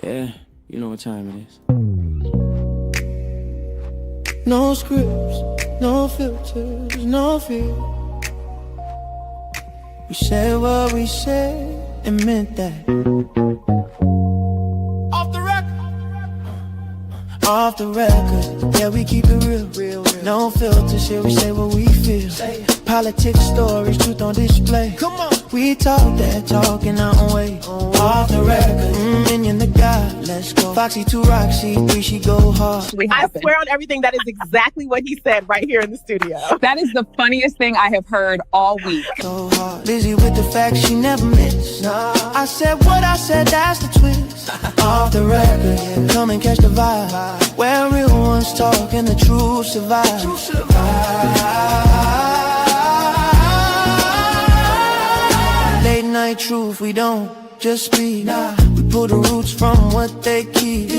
Yeah, you know what time it is. No scripts, no filters, no fear. We said what we said and meant that. Off the record. Off the record, yeah, we keep it real. No filters here, we say what we feel. Politics, stories, truth on display. Come on. We talk that talk in our own way. Off the record, minion the God, let's go. Foxy to Roxy, 3 she go hard. I swear on everything, that is exactly what he said right here in the studio. That is the funniest thing I have heard all week. So hard, busy with the facts she never missed. Nah. I said what I said, that's the twist. Off the record, yeah, come and catch the vibe. Where real ones talk and the truth survive. Late night truth, we don't just speak. Nah. We pull the roots from what they keep.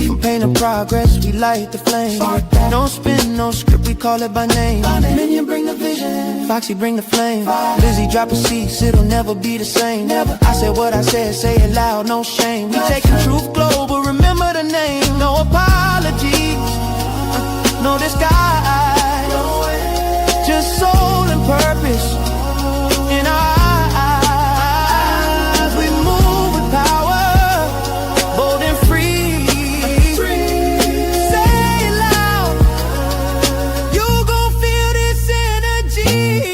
From pain to progress, we light the flame. No spin, no script, we call it by name. Minion bring the vision, Foxy bring the flame. Lizzie drop a seat, it'll never be the same. I said what I said, say it loud, no shame. We taking truth global, remember the name. No apologies, no disguise. Just soul and purpose in our eyes. We move with power, bold and free. Say it loud, you gon' feel this energy.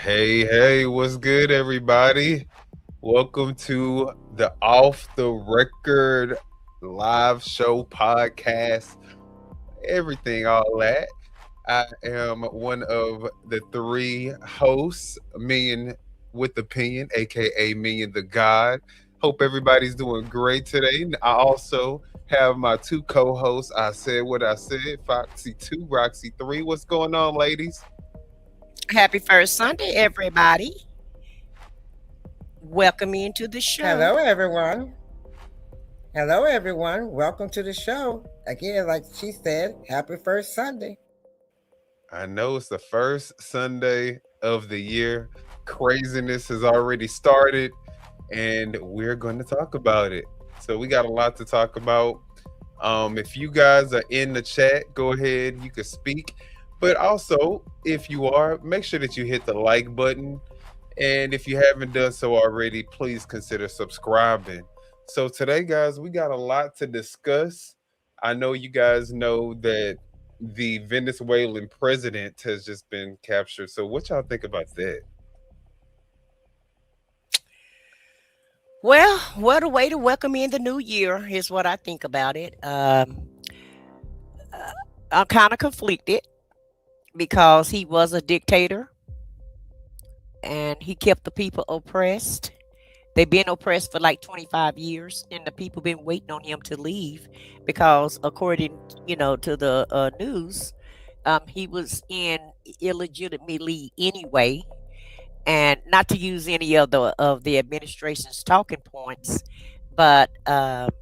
Hey, what's good, everybody? Welcome to the Off the Record live show podcast, everything, all that. I am one of the 3 hosts, Million with Opinion, aka Million the God. Hope everybody's doing great today. I also have my 2 co-hosts. I said what I said, Foxy 2, Roxy 3. What's going on, ladies? Happy first Sunday, everybody. Welcome into the show. Hello, everyone. Hello, everyone. Welcome to the show. Again, like she said, happy first Sunday. I know it's the first Sunday of the year. Craziness has already started, and we're going to talk about it. So we got a lot to talk about. If you guys are in the chat, go ahead. You can speak. But also, if you are, make sure that you hit the like button. And if you haven't done so already, please consider subscribing. So today, guys, we got a lot to discuss. I know you guys know that the Venezuelan president has just been captured. So what y'all think about that? Well, what a way to welcome in the new year is what I think about it. I'm kind of conflicted, because he was a dictator and he kept the people oppressed. They've been oppressed for like 25 years, and the people been waiting on him to leave because, according, to the news, he was in illegitimately anyway. And not to use any of the administration's talking points, but the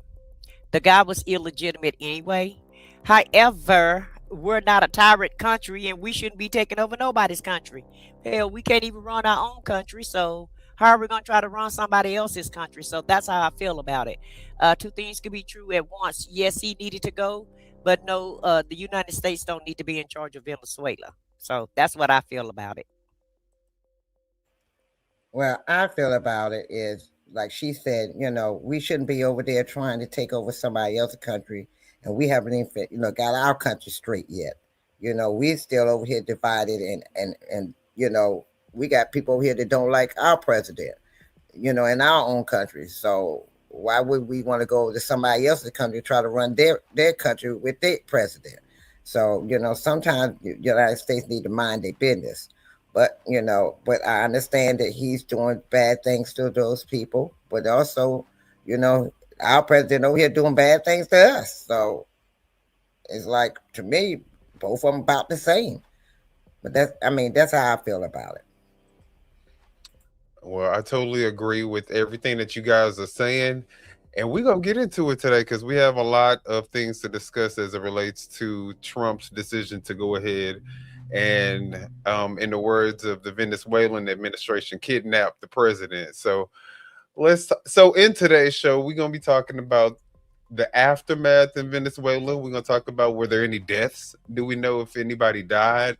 guy was illegitimate anyway. However, we're not a tyrant country, and we shouldn't be taking over nobody's country. Hell, we can't even run our own country, so how are we going to try to run somebody else's country? So that's how I feel about it. 2 things can be true at once. Yes, he needed to go, but no, the United States don't need to be in charge of Venezuela. So that's what I feel about it. Well, I feel about it is like she said, we shouldn't be over there trying to take over somebody else's country, and we haven't even, got our country straight yet. We're still over here divided, and we got people over here that don't like our president, in our own country. So why would we want to go to somebody else's country to try to run their country with their president? So, sometimes the United States need to mind their business. But, but I understand that he's doing bad things to those people. But also, our president over here doing bad things to us. So it's like, to me, both of them about the same. But that's how I feel about it. Well, I totally agree with everything that you guys are saying. And we're going to get into it today because we have a lot of things to discuss as it relates to Trump's decision to go ahead and, in the words of the Venezuelan administration, kidnap the president. So in today's show, we're going to be talking about the aftermath in Venezuela. We're going to talk about, were there any deaths? Do we know if anybody died?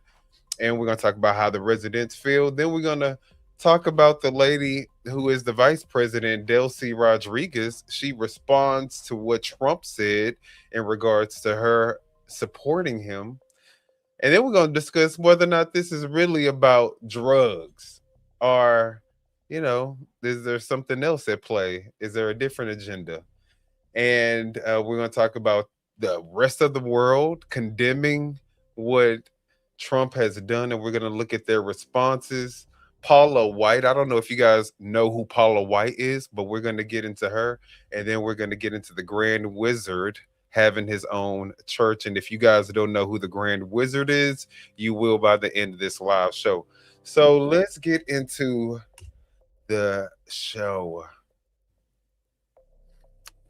And we're going to talk about how the residents feel. Then we're going to talk about the lady who is the vice president, Delcy Rodríguez. She responds to what Trump said in regards to her supporting him. And then we're going to discuss whether or not this is really about drugs, or, is there something else at play? Is there a different agenda? And we're going to talk about the rest of the world condemning what Trump has done, and we're going to look at their responses. Paula White, I don't know if you guys know who Paula White is, but we're going to get into her, and then we're going to get into the Grand Wizard having his own church. And if you guys don't know who the Grand Wizard is, you will by the end of this live show. So let's get into the show.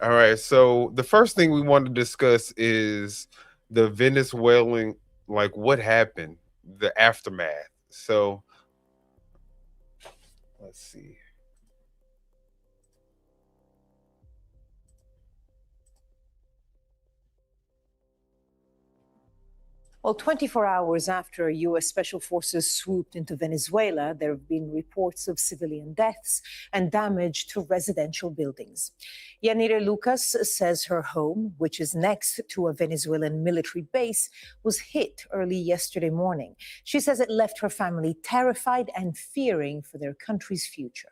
All right, so the first thing we want to discuss is the Venezuelan, like what happened, the aftermath. So let's see. Well, 24 hours after U.S. Special Forces swooped into Venezuela, there have been reports of civilian deaths and damage to residential buildings. Yanire Lucas says her home, which is next to a Venezuelan military base, was hit early yesterday morning. She says it left her family terrified and fearing for their country's future.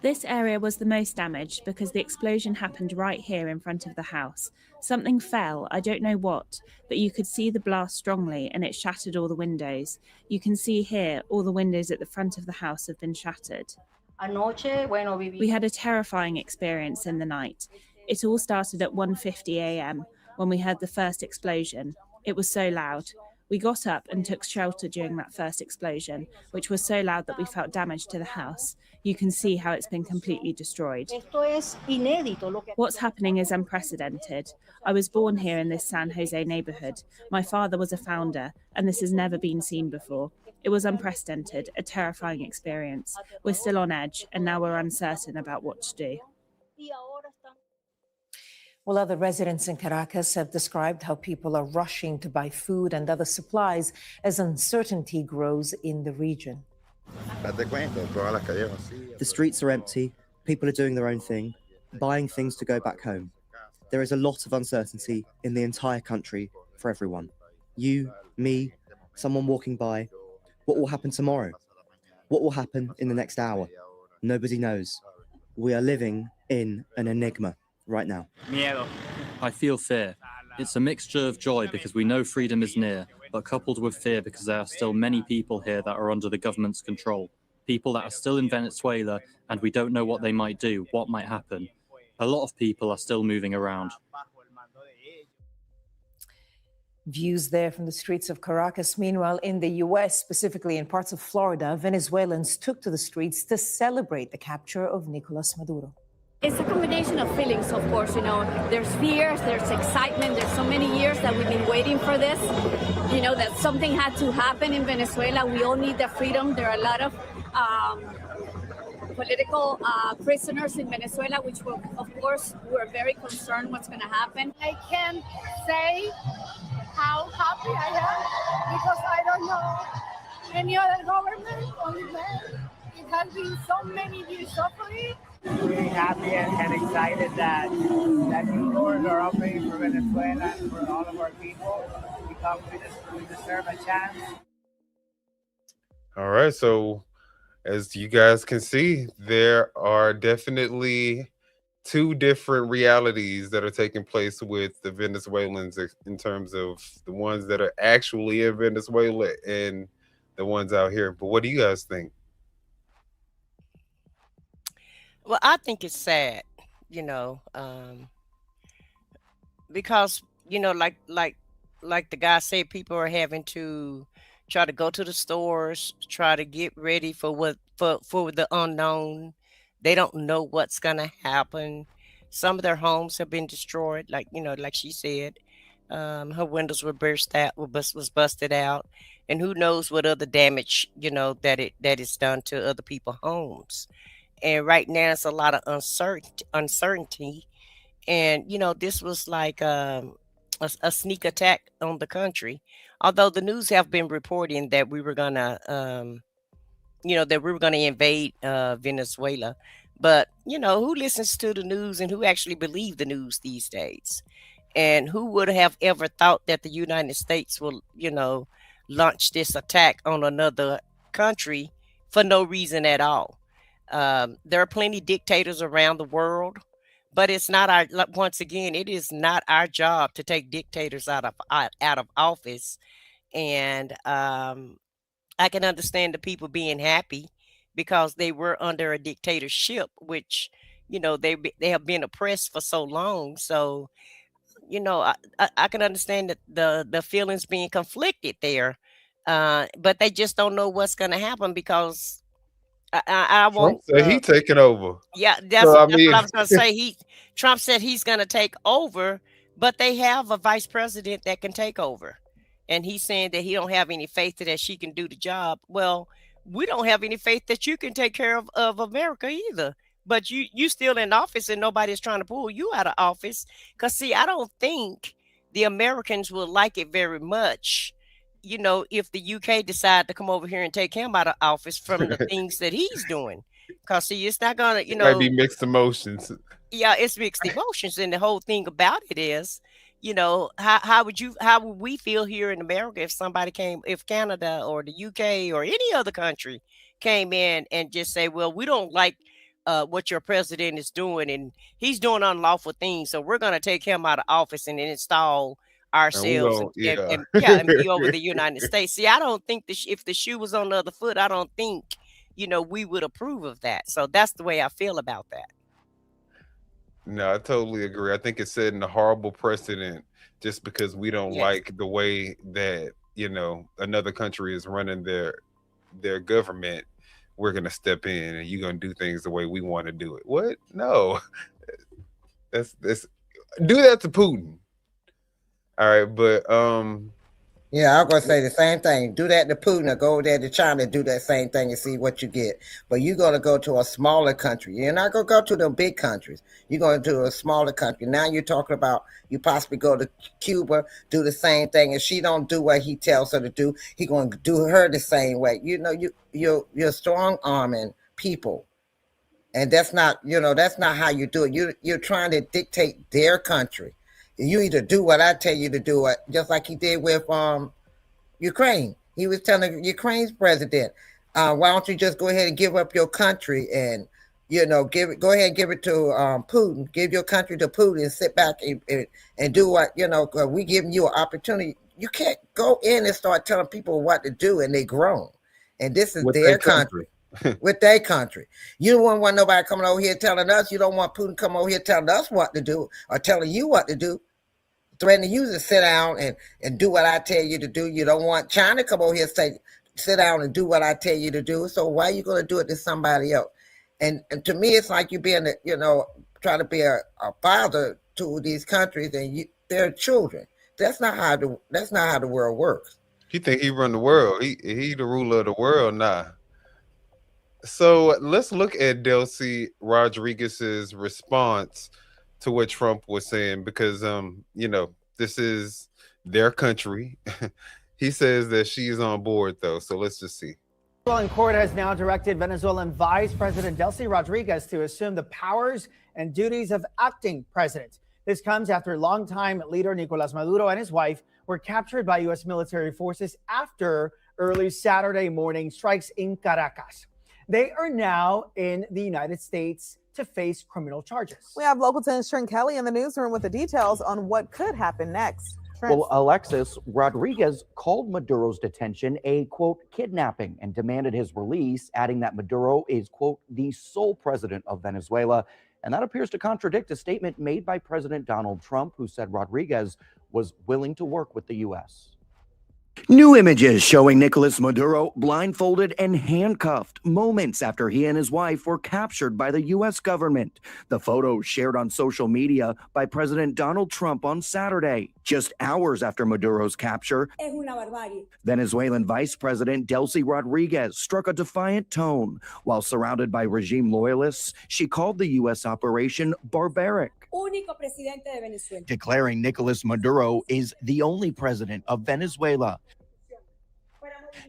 This area was the most damaged because the explosion happened right here in front of the house. Something fell, I don't know what, but you could see the blast strongly and it shattered all the windows. You can see here all the windows at the front of the house have been shattered. We had a terrifying experience in the night. It all started at 1:50 a.m. when we heard the first explosion. It was so loud. We got up and took shelter during that first explosion, which was so loud that we felt damage to the house. You can see how it's been completely destroyed. What's happening is unprecedented. I was born here in this San Jose neighborhood. My father was a founder, and this has never been seen before. It was unprecedented, a terrifying experience. We're still on edge, and now we're uncertain about what to do. Well, other residents in Caracas have described how people are rushing to buy food and other supplies as uncertainty grows in the region. The streets are empty, people are doing their own thing, buying things to go back home. There is a lot of uncertainty in the entire country for everyone. You, me, someone walking by. What will happen tomorrow? What will happen in the next hour? Nobody knows. We are living in an enigma right now. I feel fear. It's a mixture of joy because we know freedom is near, but coupled with fear because there are still many people here that are under the government's control. People that are still in Venezuela and we don't know what they might do, what might happen. A lot of people are still moving around. Views there from the streets of Caracas. Meanwhile, in the U.S., specifically in parts of Florida, Venezuelans took to the streets to celebrate the capture of Nicolás Maduro. It's a combination of feelings, of course. There's fears, there's excitement. There's so many years that we've been waiting for this. That something had to happen in Venezuela. We all need the freedom. There are a lot of political prisoners in Venezuela, which, of course, we're very concerned what's going to happen. I can't say how happy I am because I don't know any other government, only them. If has been so many years suffering. Really happy and excited that new doors are opening for Venezuela and for all of our people. We deserve a chance. All right, so as you guys can see, there are definitely two different realities that are taking place with the Venezuelans in terms of the ones that are actually in Venezuela and the ones out here. But what do you guys think? Well, I think it's sad, because like the guy said, people are having to try to go to the stores, try to get ready for for the unknown. They don't know what's gonna happen. Some of their homes have been destroyed, like she said. Her windows were burst out, was busted out, and who knows what other damage that it's done to other people's homes. And right now, it's a lot of uncertainty, and this was like a sneak attack on the country. Although the news have been reporting that we were gonna invade Venezuela, but who listens to the news and who actually believe the news these days? And who would have ever thought that the United States will launch this attack on another country for no reason at all? There are plenty dictators around the world, but it's not once again, it is not our job to take dictators out of office. And I can understand the people being happy because they were under a dictatorship, which they have been oppressed for so long. So I can understand that the feelings being conflicted there, but they just don't know what's going to happen because I Trump won't. said he taking over. Yeah, So I that's mean, what I was going to say. Trump said he's going to take over, but they have a vice president that can take over, and he's saying that he don't have any faith that she can do the job. Well, we don't have any faith that you can take care of America either. But you still in office, and nobody's trying to pull you out of office. Because see, I don't think the Americans will like it very much, if the UK decide to come over here and take him out of office from the things that he's doing. Because see, it's not gonna, it might be mixed emotions. yeah, it's mixed emotions, and the whole thing about it is, how would we feel here in America if Canada or the UK or any other country came in and just say, well, we don't like what your president is doing, and he's doing unlawful things, so we're going to take him out of office and then install ourselves and be over the United States. See, I don't think if the shoe was on the other foot, I don't think we would approve of that. So that's the way I feel about that. No, I totally agree. I think it's setting a horrible precedent just because we don't like the way that another country is running their government. We're gonna step in and you're gonna do things the way we want to do it. What? No. That's do that to Putin. All right, but yeah, I'm gonna say the same thing. Do that to Putin, or go over there to China and do that same thing and see what you get. But you're gonna go to a smaller country. You're not gonna go to the big countries. You're going to a smaller country. Now you're talking about you possibly go to Cuba, do the same thing. If she don't do what he tells her to do, he gonna do her the same way. You're strong arming people. And that's not how you do it. You're trying to dictate their country. You either do what I tell you to do, just like he did with Ukraine. He was telling Ukraine's president, why don't you just go ahead and give up your country and go ahead and give it to Putin, give your country to Putin and sit back and do what, we giving you an opportunity. You can't go in and start telling people what to do and they grown. And this is their country. With their country. You don't want nobody coming over here telling us. You don't want Putin coming over here telling us what to do or telling you what to do, threatening you to sit down and do what I tell you to do. You don't want China to come over here and say, sit down and do what I tell you to do. So why are you going to do it to somebody else? And to me, it's like you being, trying to be a father to these countries and they're children. That's not how the world works. You think he run the world? He the ruler of the world now. So let's look at Delcy Rodriguez's response to what Trump was saying, because this is their country. He says that she's on board though. So let's just see. Venezuelan court has now directed Venezuelan Vice President Delcy Rodríguez to assume the powers and duties of acting president. This comes after longtime leader Nicolás Maduro and his wife were captured by U.S. military forces after early Saturday morning strikes in Caracas. They are now in the United States to face criminal charges. We have local 10's Trent Kelly in the newsroom with the details on what could happen next. Trent. Well, Alexis, Rodriguez called Maduro's detention a, quote, kidnapping and demanded his release, adding that Maduro is, quote, the sole president of Venezuela. And that appears to contradict a statement made by President Donald Trump, who said Rodriguez was willing to work with the U.S. New images showing Nicolás Maduro blindfolded and handcuffed moments after he and his wife were captured by the U.S. government. The photo shared on social media by President Donald Trump on Saturday, just hours after Maduro's capture. Venezuelan Vice President Delcy Rodríguez struck a defiant tone. While surrounded by regime loyalists, she called the U.S. operation barbaric, declaring Nicolás Maduro is the only president of Venezuela.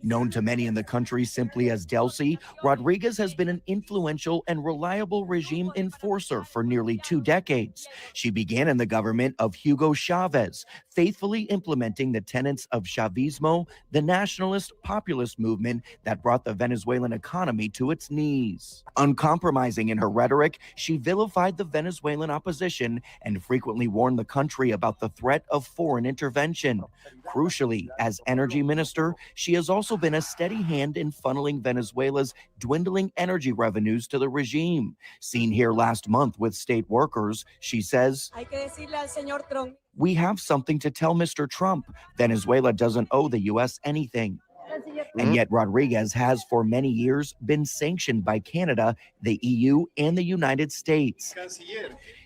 Known to many in the country simply as Delcy, Rodriguez has been an influential and reliable regime enforcer for nearly 2 decades. She began in the government of Hugo Chavez, faithfully implementing the tenets of Chavismo, the nationalist populist movement that brought the Venezuelan economy to its knees. Uncompromising in her rhetoric, she vilified the Venezuelan opposition and frequently warned the country about the threat of foreign intervention. Crucially, as energy minister, she has also been a steady hand in funneling Venezuela's dwindling energy revenues to the regime. Seen here last month with state workers, she says, "We have something to tell Mr. Trump. Venezuela doesn't owe the U.S. anything." And yet Rodriguez has for many years been sanctioned by Canada, the EU, and the United States.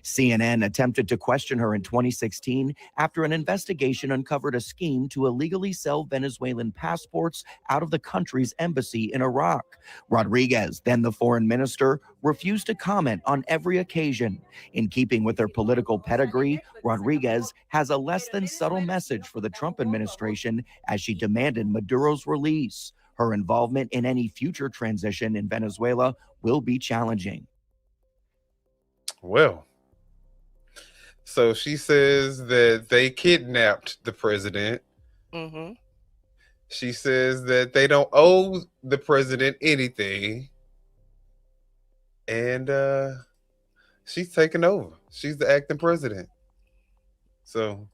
CNN attempted to question her in 2016 after an investigation uncovered a scheme to illegally sell Venezuelan passports out of the country's embassy in Iraq. Rodriguez, then the foreign minister, refused to comment on every occasion. In keeping with her political pedigree, Rodriguez has a less than subtle message for the Trump administration as she demanded Maduro's release. Her involvement in any future transition in Venezuela will be challenging. Well, so she says that they kidnapped the president. Mm-hmm. She says that they don't owe the president anything. And she's taking over. She's the acting president. So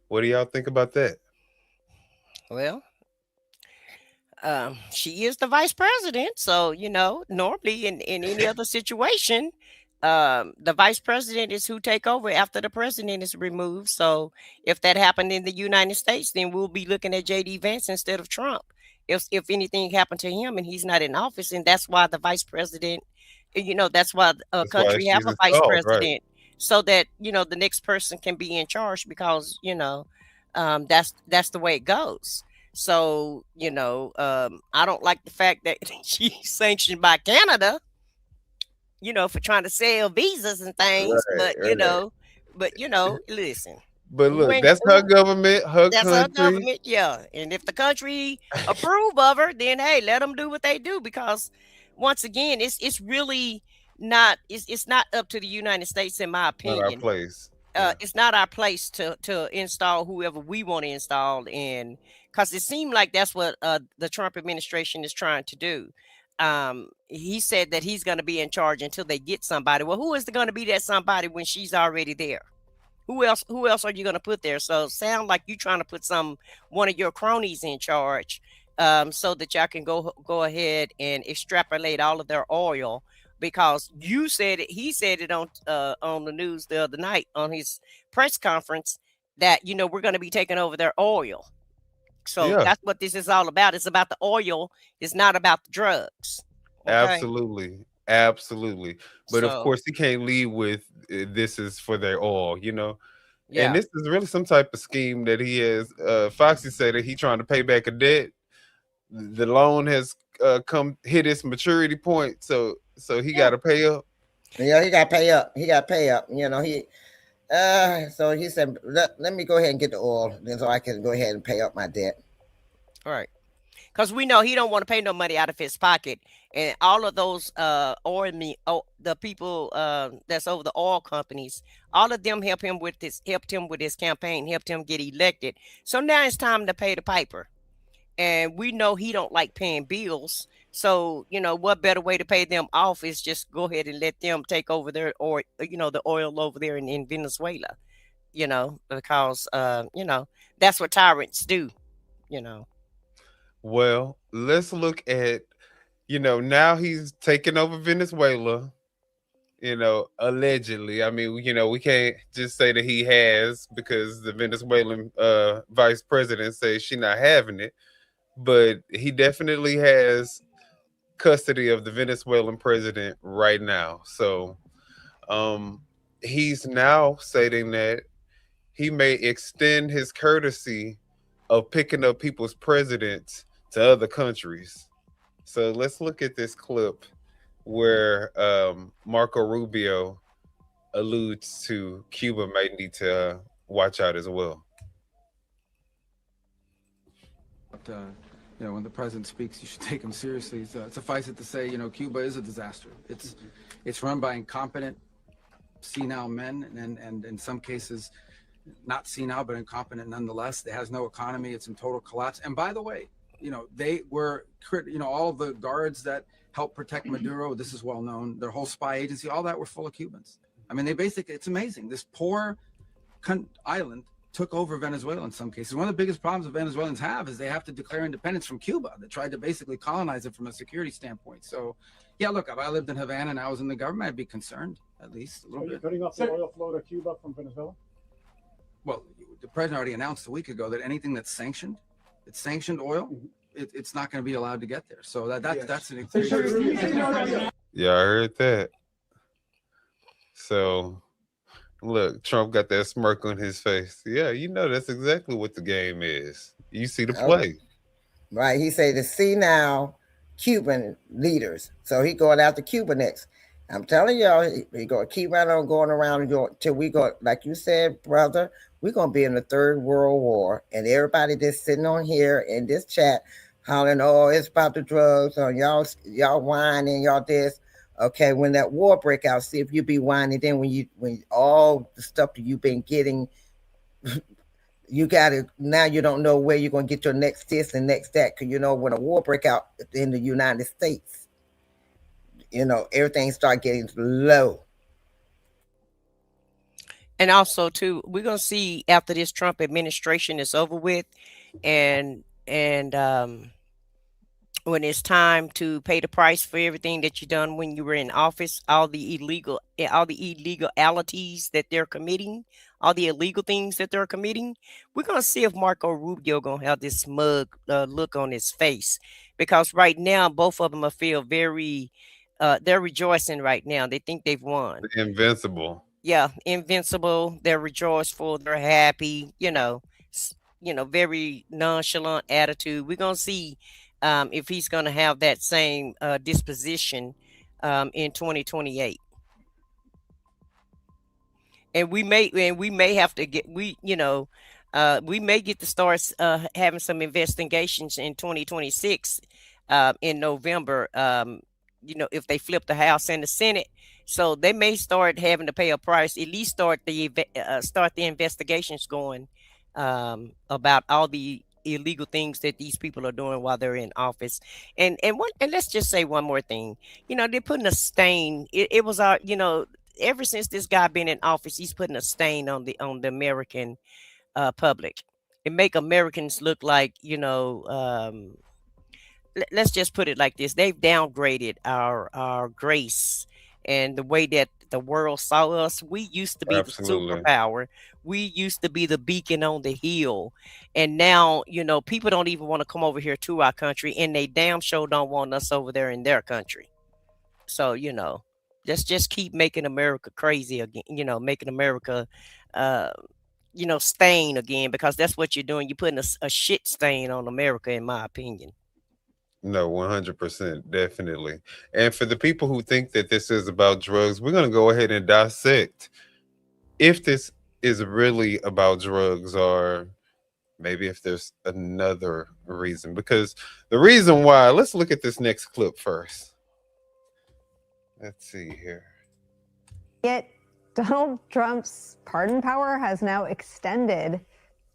what do y'all think about that? Well, she is the vice president. So, you know, normally in any other situation, the vice president is who take over after the president is removed. So if that happened in the United States, then we'll be looking at J.D. Vance instead of Trump. If anything happened to him and he's not in office, and that's why the vice president, you know, that's why a country have a vice president, right? So that, you know, the next person can be in charge because, you know, that's the way it goes. So, you know, I don't like the fact that she's sanctioned by Canada, you know, for trying to sell visas and things, but you know, listen. But look, that's her government, that's country. Her government, yeah. And if the country approve of her, then hey, let them do what they do. Because once again, it's really not. It's not up to the United States, in my opinion. Not our place. It's not our place to install whoever we want to install in, because it seemed like that's what the Trump administration is trying to do. He said that he's going to be in charge until they get somebody. Well, who is going to be that somebody when she's already there? Who else are you going to put there? So sound like you trying to put one of your cronies in charge, so that y'all can go ahead and extrapolate all of their oil, because you said it. He said it on the news the other night on his press conference that, you know, we're going to be taking over their oil. So that's what this is all about. It's about the oil. It's not about the drugs. Okay? Absolutely. But of course, he can't lead with this is for their oil, you know. Yeah. And this is really some type of scheme that he has. Foxy said that he's trying to pay back a debt. The loan has hit its maturity point, so he got to pay up. Yeah, he got to pay up. You know, so he said, let me go ahead and get the oil, then so I can go ahead and pay up my debt. All right. because we know he don't want to pay no money out of his pocket, and all of those the people that's over the oil companies, all of them helped him with his campaign, helped him get elected. So now it's time to pay the piper, and we know he don't like paying bills. So what better way to pay them off is just go ahead and let them take over their, or the oil over there in Venezuela, because that's what tyrants do. Well, let's look at, now he's taking over Venezuela, allegedly. I mean, we can't just say that he has, because the Venezuelan vice president says she's not having it, but he definitely has custody of the Venezuelan president right now. So he's now stating that he may extend his courtesy of picking up people's presidents to other countries. So let's look at this clip where Marco Rubio alludes to Cuba might need to watch out as well. When the president speaks, you should take him seriously. Suffice it to say, Cuba is a disaster. It's run by incompetent, senile men, and in some cases, not senile, but incompetent nonetheless. It has no economy. It's in total collapse. And by the way, they were, all the guards that helped protect Maduro, this is well known, their whole spy agency, all that were full of Cubans. I mean, it's amazing. This poor island took over Venezuela in some cases. One of the biggest problems that Venezuelans have is they have to declare independence from Cuba. They tried to basically colonize it from a security standpoint. So, yeah, look, if I lived in Havana and I was in the government, I'd be concerned, at least a little bit. Cutting off the oil flow to Cuba from Venezuela? Well, the president already announced a week ago that anything that's sanctioned oil, it's not going to be allowed to get there. So that's an Yeah, I heard that. So, look, Trump got that smirk on his face. Yeah, that's exactly what the game is. You see the play. Right. He said to see now Cuban leaders. So he going after Cuba next. I'm telling y'all, he going to keep right on going around and going till we go, like you said, brother, we're going to be in the third world war. And everybody that's sitting on here in this chat hollering, oh, it's about the drugs, or y'all whining, y'all this. Okay, when that war break out, see if you be whining then when all the stuff that you've been getting, you got to, now you don't know where you're going to get your next this and next that. Because, when a war break out in the United States, everything start getting low. And also, too, we're going to see after this Trump administration is over with, and when it's time to pay the price for everything that you done when you were in office, all the illegalities that they're committing, all the illegal things that they're committing, we're going to see if Marco Rubio going to have this smug look on his face. Because right now, both of them feel very, they're rejoicing right now. They think they've won. Invincible. Yeah, invincible. They're rejoiceful. They're happy, very nonchalant attitude. We're going to see if he's going to have that same disposition in 2028. And we may have to get, we may get to start having some investigations in 2026 in November, if they flip the House and the Senate. So they may start having to pay a price, at least start the investigations going about all the illegal things that these people are doing while they're in office. And let's just say one more thing. They're putting a stain. It was our, ever since this guy been in office, he's putting a stain on the American public. It make Americans look like, let's just put it like this. They've downgraded our grace and the way that the world saw us. We used to be the superpower. We used to be the beacon on the hill. And now, people don't even want to come over here to our country, and they damn sure don't want us over there in their country. So, just keep making America crazy again, making America, stain again, because that's what you're doing. You're putting a shit stain on America, in my opinion. No, 100%, definitely. And for the people who think that this is about drugs, we're going to go ahead and dissect if this is really about drugs, or maybe if there's another reason, because the reason why, let's look at this next clip first. Let's see here. Yet Donald Trump's pardon power has now extended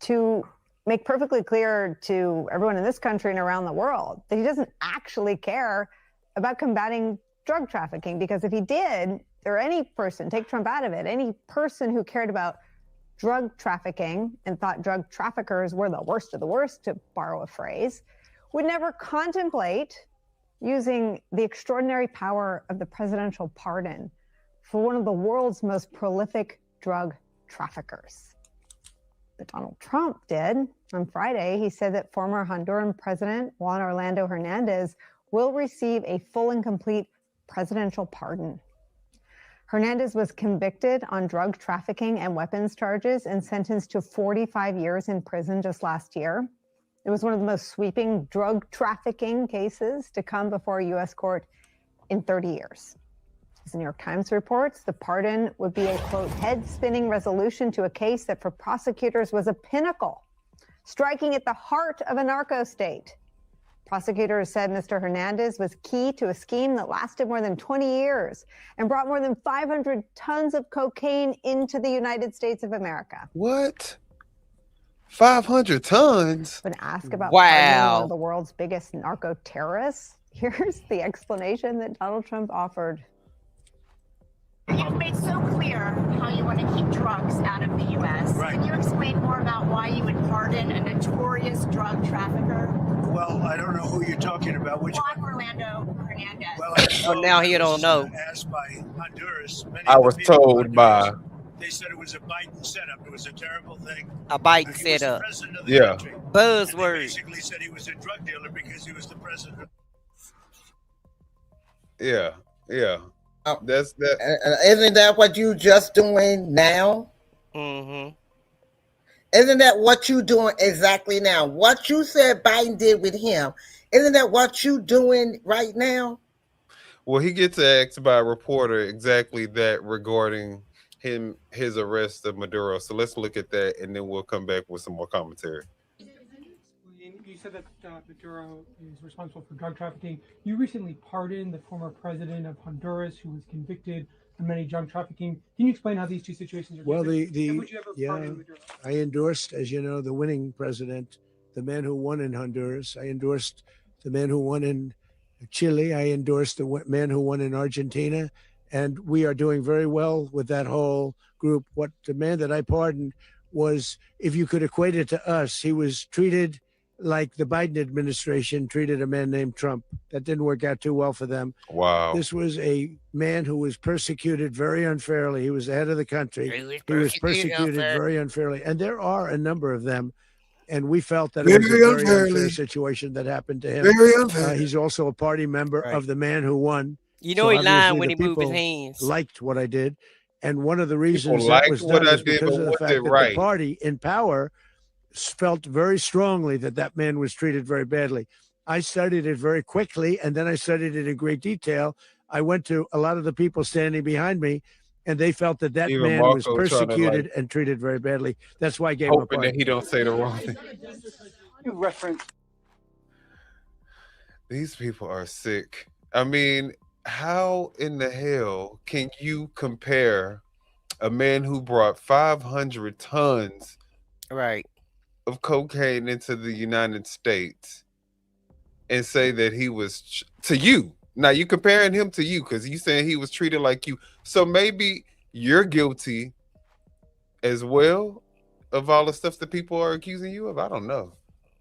to make perfectly clear to everyone in this country and around the world that he doesn't actually care about combating drug trafficking. Because if he did, or any person, take Trump out of it, any person who cared about drug trafficking and thought drug traffickers were the worst of the worst, to borrow a phrase, would never contemplate using the extraordinary power of the presidential pardon for one of the world's most prolific drug traffickers. But Donald Trump did. On Friday, he said that former Honduran President Juan Orlando Hernandez will receive a full and complete presidential pardon. Hernandez was convicted on drug trafficking and weapons charges and sentenced to 45 years in prison just last year. It was one of the most sweeping drug trafficking cases to come before a U.S. court in 30 years. As the New York Times reports, the pardon would be a, quote, head-spinning resolution to a case that for prosecutors was a pinnacle, striking at the heart of a narco state. Prosecutors said Mr. Hernandez was key to a scheme that lasted more than 20 years and brought more than 500 tons of cocaine into the United States of America. What? 500 tons? When asked about pardoning one of the world's biggest narco terrorists, here's the explanation that Donald Trump offered. You've made so clear how you want to keep drugs out of the U.S. Right. Can you explain more about why you would pardon a notorious drug trafficker? Well, I don't know who you're talking about. Which Juan Orlando Hernandez. Well, now he don't know. Asked by Honduras. I was told by. They said it was a Biden setup. It was a terrible thing. A Biden setup. Yeah. Buzzword. They basically said he was a drug dealer because he was the president. Yeah. Yeah. That's that. Isn't that what you just doing now? Mm-hmm. Isn't that what you doing exactly now? What you said Biden did with him, isn't that what you doing right now? Well, he gets asked by a reporter exactly that regarding his arrest of Maduro. So let's look at that, and then we'll come back with some more commentary. You said that Maduro is responsible for drug trafficking. You recently pardoned the former president of Honduras, who was convicted of many drug trafficking. Can you explain how these two situations are different? Well, would you ever pardon Maduro? I endorsed, as you know, the winning president, the man who won in Honduras. I endorsed the man who won in Chile. I endorsed the man who won in Argentina. And we are doing very well with that whole group. What the man that I pardoned was, if you could equate it to us, he was treated like the Biden administration treated a man named Trump. That didn't work out too well for them. Wow. This was a man who was persecuted very unfairly. He was the head of the country. He was persecuted very unfairly. And there are a number of them. And we felt that it was a very unfair situation that happened to him. Very unfair. He's also a party member of the man who won. You know, he lied when he moved his people hands. Liked what I did. And one of the reasons People that liked was what done I is did, because but of the was fact it that right? the party in power felt very strongly that that man was treated very badly. I studied it very quickly, and then I studied it in great detail. I went to a lot of the people standing behind me, and they felt that that Even man Marco was trying to, persecuted and treated very badly. That's why I gave him a hoping pardon. that he don't say the wrong thing. You reference. These people are sick. I mean, how in the hell can you compare a man who brought 500 tons of cocaine into the United States and say that he was to you? Now you comparing him to you because you saying he was treated like you. So maybe you're guilty as well of all the stuff that people are accusing you of. I don't know.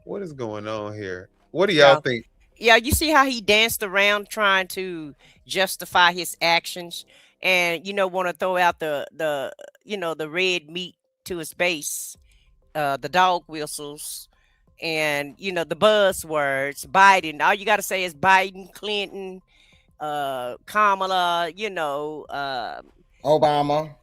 What is going on here? What do y'all think? Yeah, you see how he danced around trying to justify his actions, and want to throw out the red meat to his base, the dog whistles, and the buzzwords. Biden. All you got to say is Biden, Clinton, Kamala. Obama.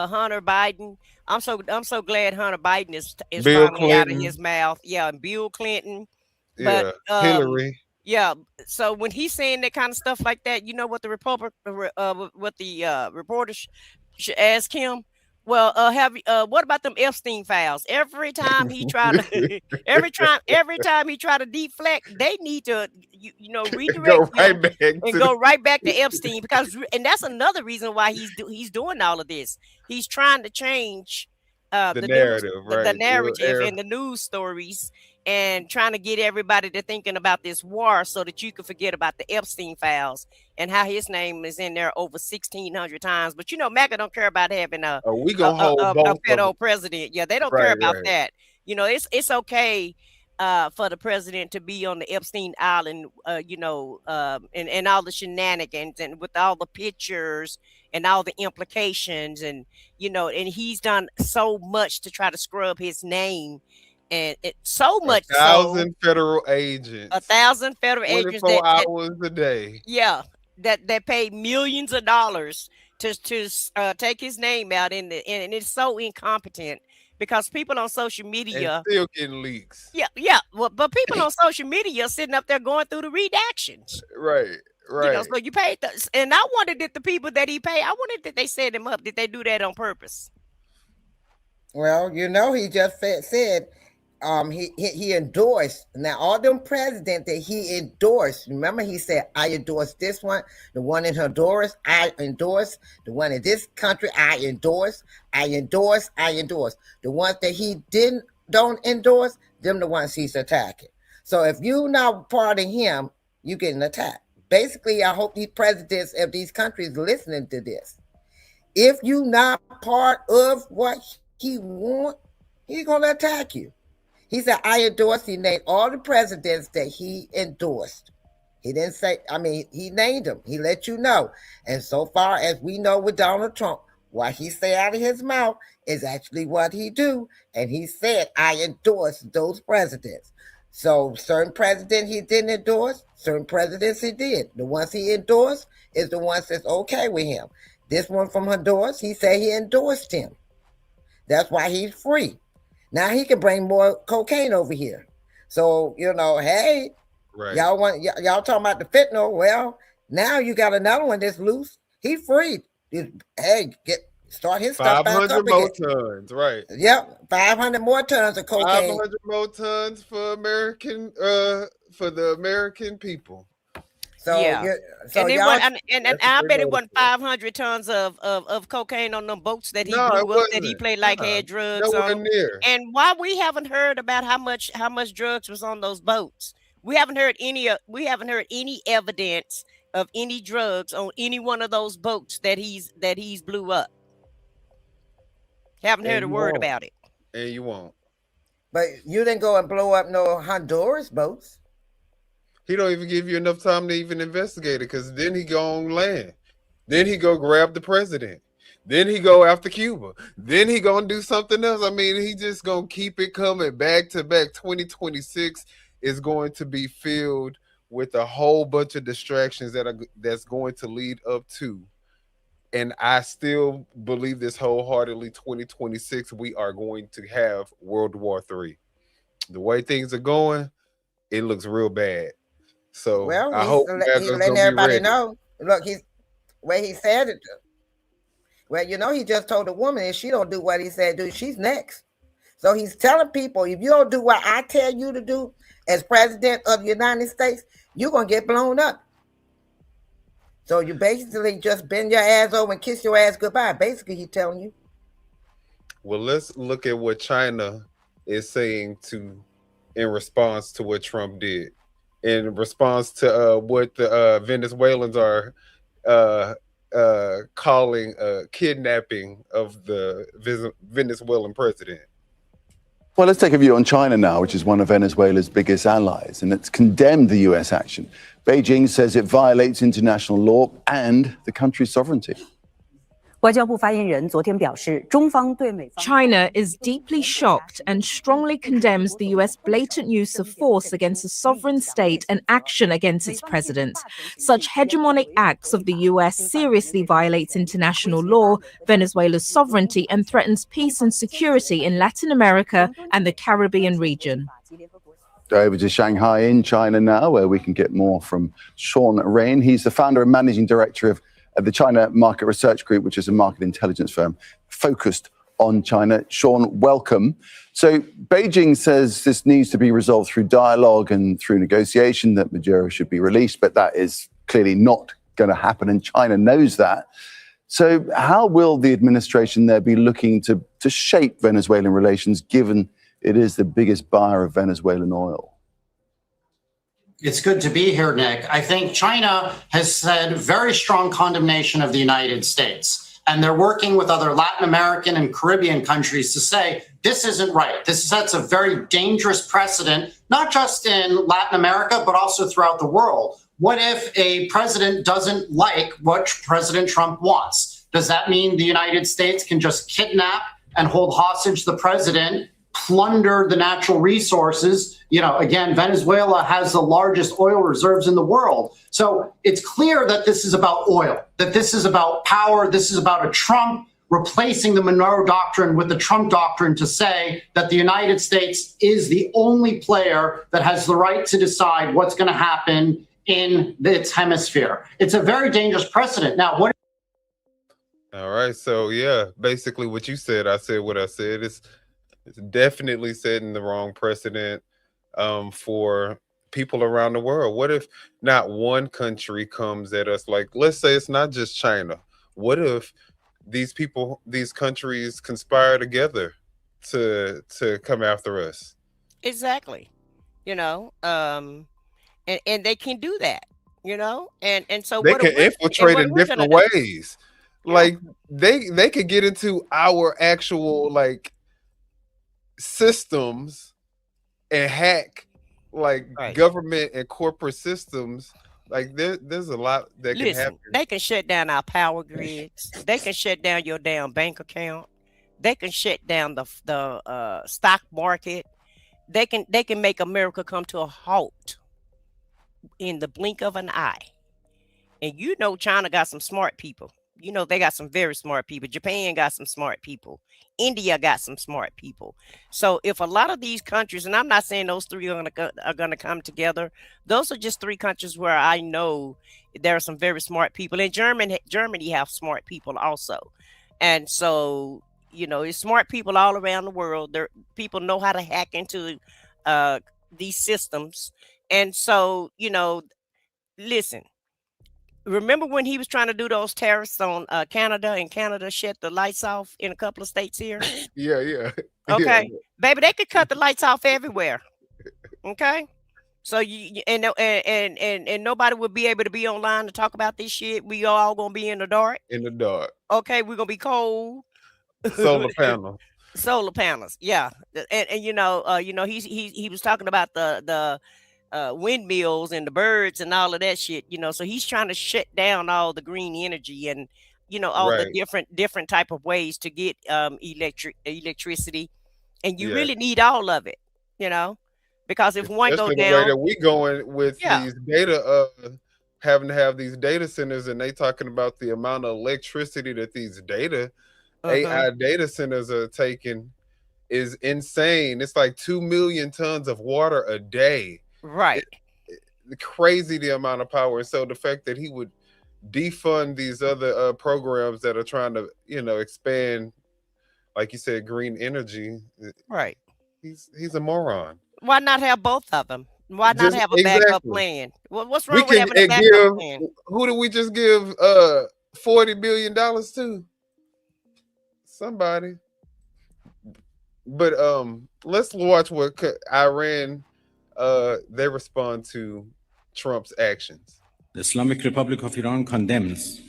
Hunter Biden. I'm so glad Hunter Biden is Bill finally out of Clinton. his mouth. Yeah, and Bill Clinton. Yeah, But Hillary. yeah. So when he's saying that kind of stuff like that, you know what the reporter should ask him? Well, what about them Epstein files? Every time he try to, every time he try to deflect, they need to, redirect Go right him back and to go right back to Epstein and that's another reason why he's doing all of this. He's trying to change the the news, narrative, the right? narrative and the news stories, and trying to get everybody to thinking about this war so that you can forget about the Epstein files and how his name is in there over 1,600 times. But MAGA don't care about having we gonna hold both of federal them. president. Yeah, they don't care Right, about right. that. It's okay for the president to be on the Epstein Island, and all the shenanigans and with all the pictures and all the implications, and he's done so much to try to scrub his name, and so much so 1,000 federal agents, 1,000 federal agents 24 hours a day. Yeah, that paid millions of dollars to take his name out and it's so incompetent because people on social And media, still getting leaks. yeah, well, but people on social media sitting up there going through the redactions. Right, right. So you paid and I wondered that the people that he paid, I wondered that they set him up. Did they do that on purpose? Well, he just said he endorsed. Now all them presidents that he endorsed, remember he said, I endorse this one, the one in Honduras, I endorse, the one in this country, I endorse. The ones that he don't endorse, them the ones he's attacking. So if you not part of him, you getting attacked. Basically, I hope these presidents of these countries listening to this. If you not part of what he want, he's gonna attack you. He said, I endorse. He named all the presidents that he endorsed. He didn't say, he named them. He let you know. And so far as we know with Donald Trump, what he say out of his mouth is actually what he do. And he said, I endorse those presidents. So certain presidents he didn't endorse, certain presidents he did. The ones he endorsed is the ones that's okay with him. This one from Honduras, he said he endorsed him. That's why he's free. Now he can bring more cocaine over here. So, hey, right. y'all talking about the fentanyl. Well, now you got another one that's loose. He's free. Hey, start his stuff back up 500 again. more tons, right? Yep, 500 more tons of cocaine. 500 more tons for the American people. So yeah, so and I bet it wasn't 500 tons of cocaine on them boats that he blew up that he played like had drugs on. Near. And why we haven't heard about how much drugs was on those boats? We haven't heard any evidence of any drugs on any one of those boats that he's blew up. Haven't heard a word about it. And you won't. But you didn't go and blow up no Honduras boats. He don't even give you enough time to even investigate it, because then he go on land. Then he go grab the president. Then he go after Cuba. Then he gonna do something else. He just gonna keep it coming back to back. 2026 is going to be filled with a whole bunch of distractions that's going to lead up to. And I still believe this wholeheartedly. 2026, we are going to have World War III. The way things are going, it looks real bad. So I hope he's letting everybody know. Look, he said it. Well, he just told the woman if she don't do what he said do, she's next. So he's telling people, if you don't do what I tell you to do as president of the United States, you're gonna get blown up. So you basically just bend your ass over and kiss your ass goodbye. Basically, he's telling you. Well, let's look at what China is saying in response to what Trump did. In response to what the Venezuelans are calling kidnapping of the Venezuelan president. Well, let's take a view on China now, which is one of Venezuela's biggest allies, and it's condemned the U.S. action. Beijing says it violates international law and the country's sovereignty. China is deeply shocked and strongly condemns the U.S. blatant use of force against a sovereign state and action against its president. Such hegemonic acts of the U.S. seriously violates international law, Venezuela's sovereignty, and threatens peace and security in Latin America and the Caribbean region. Over to Shanghai in China now, where we can get more from Sean Rain. He's the founder and managing director of the China Market Research Group, which is a market intelligence firm focused on China. Sean, welcome. So Beijing says this needs to be resolved through dialogue and through negotiation, that Maduro should be released, but that is clearly not going to happen, and China knows that. So how will the administration there be looking to shape Venezuelan relations, given it is the biggest buyer of Venezuelan oil? It's good to be here, Nick. I think China has said very strong condemnation of the United States, and they're working with other Latin American and Caribbean countries to say this isn't right. This sets a very dangerous precedent, not just in Latin America, but also throughout the world. What if a president doesn't like what President Trump wants? Does that mean the United States can just kidnap and hold hostage the president, plunder the natural resources? You know, again, Venezuela has the largest oil reserves in the world. So it's clear that this is about oil, that this is about power. This is about a Trump replacing the Monroe Doctrine with the Trump Doctrine to say that the United States is the only player that has the right to decide what's going to happen in its hemisphere. It's a very dangerous precedent. Now, what? All right. So, yeah, basically what you said, I said what I said. It's definitely setting the wrong precedent for people around the world. What if not one country comes at us? Like, let's say it's not just China. What if these people, these countries conspire together to come after us? Exactly. You know, and they can do that, you know, and so they can infiltrate in different ways. Like they could get into our actual like systems and hack like government and corporate systems. Like there's a lot that can happen. They can shut down our power grids. They can shut down your damn bank account. They can shut down the stock market. They can make America come to a halt in the blink of an eye. And you know China got some smart people. You know they got some very smart people. Japan got some smart people. India got some smart people. So if a lot of these countries, and I'm not saying those three are gonna come together, those are just three countries where I know there are some very smart people. And Germany have smart people also. And so, you know, it's smart people all around the world. People know how to hack into these systems. And so, you know, listen, remember when he was trying to do those tariffs on Canada, and Canada shut the lights off in a couple of states here? Yeah. Okay. Yeah. Baby, they could cut the lights off everywhere. Okay. So and nobody would be able to be online to talk about this shit. We all gonna be in the dark. In the dark. Okay, we're gonna be cold. Solar panel. Solar panels, yeah. And you know, he was talking about the windmills and the birds and all of that shit, you know. So he's trying to shut down all the green energy and, you know, all the different type of ways to get electricity, and you really need all of it, you know, because if one goes down, the way that we going with these data, having to have these data centers, and they talking about the amount of electricity that these AI data centers are taking is insane. It's like 2 million tons of water a day. Right. Crazy the amount of power. And so the fact that he would defund these other programs that are trying to, you know, expand, like you said, green energy. Right. He's a moron. Why not have both of them? Why not have a backup plan? What's wrong with having a backup plan? Who do we just give $40 billion to? Somebody. But let's watch what Iran they respond to Trump's actions. The Islamic Republic of Iran condemns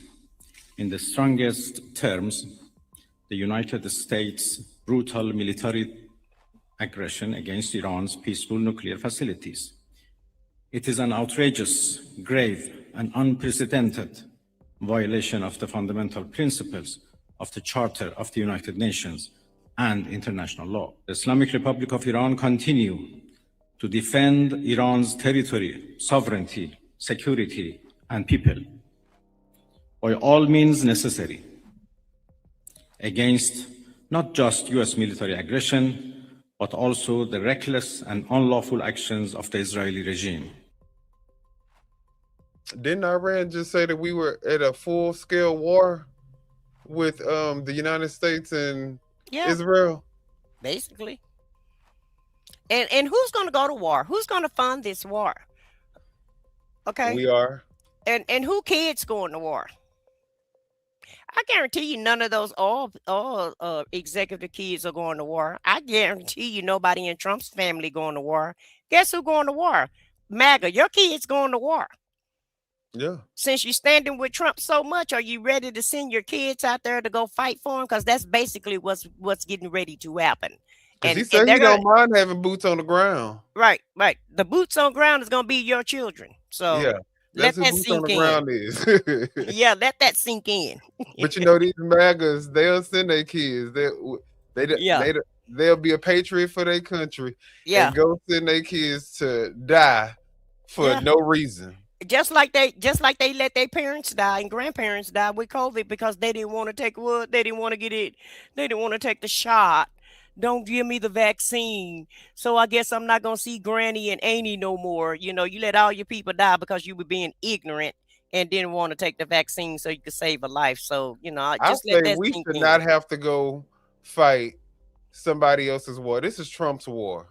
in the strongest terms the United States' brutal military aggression against Iran's peaceful nuclear facilities. It is an outrageous, grave, and unprecedented violation of the fundamental principles of the Charter of the United Nations and international law. The Islamic Republic of Iran continue to defend Iran's territory, sovereignty, security, and people by all means necessary against not just US military aggression, but also the reckless and unlawful actions of the Israeli regime. Didn't Iran just say that we were at a full-scale war with the United States and Yeah. Israel. Basically. And who's going to go to war? Who's going to fund this war? Okay. We are. And who kids going to war? I guarantee you none of those all executive kids are going to war. I guarantee you nobody in Trump's family going to war. Guess who going to war? MAGA. Your kids going to war. Yeah. Since you're standing with Trump so much, are you ready to send your kids out there to go fight for him? Because that's basically what's getting ready to happen. Because he said he don't mind having boots on the ground. Right. The boots on ground is going to be your children. So yeah, let that's who that boots on sink the in. ground is. Yeah, let that sink in. But you know, these MAGAs, they'll send their kids. They'll be a patriot for their country. Yeah. And go send their kids to die for no reason. Just like they let their parents die and grandparents die with COVID because they didn't want to take what they didn't want to get it. They didn't want to take the shot. Don't give me the vaccine. So I guess I'm not gonna see Granny and Auntie no more. You know, you let all your people die because you were being ignorant and didn't want to take the vaccine so you could save a life. So you know, I just say let that we sink should in. not have to go fight somebody else's war. This is Trump's war.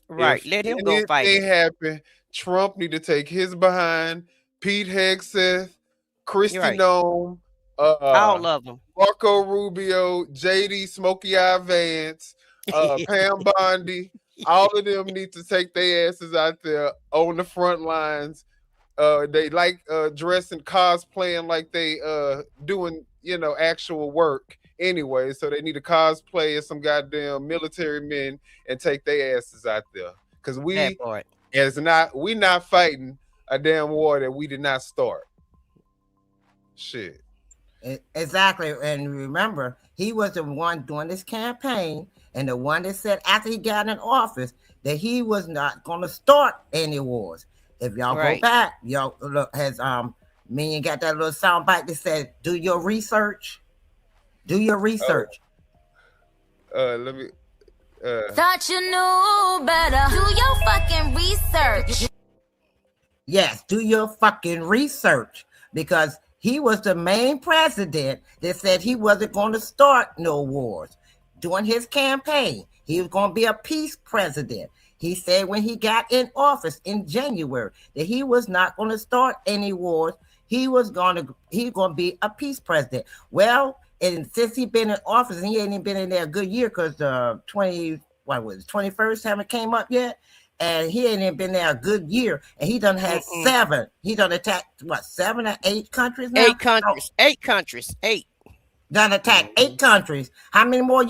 Right. If Let him go fight anything it. happen, Trump need to take his behind. Pete Hegseth, Kristi Right. Noem, All of them. Marco Rubio, JD Smokey Eye Vance, Pam Bondi, all of them need to take their asses out there on the front lines. They like dressing, cosplaying like they doing, you know, actual work anyway. So they need to cosplay as some goddamn military men and take their asses out there. Because we not fighting a damn war that we did not start. Shit. Exactly. And remember, he was the one doing this campaign and the one that said after he got in office that he was not going to start any wars. If y'all go back, y'all look, has Minion got that little sound bite that said, do your research. Do your research. Let me Thought you knew better. Do your fucking research. Yes, do your fucking research, because he was the main president that said he wasn't going to start no wars. During his campaign, he was going to be a peace president. He said when he got in office in January that he was not going to start any wars. He was going to be a peace president. Well, and since he's been in office, and he ain't even been in there a good year because 21st haven't came up yet. And he ain't even been there a good year, and he done had 7. He done attacked 7 or 8 countries now. 8 countries. 8 countries. 8. Done attacked 8 countries. How many more?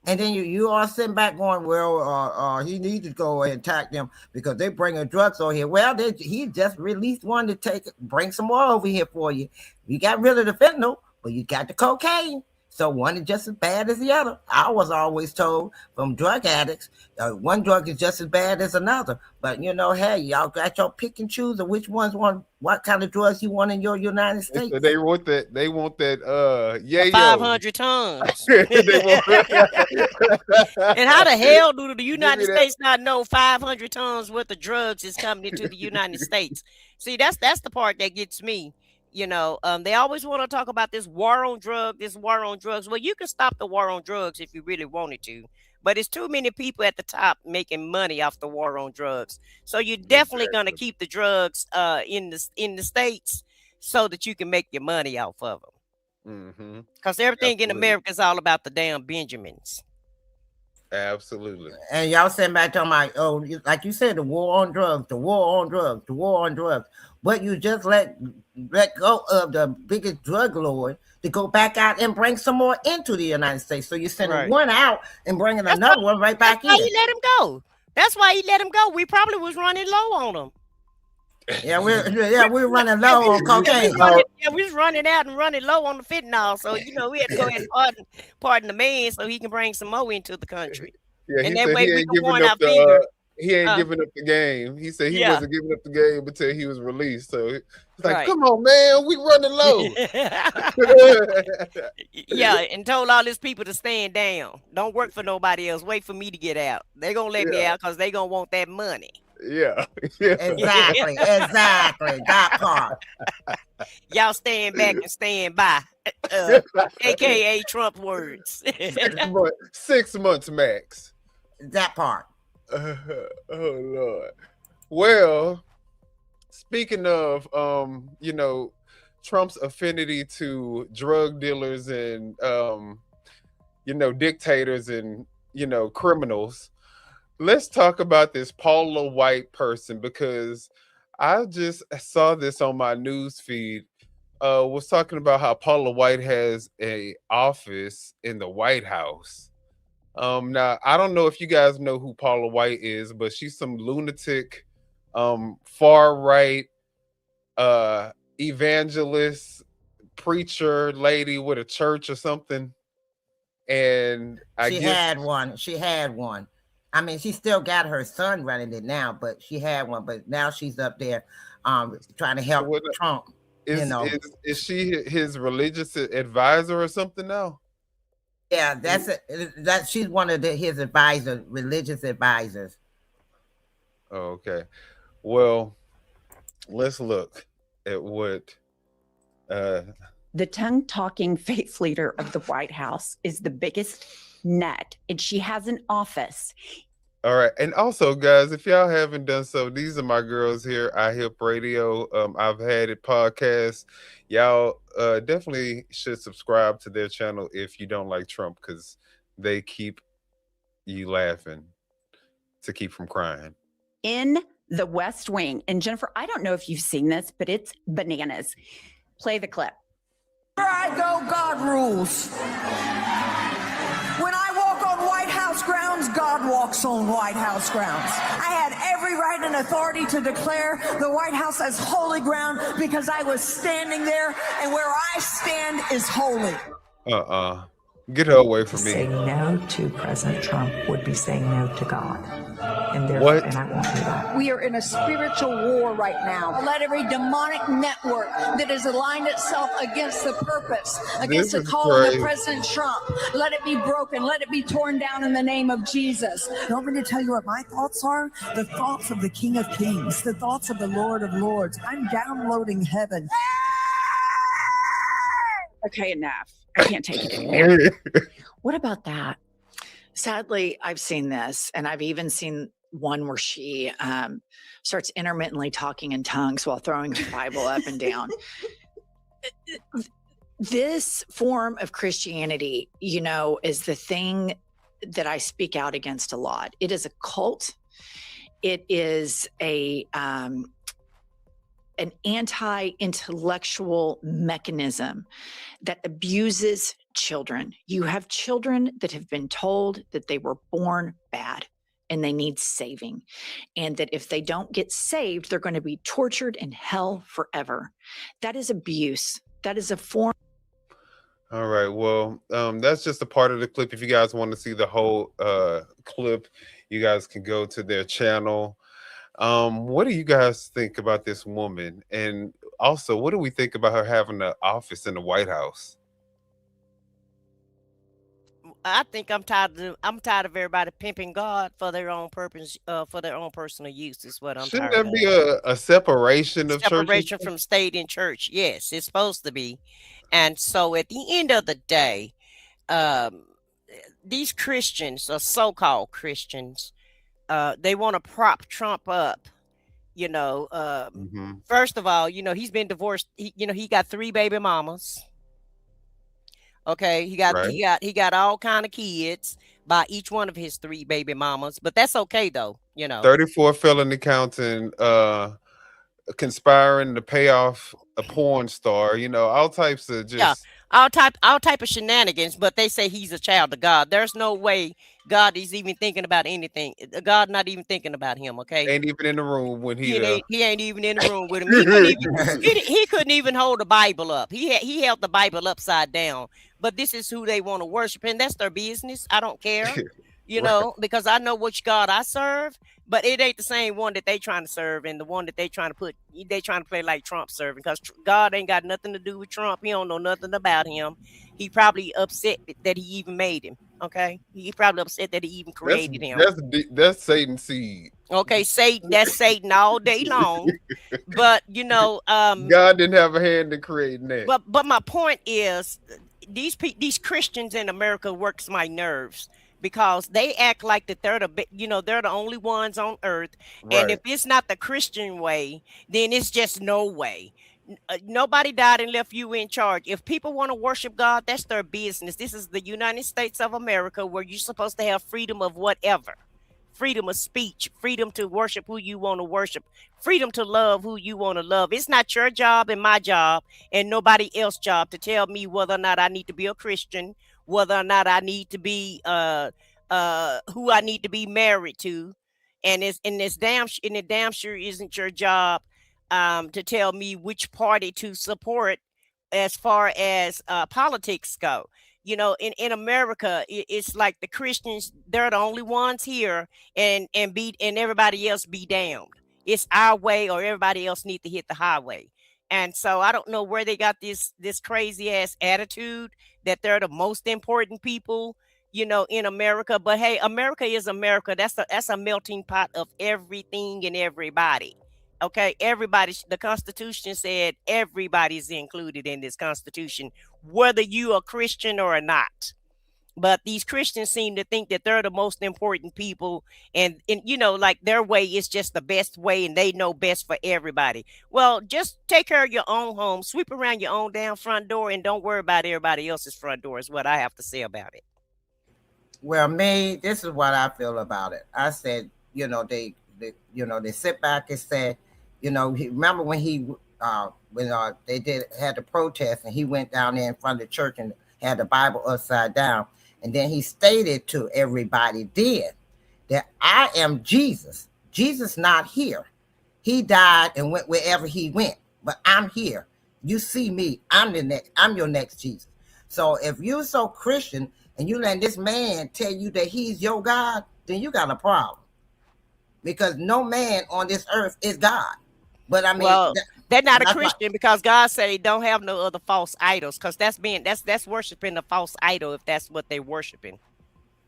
And then you all sitting back going, well, he needs to go and attack them because they bringing drugs over here. Well, he just released one to bring some more over here for you. You got rid of the fentanyl, but you got the cocaine. So one is just as bad as the other. I was always told from drug addicts, one drug is just as bad as another. But you know, hey, y'all got your pick and choose of which ones want what kind of drugs you want in your United States. So they want that. They want that. 500 tons. And how the hell do the United States not know 500 tons worth of drugs is coming into the United States? See, that's the part that gets me. You know, they always want to talk about this war on drugs. Well, you can stop the war on drugs if you really wanted to, but it's too many people at the top making money off the war on drugs. So you're definitely going to keep the drugs in the States so that you can make your money off of them. Because everything in America is all about the damn Benjamins. Absolutely. And y'all sitting back talking about, like you said, the war on drugs. But you just let go of the biggest drug lord to go back out and bring some more into the United States. So you're sending one out and bringing another one right back in. That's why he let him go. That's why he let him go. We probably was running low on him. Yeah, we're running low on cocaine. We was running out and running low on the fentanyl. So you know we had to go ahead and pardon the man so he can bring some more into the country. Yeah, and that way we can point our finger. He ain't giving up the game. He said he wasn't giving up the game until he was released. So it's like, come on, man, we running low. Yeah, and told all his people to stand down. Don't work for nobody else. Wait for me to get out. They're gonna let me out because they gonna want that money. Yeah. Exactly. That part. Y'all stand back and stand by, aka Trump words. 6 months max. That part. Oh Lord. Well, speaking of Trump's affinity to drug dealers and dictators and criminals, let's talk about this Paula White person, because I just saw this on my news feed. Was talking about how Paula White has a office in the White House. Now I don't know if you guys know who Paula White is, but she's some lunatic, far right, evangelist, preacher lady with a church or something. And She had one. I mean, she still got her son running it now, but she had one. But now she's up there, trying to help Trump. Is she his religious advisor or something now? Yeah, she's one of his religious advisors. Oh, okay. Well, let's look at what the tongue-talking faith leader of the White House is the biggest nut, and she has an office. All right. And also, guys, if y'all haven't done so, these are my girls here, iHip Radio. I've had it podcast. Y'all definitely should subscribe to their channel if you don't like Trump, because they keep you laughing to keep from crying. In the West Wing. And Jennifer, I don't know if you've seen this, but it's bananas. Play the clip. Where I go, God rules. When I walk on White House grounds, God walks on White House grounds. I had every right and authority to declare the White House as holy ground because I was standing there, and where I stand is holy. Get her away from me. Saying no to President Trump would be saying no to God. And What? And I won't do that. We are in a spiritual war right now. Let every demonic network that has aligned itself against the purpose, against the calling of President Trump, let it be broken. Let it be torn down in the name of Jesus. You want me to tell you what my thoughts are? The thoughts of the King of Kings, the thoughts of the Lord of Lords. I'm downloading heaven. Okay, enough. I can't take it anymore. What about that? Sadly, I've seen this, and I've even seen one where she starts intermittently talking in tongues while throwing the Bible up and down. This form of Christianity, is the thing that I speak out against a lot. It is a cult. It is an anti-intellectual mechanism that abuses children. You have children that have been told that they were born bad and they need saving, and that if they don't get saved, they're going to be tortured in hell forever. That is abuse. That is a form. All right. Well, that's just a part of the clip. If you guys want to see the whole clip, you guys can go to their channel. What do you guys think about this woman? And also, what do we think about her having an office in the White House? I think I'm tired of everybody pimping God for their own purpose, for their own personal use. Is what I'm Shouldn't tired there of. be a separation of Separation churches? from state and church. Yes, it's supposed to be. And so at the end of the day, these Christians, or so-called Christians, they want to prop Trump up. First of all, he's been divorced. He got 3 baby mamas. Okay, he got all kind of kids by each one of his 3 baby mamas, but that's okay though. 34 felony counts and conspiring to pay off a porn star. All types of just all type of shenanigans. But they say he's a child of God. There's no way God is even thinking about anything. God not even thinking about him. Okay, ain't even in the room when he ain't even in the room with him. He couldn't even hold the Bible up. He held the Bible upside down. But this is who they want to worship, and that's their business. I don't care, because I know which God I serve, but it ain't the same one that they trying to serve, and the one that they trying to play like Trump serving, because God ain't got nothing to do with Trump. He don't know nothing about him. He probably upset that he even made him. Okay, he probably upset that he even created him. That's Satan's seed. Okay, Satan, that's Satan all day long. But God didn't have a hand in creating that. But my point is, these Christians in America works my nerves, because they act like that they're the only ones on earth, and if it's not the Christian way, then it's just no way. Nobody died and left you in charge. If people want to worship God, that's their business. This is the United States of America, where you're supposed to have freedom of whatever. Freedom of speech, freedom to worship who you want to worship, freedom to love who you want to love. It's not your job and my job and nobody else's job to tell me whether or not I need to be a Christian, whether or not I need to be who I need to be married to. And it damn sure isn't your job to tell me which party to support as far as politics go. In America, it's like the Christians, they're the only ones here, and everybody else be damned. It's our way, or everybody else need to hit the highway. And so I don't know where they got this crazy ass attitude that they're the most important people, in America. But hey, America is America. That's a melting pot of everything and everybody. Okay, everybody. The Constitution said everybody's included in this Constitution, whether you are Christian or not. But these Christians seem to think that they're the most important people, and like their way is just the best way, and they know best for everybody. Well, just take care of your own home, sweep around your own damn front door, and don't worry about everybody else's front door. Is what I have to say about it. Well, this is what I feel about it. I said, they sit back and say, remember when they had the protest, and he went down there in front of the church and had the Bible upside down, and then he stated to everybody then that I am Jesus. Jesus not here. He died and went wherever he went, but I'm here. You see me. I'm your next Jesus. So if you're so Christian and you let this man tell you that he's your God, then you got a problem, because no man on this earth is God. But I mean, well, they're not a Christian, because God said he don't have no other false idols, because that's worshiping a false idol if that's what they're worshiping.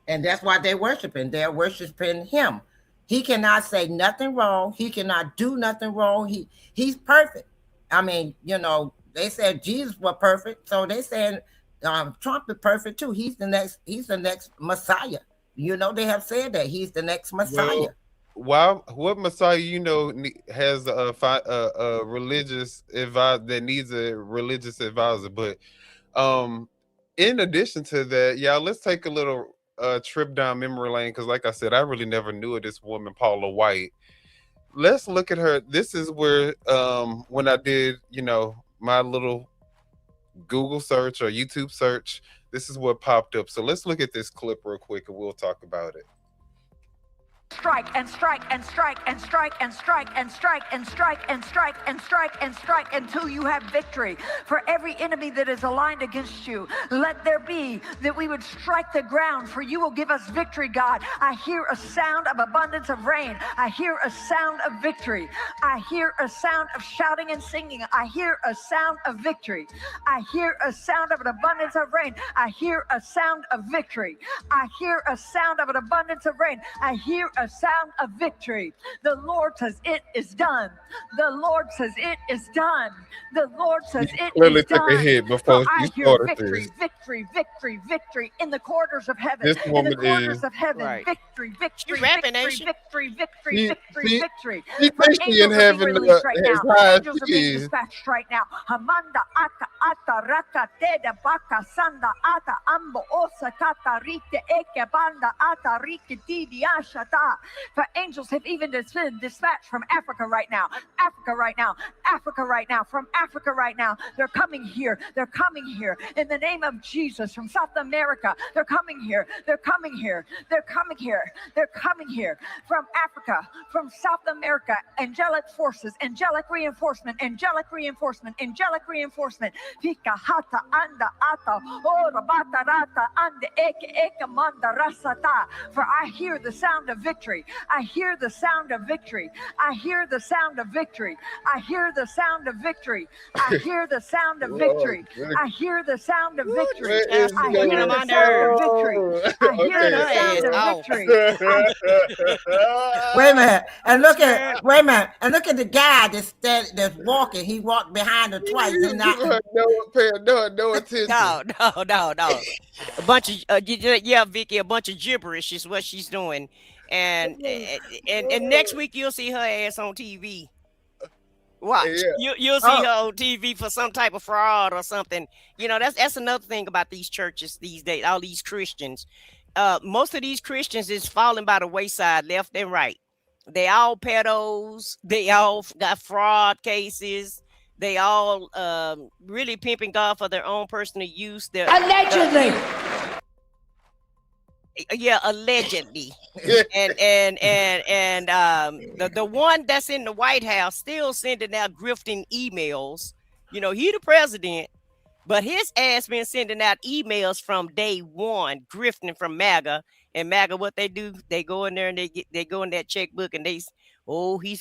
And that's what they're worshiping. They're worshiping him. He cannot say nothing wrong. He cannot do nothing wrong. He's perfect. I mean, they said Jesus was perfect, so they said Trump is perfect too. He's the next Messiah. They have said that he's the next Messiah. Well, what Messiah has a religious advisor that needs a religious advisor? But in addition to that, y'all, let's take a little trip down memory lane, because like I said, I really never knew of this woman, Paula White. Let's look at her. This is where when I did my little Google search or YouTube search, this is what popped up. So let's look at this clip real quick and we'll talk about it. Strike and strike and strike and strike and strike and strike and strike and strike and strike and strike until you have victory. For every enemy that is aligned against you, let there be that we would strike the ground, for you will give us victory, God. I hear a sound of abundance of rain. I hear a sound of victory. I hear a sound of shouting and singing. I hear a sound of victory. I hear a sound of an abundance of rain. I hear a sound of victory. I hear a sound of an abundance of rain. I hear a sound of victory. The Lord says it is done. The Lord says it is done. The Lord says it is done. Took a hit before I you hear started victory, this. victory, victory, victory in the corridors of heaven. This In woman the corridors is- of heaven, Right. victory, victory, She rapping, victory, ain't she? victory, victory, She- victory, she- victory. she For thinks she in angels are being heaven, released right as now. high as Angels are she being is. dispatched right now. Hamanda ata ata raka teda baka sanda ata ambo osa kata rite eke banda ata rike tidi ashata. For angels have even been dispatched from Africa right now. Africa right now. Africa right now. From Africa right now. They're coming here. They're coming here. In the name of Jesus. From South America. They're coming here. They're coming here. They're coming here. They're coming here. From Africa. From South America. Angelic forces. Angelic reinforcement. Angelic reinforcement. Angelic reinforcement. Fika hata anda ata. Ora bata rata ande eke eke manda rasata. For I hear the sound of victory. victory. I hear the sound of victory. I hear the sound of victory. I hear the sound of victory. I hear the sound of victory. I hear the sound of victory. I hear the sound of victory. I hear the sound of victory. Wait a minute, and look at the guy that's walking. He walked behind her twice. And no attention. No. A bunch of yeah, Vicky. A bunch of gibberish is what she's doing, and next week you'll see her ass on TV. Watch, you'll see her on TV for some type of fraud or something. You know, that's another thing about these churches these days. All these Christians, most of these Christians is falling by the wayside, left and right. They all pedos. They all got fraud cases. They all really pimping God for their own personal use. Allegedly. Allegedly. and the one that's in the White House still sending out grifting emails. You know, he the president, but his ass been sending out emails from day one, grifting from MAGA. And MAGA, what they do, they go in there and they go in that checkbook and he's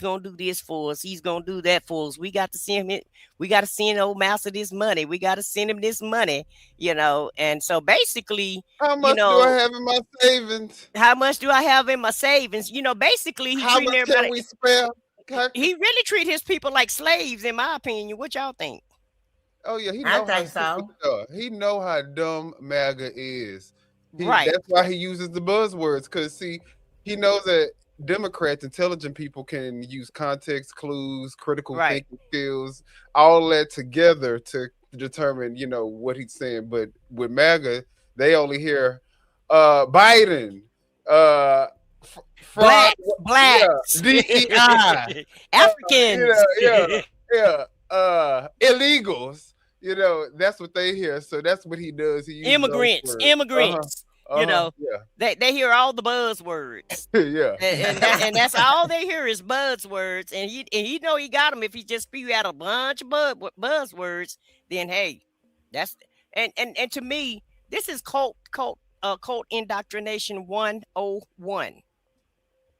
gonna do this for us, he's gonna do that for us. We got to send him, we got to send old master this money, we got to send him this money, you know. And so basically, how much do I have in my savings? How much do I have in my savings? You know, basically, how much can we spare? He really treat his people like slaves, in my opinion. What y'all think? Oh yeah, I think so. He know how dumb MAGA is. Right. That's why he uses the buzzwords, because see, he knows that Democrats, intelligent people, can use context clues, critical thinking skills, all that together to determine, you know, what he's saying. But with MAGA, they only hear Biden, blacks, DEI, Africans, illegals. You know, that's what they hear. So that's what he does. He uses immigrants. You know, they hear all the buzzwords. and that's all they hear is buzzwords. And he know he got them. If he just spew out a bunch of buzzwords, then hey, that's and to me, this is cult indoctrination 101.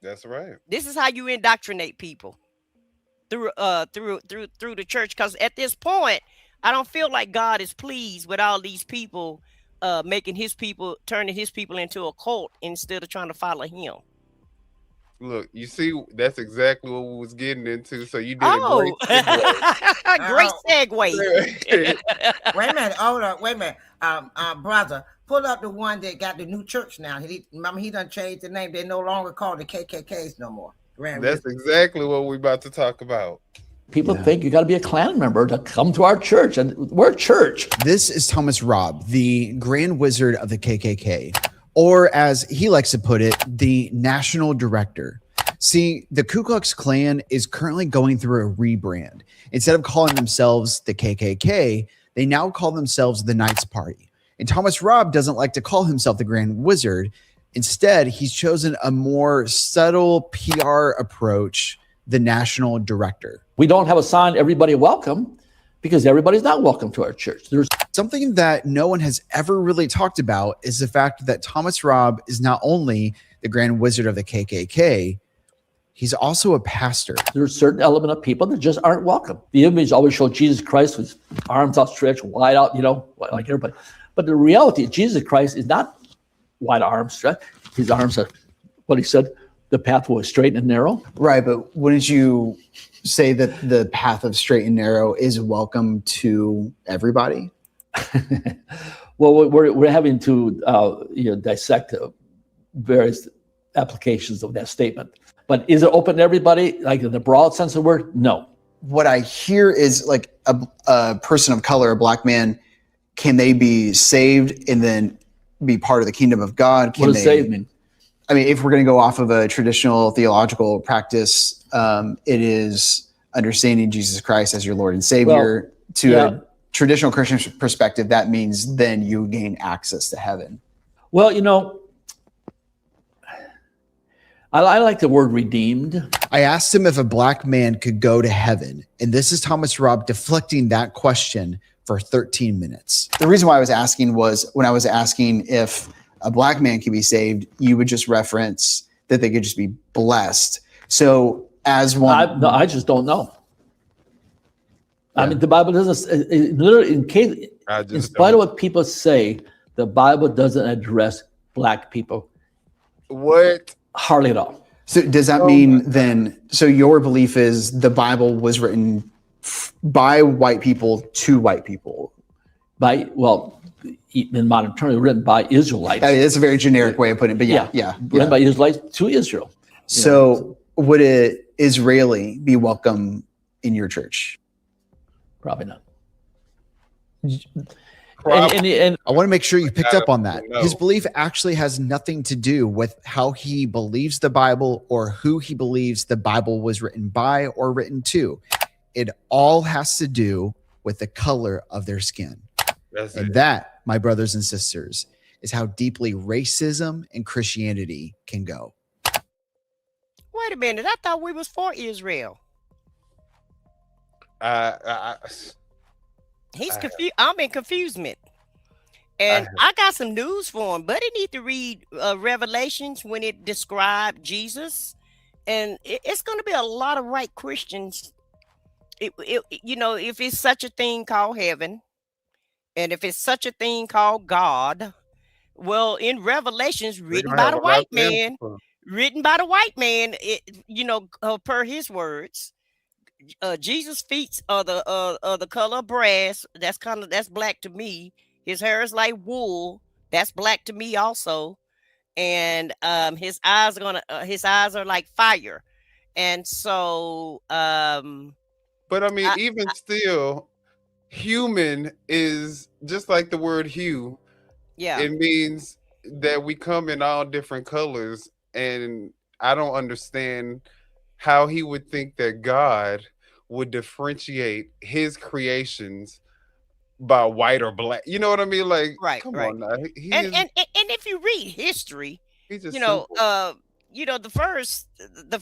That's right. This is how you indoctrinate people through the church. Because at this point, I don't feel like God is pleased with all these people turning his people into a cult instead of trying to follow him. Look, you see, that's exactly what we was getting into. So you did a great segue. Great segue. Wait a minute, hold on, wait a minute. Brother, pull up the one that got the new church now. Remember, he done changed the name. They're no longer called the KKKs no more. That's exactly what we're about to talk about. People think you got to be a Klan member to come to our church, and we're a church. This is Thomas Robb, the Grand Wizard of the KKK, or as he likes to put it, the National Director. See, the Ku Klux Klan is currently going through a rebrand. Instead of calling themselves the KKK, they now call themselves the Knights Party. And Thomas Robb doesn't like to call himself the Grand Wizard. Instead, he's chosen a more subtle PR approach, the National Director. We don't have a sign, everybody welcome, because everybody's not welcome to our church. There's something that no one has ever really talked about is the fact that Thomas Robb is not only the Grand Wizard of the KKK, he's also a pastor. There's a certain element of people that just aren't welcome. The image always showed Jesus Christ with arms outstretched, wide out, you know, like everybody. But the reality is Jesus Christ is not wide arms stretched. His arms are, what he said, the path was straight and narrow. Right, but wouldn't you say that the path of straight and narrow is welcome to everybody? Well, we're having to dissect various applications of that statement. But is it open to everybody, like in the broad sense of the word? No. What I hear is like a person of color, a black man, can they be saved and then be part of the kingdom of God? What does saved mean? I mean, if we're going to go off of a traditional theological practice, it is understanding Jesus Christ as your Lord and Savior. A traditional Christian perspective, that means then you gain access to heaven. Well, you know, I like the word redeemed. I asked him if a black man could go to heaven, and this is Thomas Robb deflecting that question for 13 minutes. The reason why I was asking was when I was asking if a black man can be saved, you would just reference that they could just be blessed. So as one, No, I just don't know. I mean, the Bible doesn't. Literally, in spite of what people say, the Bible doesn't address Black people. What? Hardly at all. So does that mean then? So your belief is the Bible was written by white people to white people? In modern terms, written by Israelites. I mean, that's a very generic way of putting it, but yeah. Written by Israelites to Israel. So would an Israeli be welcome in your church? Probably not. And I want to make sure you picked up on that. No. His belief actually has nothing to do with how he believes the Bible or who he believes the Bible was written by or written to. It all has to do with the color of their skin. And that, my brothers and sisters, is how deeply racism and Christianity can go. Wait a minute. I thought we was for Israel. He's confused. I'm in confusement. And I got some news for him. Buddy need to read Revelations when it described Jesus. And it's going to be a lot of right Christians. If it's such a thing called heaven, and if it's such a thing called God, well, in Revelations, written by the white man, per his words, Jesus' feet are the color of brass. That's black to me. His hair is like wool. That's black to me also. And his eyes are like fire. And so but I mean, even still, human is just like the word hue. Yeah. It means that we come in all different colors, and I don't understand how he would think that God would differentiate his creations by white or black. You know what I mean? Like, come on now. And if you read history, the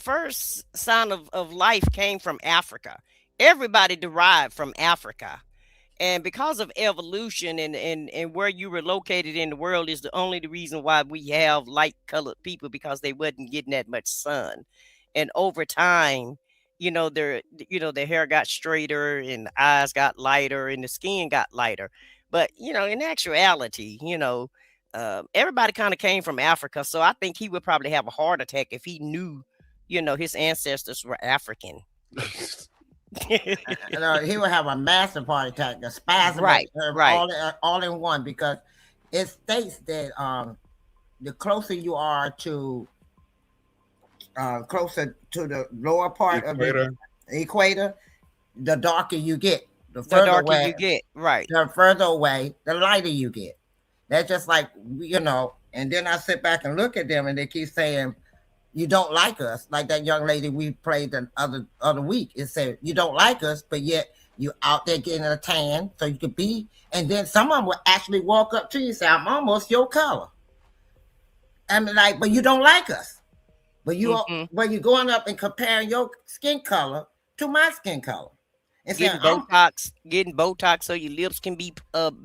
first sign of life came from Africa. Everybody derived from Africa. And because of evolution and where you were located in the world is the reason why we have light colored people, because they wasn't getting that much sun. And over time, their hair got straighter and the eyes got lighter and the skin got lighter. But, in actuality, everybody kind of came from Africa. So I think he would probably have a heart attack if he knew, his ancestors were African. He would have a massive heart attack, a spasm, all in one, because it states that the closer you are to closer to the lower part of the equator, the darker you get. The further away you get, the further away, the lighter you get. That's just like, and then I sit back and look at them and they keep saying, you don't like us. Like that young lady we played the other week. It said, you don't like us, but yet you out there getting a tan so you could be. And then someone will actually walk up to you and say, I'm almost your color. I mean, like, but you don't like us. But you're going up and comparing your skin color to my skin color. And getting Botox so your lips can be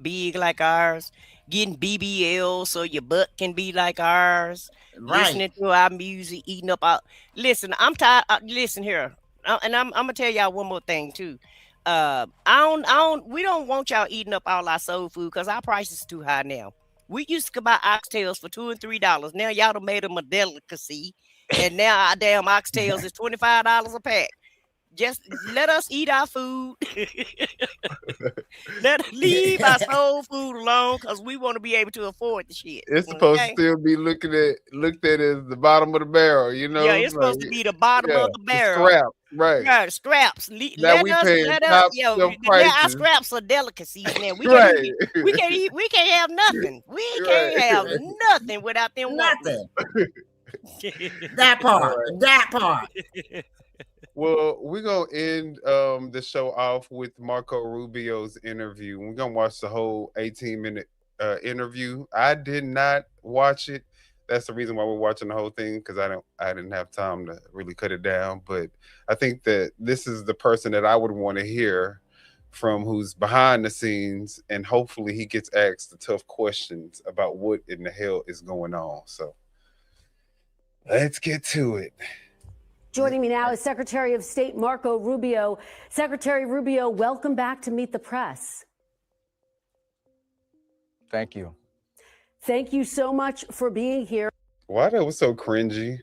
big like ours. Getting BBL so your butt can be like ours. Listening to our music, eating up our. Listen, I'm tired. Listen here, and I'm gonna tell y'all one more thing too. We don't want y'all eating up all our soul food because our prices too high now. We used to buy oxtails for $2 and $3. Now y'all done made them a delicacy, and now our damn oxtails is $25 a pack. Just let us eat our food. Let us leave our soul food alone, because we want to be able to afford the shit. It's supposed to still be looked at as the bottom of the barrel, Yeah, it's supposed to be the bottom of the barrel. The scraps, right? Yeah, scraps. Our scraps are delicacies now. We can't have nothing. We can't have nothing without them. Nothing. That part. Well, we're going to end the show off with Marco Rubio's interview. We're going to watch the whole 18-minute interview. I did not watch it. That's the reason why we're watching the whole thing, because I didn't have time to really cut it down. But I think that this is the person that I would want to hear from, who's behind the scenes, and hopefully he gets asked the tough questions about what in the hell is going on. So Let's get to it. Joining me now is Secretary of State Marco Rubio. Secretary Rubio, welcome back to Meet the Press. Thank you. Thank you so much for being here. Why that was so cringy?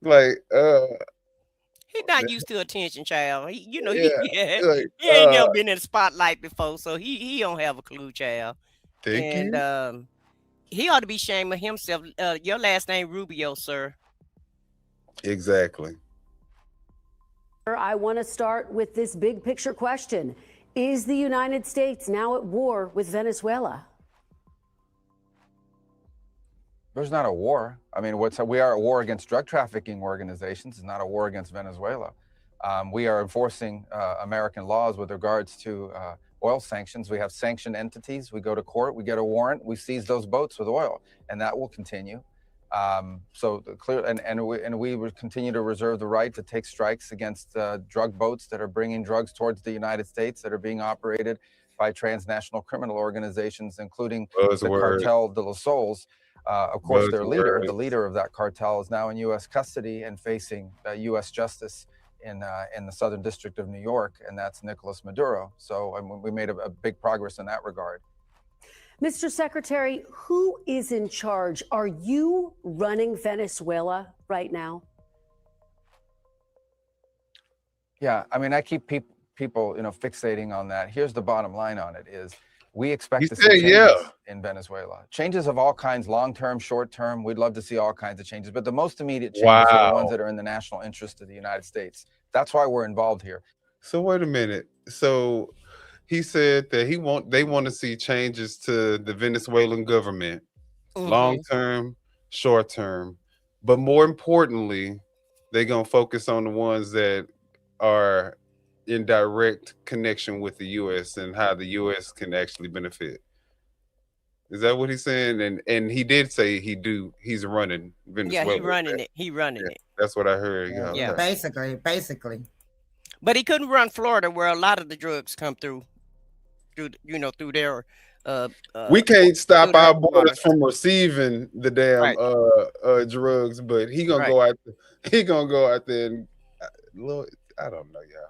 Like, He's not used to attention, child. He like, he ain't never been in the spotlight before, so he don't have a clue, child. Thank you. He ought to be ashamed of himself. Your last name Rubio, sir. Exactly. I want to start with this big picture question. Is the United States now at war with Venezuela? There's not a war. I mean, we are at war against drug trafficking organizations. It's not a war against Venezuela. We are enforcing American laws with regards to oil sanctions. We have sanctioned entities. We go to court. We get a warrant. We seize those boats with oil, and that will continue. We will continue to reserve the right to take strikes against drug boats that are bringing drugs towards the United States that are being operated by transnational criminal organizations, including the Cartel de los Sols. Of course, the leader of that cartel is now in U.S. custody and facing U.S. justice in the Southern District of New York, and that's Nicolás Maduro. So we made a big progress in that regard. Mr. Secretary, who is in charge? Are you running Venezuela right now? Yeah, I mean, I keep people, fixating on that. Here's the bottom line on it is we expect to see changes in Venezuela. Changes of all kinds, long-term, short-term. We'd love to see all kinds of changes, but the most immediate changes are the ones that are in the national interest of the United States. That's why we're involved here. So wait a minute. So he said that they want to see changes to the Venezuelan government, long-term, short-term, but more importantly, they're gonna focus on the ones that are in direct connection with the U.S. and how the U.S. can actually benefit. Is that what he's saying? And he did say he's running Venezuela. Yeah, he running it. That's what I heard. Yeah. Basically. But he couldn't run Florida, where a lot of the drugs come through their. We can't stop our borders from receiving the damn drugs, but he gonna go out. He gonna go out there and I don't know, y'all.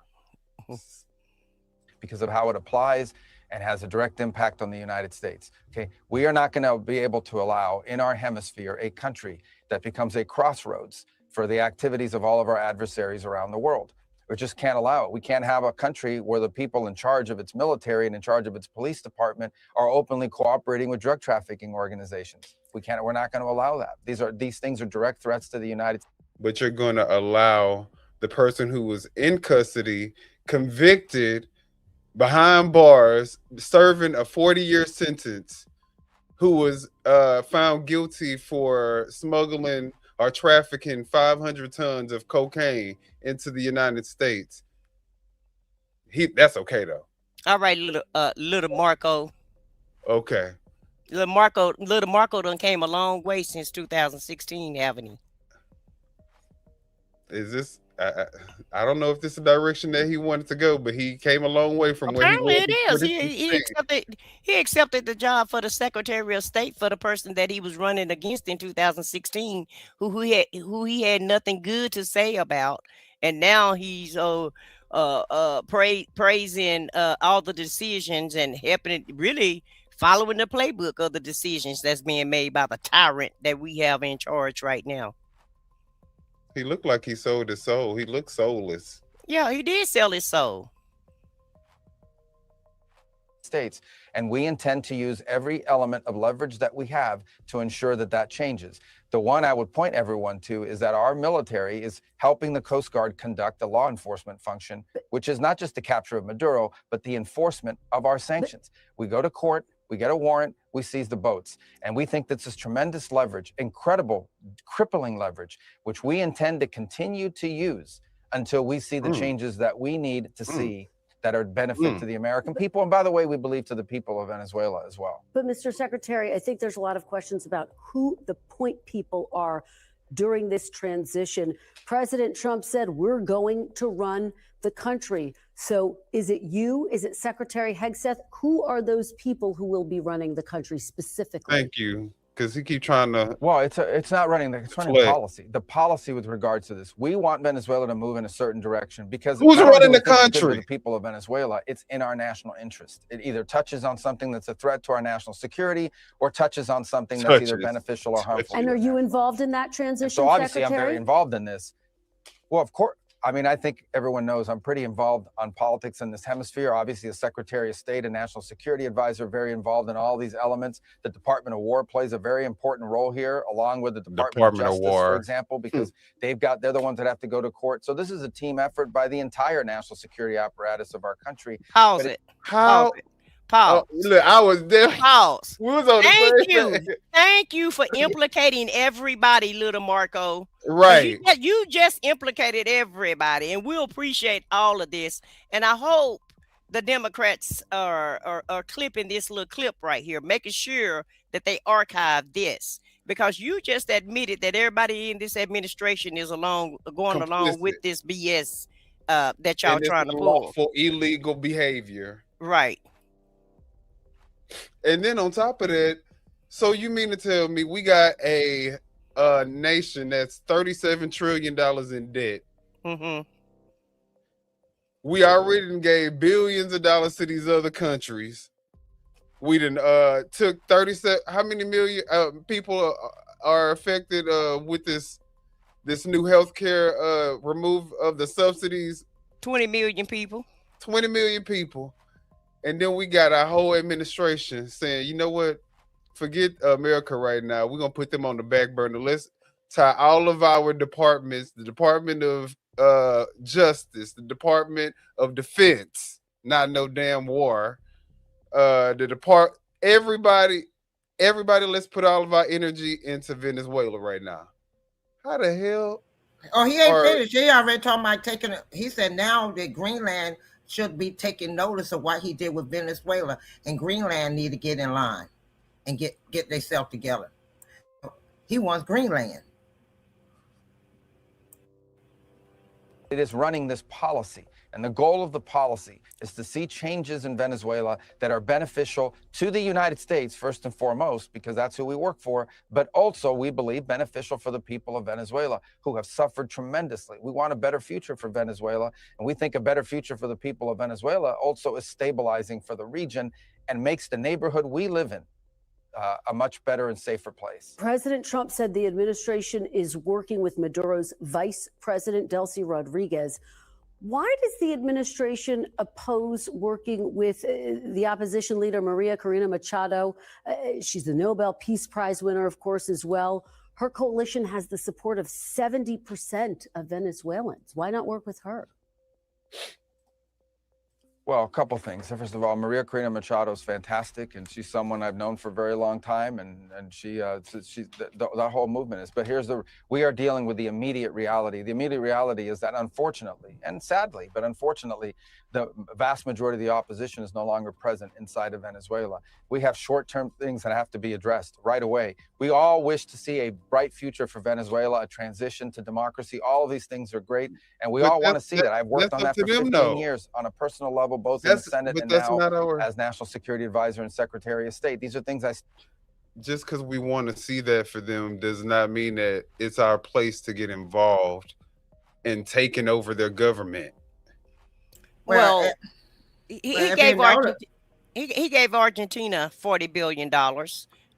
Because of how it applies and has a direct impact on the United States. Okay, we are not going to be able to allow in our hemisphere a country that becomes a crossroads for the activities of all of our adversaries around the world. We just can't allow it. We can't have a country where the people in charge of its military and in charge of its police department are openly cooperating with drug trafficking organizations. We're not going to allow that. These things are direct threats to the United States. But you're going to allow the person who was in custody, convicted, behind bars, serving a 40-year sentence, who was found guilty for smuggling or trafficking 500 tons of cocaine into the United States. That's okay though. All right, little Marco. Okay. Little Marco done came a long way since 2016, haven't he? Is this? I don't know if this is the direction that he wanted to go, but he came a long way from where he was. Apparently it is. He accepted the job for the Secretary of State for the person that he was running against in 2016, who he had nothing good to say about, and now he's praising all the decisions and helping really following the playbook of the decisions that's being made by the tyrant that we have in charge right now. He looked like he sold his soul. He looked soulless. Yeah, he did sell his soul. States, and we intend to use every element of leverage that we have to ensure that changes. The one I would point everyone to is that our military is helping the Coast Guard conduct a law enforcement function, which is not just the capture of Maduro, but the enforcement of our sanctions. We go to court, we get a warrant, we seize the boats. And we think this is tremendous leverage, incredible, crippling leverage, which we intend to continue to use until we see the changes that we need to see that are benefit to the American people. And by the way, we believe to the people of Venezuela as well. But Mr. Secretary, I think there's a lot of questions about who the point people are during this transition. President Trump said, we're going to run the country. So is it you? Is it Secretary Hegseth? Who are those people who will be running the country specifically? Thank you. Because he keep trying to. Well, it's not running. It's running Flip. policy. The policy with regards to this, we want Venezuela to move in a certain direction because Who's not only running do we the think it's good for country? the people of Venezuela, it's in our national interest. It either touches on something that's a threat to our national security, or touches on something that's either beneficial or harmful. And are you involved in that transition, So obviously, Secretary? I'm very involved in this. Well, of course. I mean, I think everyone knows I'm pretty involved on politics in this hemisphere. Obviously, the Secretary of State and National Security Advisor, very involved in all these elements. The Department of War plays a very important role here, along with the Department of Justice, for example, because they're the ones that have to go to court. So this is a team effort by the entire national security apparatus of our country. Pause But it. How? Pause. Look, I was there. Pause. We was on Thank the you. same page. Thank you for implicating everybody, little Marco. Right. You just implicated everybody, and we'll appreciate all of this. And I hope the Democrats are clipping this little clip right here, making sure that they archive this, because you just admitted that everybody in this administration is going along with this BS that y'all And trying it's to pull. lawful illegal behavior. Right. And then on top of that, so you mean to tell me we got a nation that's $37 trillion in debt? Mm-hmm. We already done gave billions of dollars to these other countries. We done took 37. How many million people are affected with this new healthcare remove of the subsidies? 20 million people. 20 million people. And then we got our whole administration saying, you know what? Forget America right now. We're going to put them on the back burner. Let's tie all of our departments, the Department of Justice, the Department of Defense, not no damn war. Everybody, let's put all of our energy into Venezuela right now. How the hell? Oh, he ain't finished. He already talking about taking it. He said now that Greenland should be taking notice of what he did with Venezuela, and Greenland need to get in line and get themselves together. He wants Greenland. It is running this policy. And the goal of the policy is to see changes in Venezuela that are beneficial to the United States, first and foremost, because that's who we work for, but also, we believe, beneficial for the people of Venezuela, who have suffered tremendously. We want a better future for Venezuela, and we think a better future for the people of Venezuela also is stabilizing for the region and makes the neighborhood we live in a much better and safer place. President Trump said the administration is working with Maduro's Vice President, Delcy Rodríguez. Why does the administration oppose working with the opposition leader, Maria Corina Machado? She's the Nobel Peace Prize winner, of course, as well. Her coalition has the support of 70% of Venezuelans. Why not work with her? Well, a couple things. First of all, Maria Corina Machado is fantastic, and she's someone I've known for a very long time, and that whole movement is. But we are dealing with the immediate reality. The immediate reality is that, unfortunately, and sadly, but unfortunately, the vast majority of the opposition is no longer present inside of Venezuela. We have short-term things that have to be addressed right away. We all wish to see a bright future for Venezuela, a transition to democracy. All of these things are great, and we all want to see that. I've worked on that for 15 years on a personal level, both in the Senate and now as National Security Advisor and Secretary of State. These are things just because we want to see that for them does not mean that it's our place to get involved in taking over their government. Well, he gave Argentina $40 billion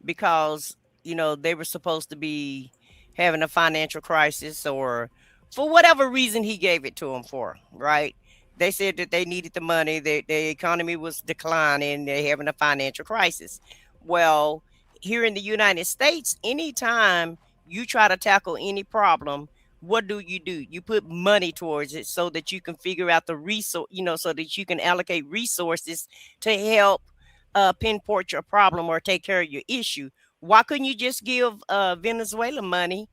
because, they were supposed to be having a financial crisis, or for whatever reason he gave it to them for, right? They said that they needed the money. The economy was declining. They're having a financial crisis. Well, here in the United States, anytime you try to tackle any problem, what do? You put money towards it so that you can figure out the resource, so that you can allocate resources to help pinpoint your problem or take care of your issue. Why couldn't you just give Venezuela money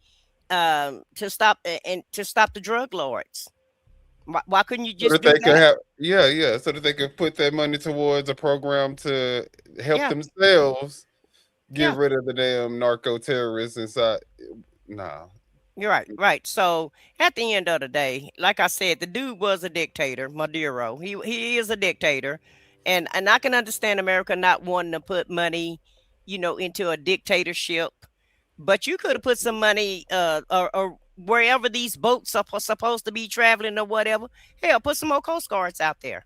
to stop the drug lords? Why couldn't you just do that? So that they could put that money towards a program to help themselves get rid of the damn narco terrorists inside. Nah. You're right. So at the end of the day, like I said, the dude was a dictator, Maduro. He is a dictator, and I can understand America not wanting to put money into a dictatorship. But you could have put some money or wherever these boats are supposed to be traveling or whatever. Hell, put some more Coast Guards out there.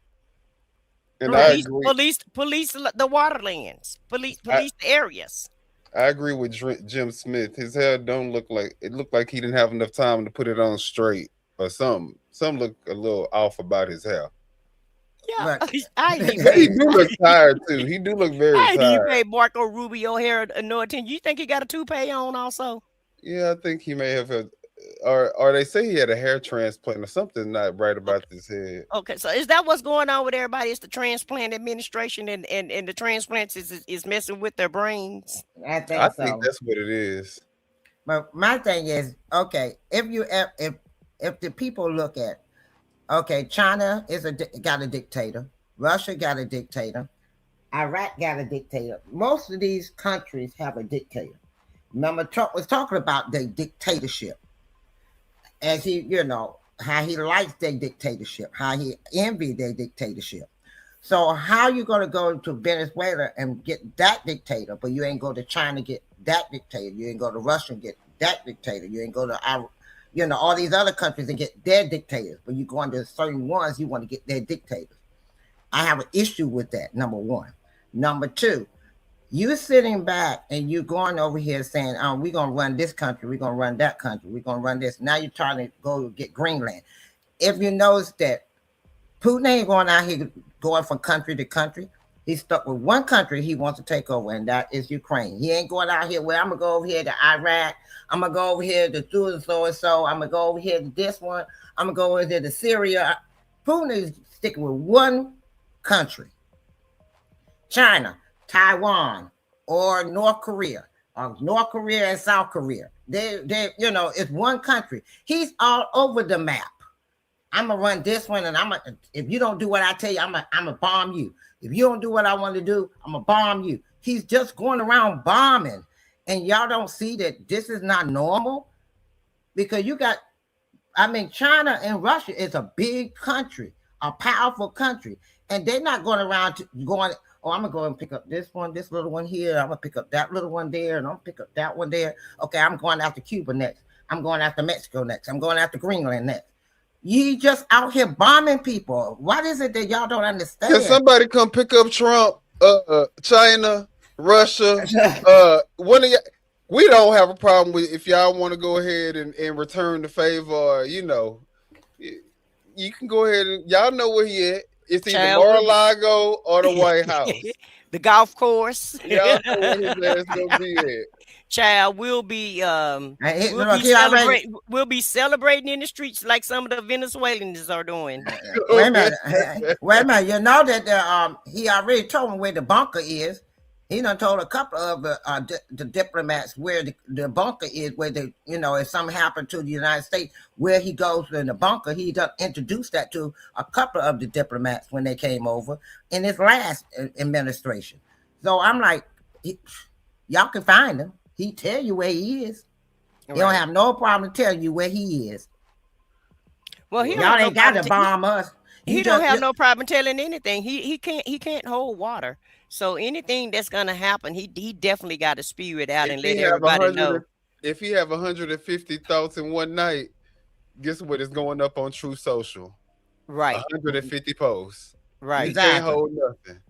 And Police, I agree. police the waterlands. Police the areas. I agree with Jim Smith. His hair don't look like it. Looked like he didn't have enough time to put it on straight or something. Some look a little off about his hair. Yeah, He do look tired too. He do look very I tired. pay Marco Rubio hair no attention. You think he got a toupee on also? Yeah, I think he may have had, or they say he had a hair transplant or something not right about this head. Okay, so is that what's going on with everybody? It's the transplant administration and the transplants is messing with their brains. I think I so. think that's what it is. But my thing is, okay, if the people look at, okay, China got a dictator, Russia got a dictator, Iraq got a dictator. Most of these countries have a dictator. Remember, Trump was talking about their dictatorship, as he, how he likes their dictatorship, how he envied their dictatorship. So how you going to go to Venezuela and get that dictator, but you ain't go to China get that dictator, you ain't go to Russia and get that dictator, you ain't go to all these other countries and get their dictators, but you go into certain ones, you want to get their dictators. I have an issue with that, number one. Number two, you sitting back and you going over here saying, we're going to run this country, we're going to run that country, we're going to run this. Now you're trying to go get Greenland. If you notice that Putin ain't going out here going from country to country. He's stuck with one country he wants to take over, and that is Ukraine. He ain't going out here where I'm going to go over here to Iraq. I'm going to go over here to so-and-so. I'm going to go over here to this one. I'm going to go over here to Syria. Putin is sticking with one country. China, Taiwan, or North Korea, North Korea and South Korea. They it's one country. He's all over the map. I'm gonna run this one, and if you don't do what I tell you, I'm gonna bomb you. If you don't do what I want to do, I'm gonna bomb you. He's just going around bombing, and y'all don't see that this is not normal, because China and Russia is a big country, a powerful country, and they're not going around I'm gonna go and pick up this little one here. I'm gonna pick up that little one there, and I'm gonna pick up that one there. Okay, I'm going after Cuba next. I'm going after Mexico next. I'm going after Greenland next. You just out here bombing people. What is it that y'all don't understand? Can somebody come pick up Trump, China, Russia? One of y'all. We don't have a problem with if y'all want to go ahead and return the favor. You can go ahead and y'all know where he at. It's either Mar-a-Lago or the White House. The golf course. Y'all know where his ass gonna be at. Child, we'll be celebrating in the streets like some of the Venezuelans are doing. Wait a minute. You know that he already told me where the bunker is. He done told a couple of the diplomats where the bunker is, where if something happened to the United States, where he goes in the bunker. He done introduced that to a couple of the diplomats when they came over in his last administration. So I'm like, y'all can find him. He tell you where he is. Right. He don't have no problem telling you where he is. Well, y'all ain't got to bomb us. He don't have no problem telling anything. He can't hold water. So anything that's gonna happen, he definitely got to spew it out and let everybody know. If he have 150 thoughts in one night, guess what? It's going up on True Social. Right. 150 posts. Right. You can't hold nothing.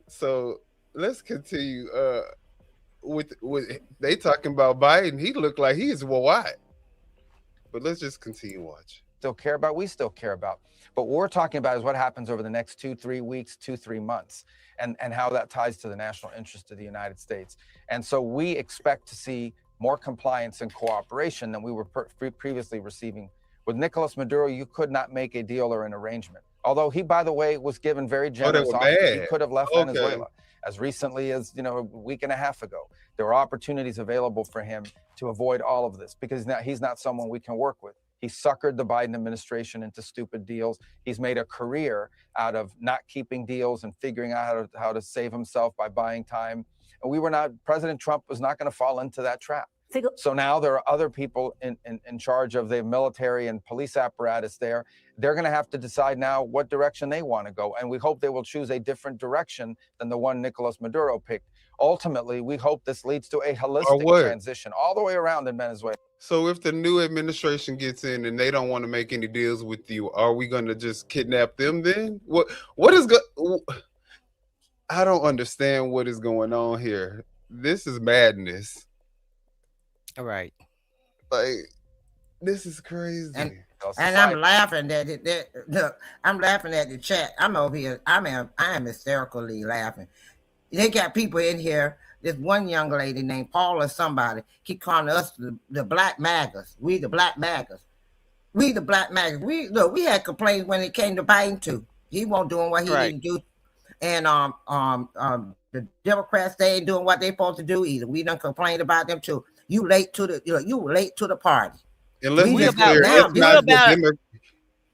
So let's continue. With they talking about Biden, he looked like he's white. But let's just continue watching. We still care about. But what we're talking about is what happens over the next 2-3 weeks, 2-3 months, and how that ties to the national interest of the United States. And so we expect to see more compliance and cooperation than we were previously receiving. With Nicolás Maduro, you could not make a deal or an arrangement. Although he, by the way, was given very generous offers. He could have left Venezuela as recently as a week and a half ago. There were opportunities available for him to avoid all of this because he's not someone we can work with. He suckered the Biden administration into stupid deals. He's made a career out of not keeping deals and figuring out how to save himself by buying time. And President Trump was not going to fall into that trap. So now there are other people in charge of the military and police apparatus there. They're going to have to decide now what direction they want to go. And we hope they will choose a different direction than the one Nicolás Maduro picked. Ultimately, we hope this leads to a holistic transition all the way around in Venezuela. So if the new administration gets in and they don't want to make any deals with you, are we going to just kidnap them then? What is I don't understand what is going on here. This is madness. All right. Like, this is crazy. And I'm laughing at it. Look, I'm laughing at the chat. I'm over here. I am hysterically laughing. They got people in here. This one young lady named Paula somebody keep calling us the black MAGAs. We the black MAGAs. We the black MAGAs. We had complaints when it came to Biden too. He won't doing what he didn't do. And the Democrats, they ain't doing what they supposed to do either. We done complained about them too. You late to the party. And let's be clear,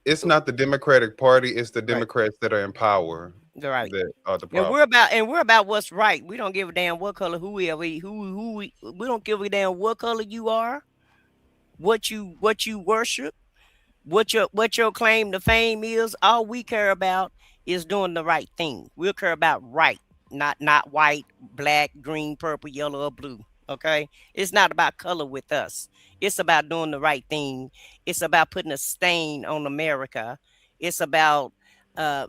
it's not the Democratic Party, it's the Democrats that are in power. Right. That are the And problem. we're about what's right. We don't give a damn what color we don't give a damn what color you are, what you worship, what your claim to fame is. All we care about is doing the right thing. We'll care about right, not white, black, green, purple, yellow, or blue. Okay, it's not about color with us. It's about doing the right thing. It's about putting a stain on America. It's about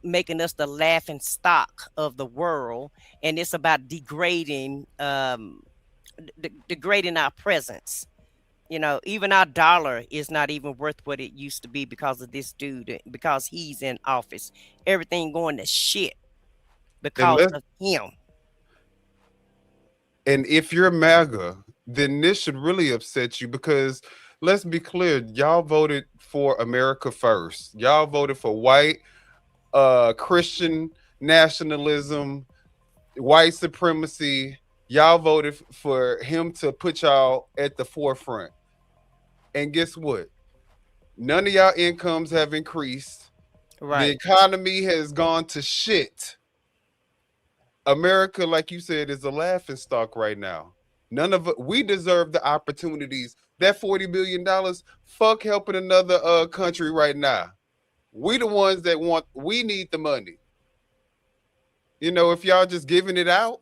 making us the laughing stock of the world, and it's about degrading our presence. You know, even our dollar is not even worth what it used to be because of this dude, because he's in office. Everything going to shit because of him. And if you're MAGA, then this should really upset you, because let's be clear, y'all voted for America first. Y'all voted for white Christian nationalism, white supremacy. Y'all voted for him to put y'all at the forefront. And guess what? None of y'all incomes have increased. Right. The economy has gone to shit. America, like you said, is a laughing stock right now. None of it. We deserve the opportunities. That $40 billion, fuck helping another country right now. We the ones that we need the money. You know, if y'all just giving it out.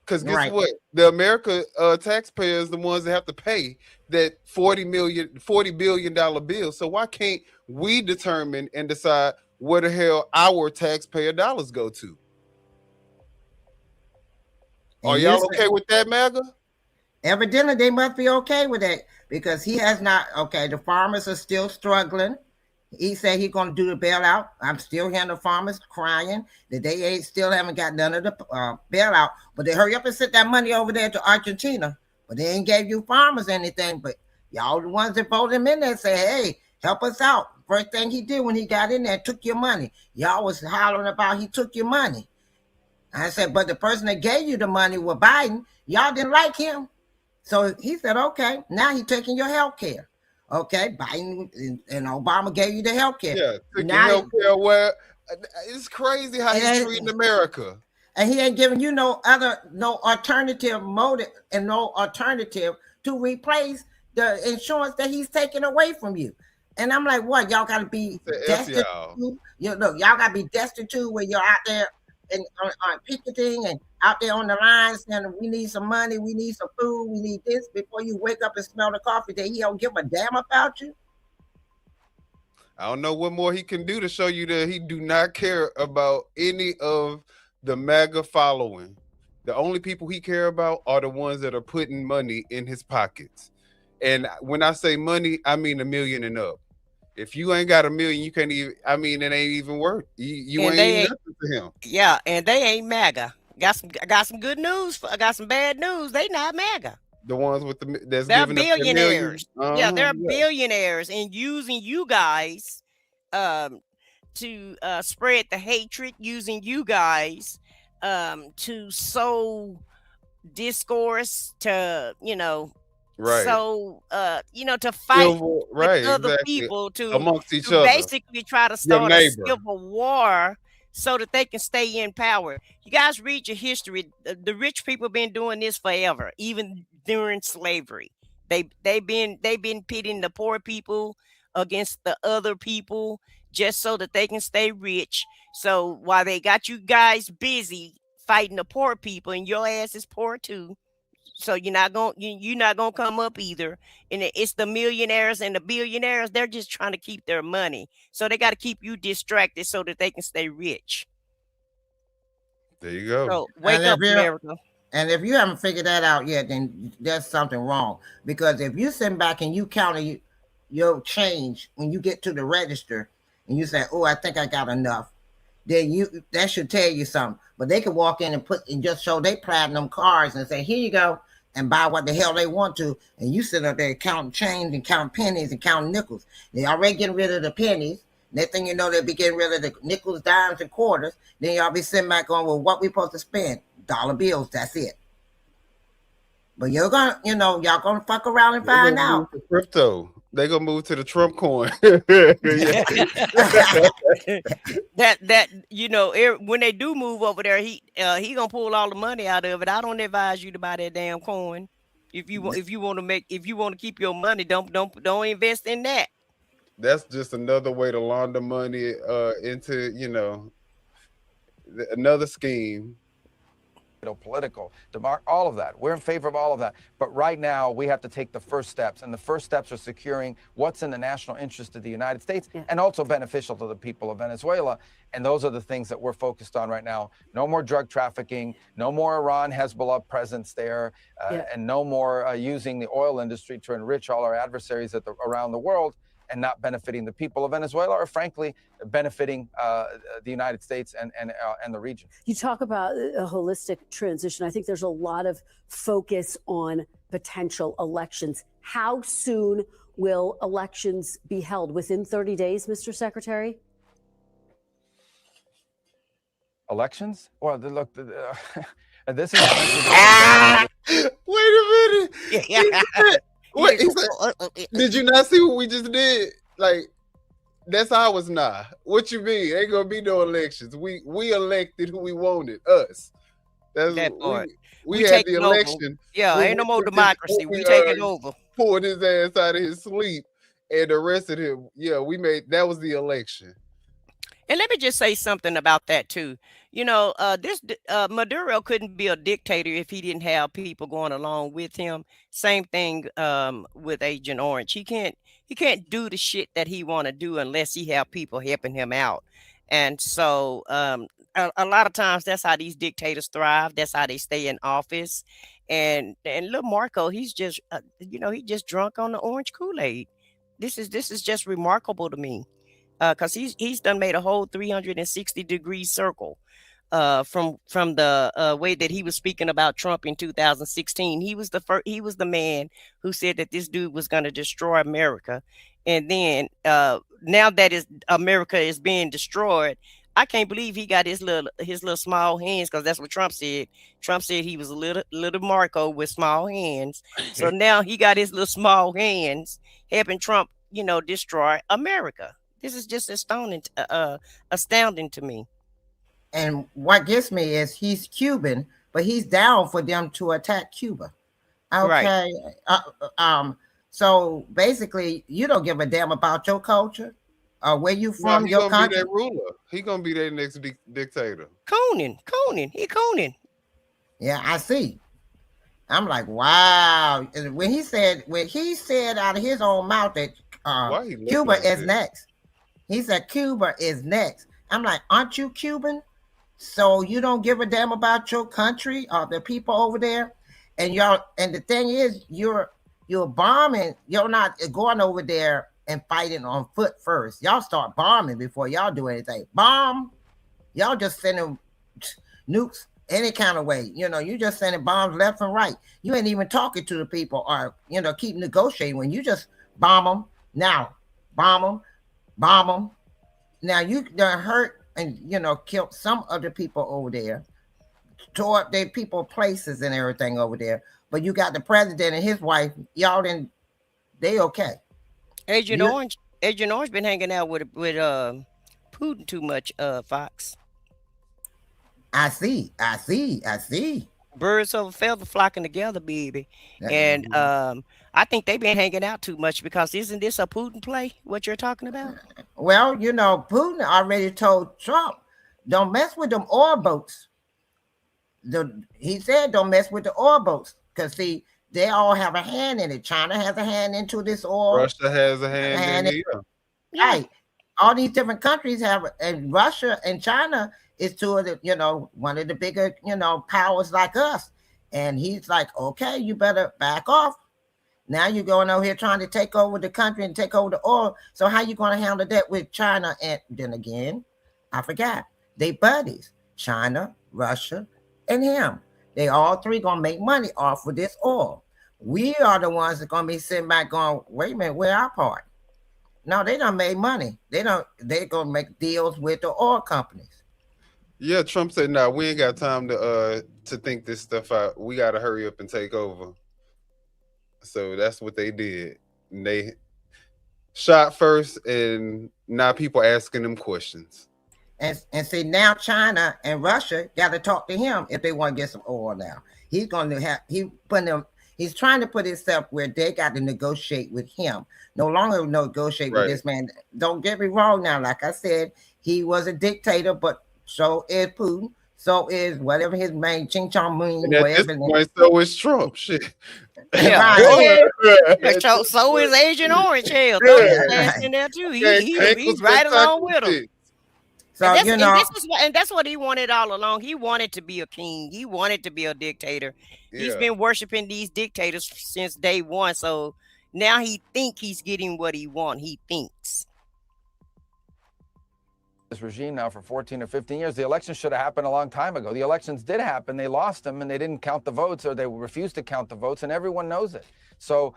Because guess what? The America taxpayers the ones that have to pay that $40 billion bill. So why can't we determine and decide where the hell our taxpayer dollars go to? Are y'all okay with that, MAGA? Evidently, they must be okay with that, because he has not. Okay, the farmers are still struggling. He said he's going to do the bailout. I'm still hearing the farmers crying that they still haven't got none of the bailout. But they hurry up and send that money over there to Argentina. But they ain't gave you farmers anything. But y'all the ones that voted him in there say, hey, help us out. First thing he did when he got in there, took your money. Y'all was hollering about he took your money. I said, but the person that gave you the money was Biden. Y'all didn't like him. So he said, okay, now he's taking your health care. Okay, Biden and Obama gave you the health care. Yeah, took your health care. Well, it's crazy how he's treating America. And he ain't giving you no alternative motive and no alternative to replace the insurance that he's taking away from you. And I'm like, what? Y'all got to be destitute? Y'all got to be destitute when you're out there and on picketing and out there on the lines saying we need some money, we need some food, we need this, before you wake up and smell the coffee that he don't give a damn about you. I don't know what more he can do to show you that he do not care about any of the MAGA following. The only people he care about are the ones that are putting money in his pockets. And when I say money, I mean $1 million and up. If you ain't got $1 million, you can't even, I mean, it ain't even worth. You ain't even nothing to him. Yeah, and they ain't MAGA. I got some good news. I got some bad news. They not MAGA. The ones with they're billionaires. Yeah, they're billionaires, and using you guys to spread the hatred, using you guys to sow discourse, to so to fight with other people, to amongst each other, basically try to start a civil war so that they can stay in power. You guys read your history. The rich people been doing this forever, even during slavery. They've been pitting the poor people against the other people just so that they can stay rich. So while they got you guys busy fighting the poor people, and your ass is poor too, so you're not gonna come up either. And it's the millionaires and the billionaires. They're just trying to keep their money, so they got to keep you distracted so that they can stay rich. There you go. So wake up, America. And if you haven't figured that out yet, then there's something wrong. Because if you sit back and you count your change when you get to the register and you say, "Oh, I think I got enough," then that should tell you something. But they can walk in and just show they platinum cards and say, "Here you go," and buy what the hell they want to. And you sit up there counting change and counting pennies and counting nickels. They already getting rid of the pennies. Next thing you know, they'll be getting rid of the nickels, dimes, and quarters. Then y'all be sitting back on, well, what we supposed to spend? Dollar bills, that's it. But you're gonna, y'all gonna fuck around and find out. Crypto. They gonna move to the Trump coin. When they do move over there, he gonna pull all the money out of it. I don't advise you to buy that damn coin. If you want to keep your money, don't invest in that. That's just another way to launder money into another scheme. Political, all of that. We're in favor of all of that. But right now, we have to take the first steps. And the first steps are securing what's in the national interest of the United States and also beneficial to the people of Venezuela. And those are the things that we're focused on right now. No more drug trafficking, no more Iran Hezbollah presence there, and no more using the oil industry to enrich all our adversaries around the world and not benefiting the people of Venezuela, or frankly, benefiting the United States and the region. You talk about a holistic transition. I think there's a lot of focus on potential elections. How soon will elections be held? Within 30 days, Mr. Secretary? Elections? Well, look, this is... Wait a minute. What? Did you not see what we just did? Like, that's ours now. What you mean? Ain't gonna be no elections. We elected who we wanted. Us. That's that part. We had the election. Yeah, ain't no more democracy. We taking over. Pulled his ass out of his sleep and arrested him. Yeah, that was the election. And let me just say something about that too. Maduro couldn't be a dictator if he didn't have people going along with him. Same thing with Agent Orange. He can't do the shit that he want to do unless he have people helping him out. And so a lot of times that's how these dictators thrive. That's how they stay in office. And little Marco, he's just he just drunk on the orange Kool-Aid. This is just remarkable to me. Because he's done made a whole 360-degree circle from the way that he was speaking about Trump in 2016. He was the man who said that this dude was going to destroy America, and then now that America is being destroyed, I can't believe he got his little small hands, because that's what Trump said. Trump said he was a little Marco with small hands. So now he got his little small hands helping Trump, destroy America. This is just astounding to me. And what gets me is he's Cuban, but he's down for them to attack Cuba. Okay. Right. So basically, you don't give a damn about your culture or where you from, your country. Be that ruler. He gonna be their next dictator. Conan. He Conan. Yeah, I see. I'm like, wow. When he said out of his own mouth that Cuba is next. He said Cuba is next. I'm like, aren't you Cuban? So you don't give a damn about your country or the people over there? And the thing is, you're bombing. You're not going over there and fighting on foot first. Y'all start bombing before y'all do anything. Bomb. Y'all just sending nukes any kind of way. You just sending bombs left and right. You ain't even talking to the people or, keep negotiating. When you just bomb them, now bomb them. Bomb them. Now you done hurt and killed some other people over there, tore up their people places and everything over there. But you got the president and his wife. Y'all they okay. Agent Orange been hanging out with Putin too much. Fox. I see. Birds of a feather flocking together, baby. And I think they've been hanging out too much, because isn't this a Putin play, what you're talking about? Well, Putin already told Trump, don't mess with them oil boats. He said, don't mess with the oil boats, because see, they all have a hand in it. China has a hand into this oil. Russia has a hand in it. Right. All these different countries have, and Russia and China is two of the, one of the bigger, powers like us. And he's like, okay, you better back off. Now you're going over here trying to take over the country and take over the oil. So how you going to handle that with China? And then again, I forgot, they buddies, China, Russia, and him. They all three going to make money off of this oil. We are the ones that going to be sitting back going, wait a minute, where our part? No, they done made money. They're going to make deals with the oil companies. Yeah, Trump said, "No, we ain't got time to think this stuff out. We got to hurry up and take over." So that's what they did. And they shot first, and now people asking them questions. And see, now China and Russia got to talk to him if they want to get some oil. Now he's going to have he's trying to put himself where they got to negotiate with him. No longer negotiate with this man. Don't get me wrong. Now, like I said, he was a dictator, but so is Putin. So is whatever his name, Ching Chong Moon, whatever. So is Trump. Shit. Yeah. So is Agent Orange. Hell, in there too. He's right along with him. So and that's what he wanted all along. He wanted to be a king. He wanted to be a dictator. Yeah. He's been worshiping these dictators since day one. So now he think he's getting what he wants. He thinks. This regime now for 14 or 15 years. The election should have happened a long time ago. The elections did happen. They lost them, and they didn't count the votes, or they refused to count the votes, and everyone knows it. So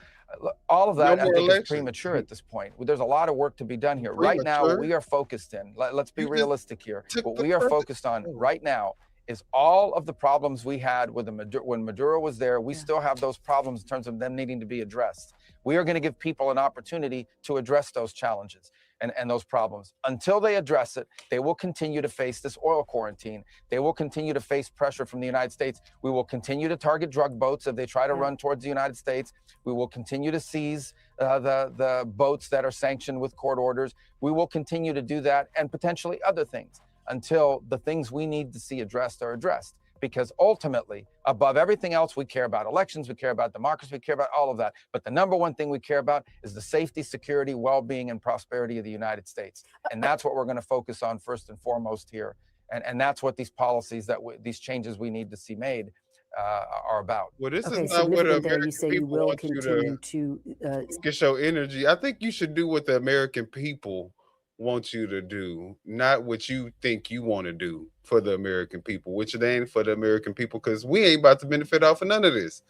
all of that, I think, is premature at this point. There's a lot of work to be done here. Right now, what we are focused in, let's be realistic here. What we are focused on right now is all of the problems we had with when Maduro was there. We still have those problems in terms of them needing to be addressed. We are going to give people an opportunity to address those challenges and those problems. Until they address it, they will continue to face this oil quarantine. They will continue to face pressure from the United States. We will continue to target drug boats if they try to run towards the United States. We will continue to seize the boats that are sanctioned with court orders. We will continue to do that, and potentially other things, until the things we need to see addressed are addressed. Because ultimately, above everything else, we care about elections, we care about democracy, we care about all of that. But the number one thing we care about is the safety, security, well-being, and prosperity of the United States. And that's what we're going to focus on first and foremost here. And that's what these policies, these changes we need to see made are about. Well, this is not what American people want you to get your energy. I think you should do what the American people want you to do, not what you think you want to do for the American people, which it ain't for the American people, because we ain't about to benefit off of none of this.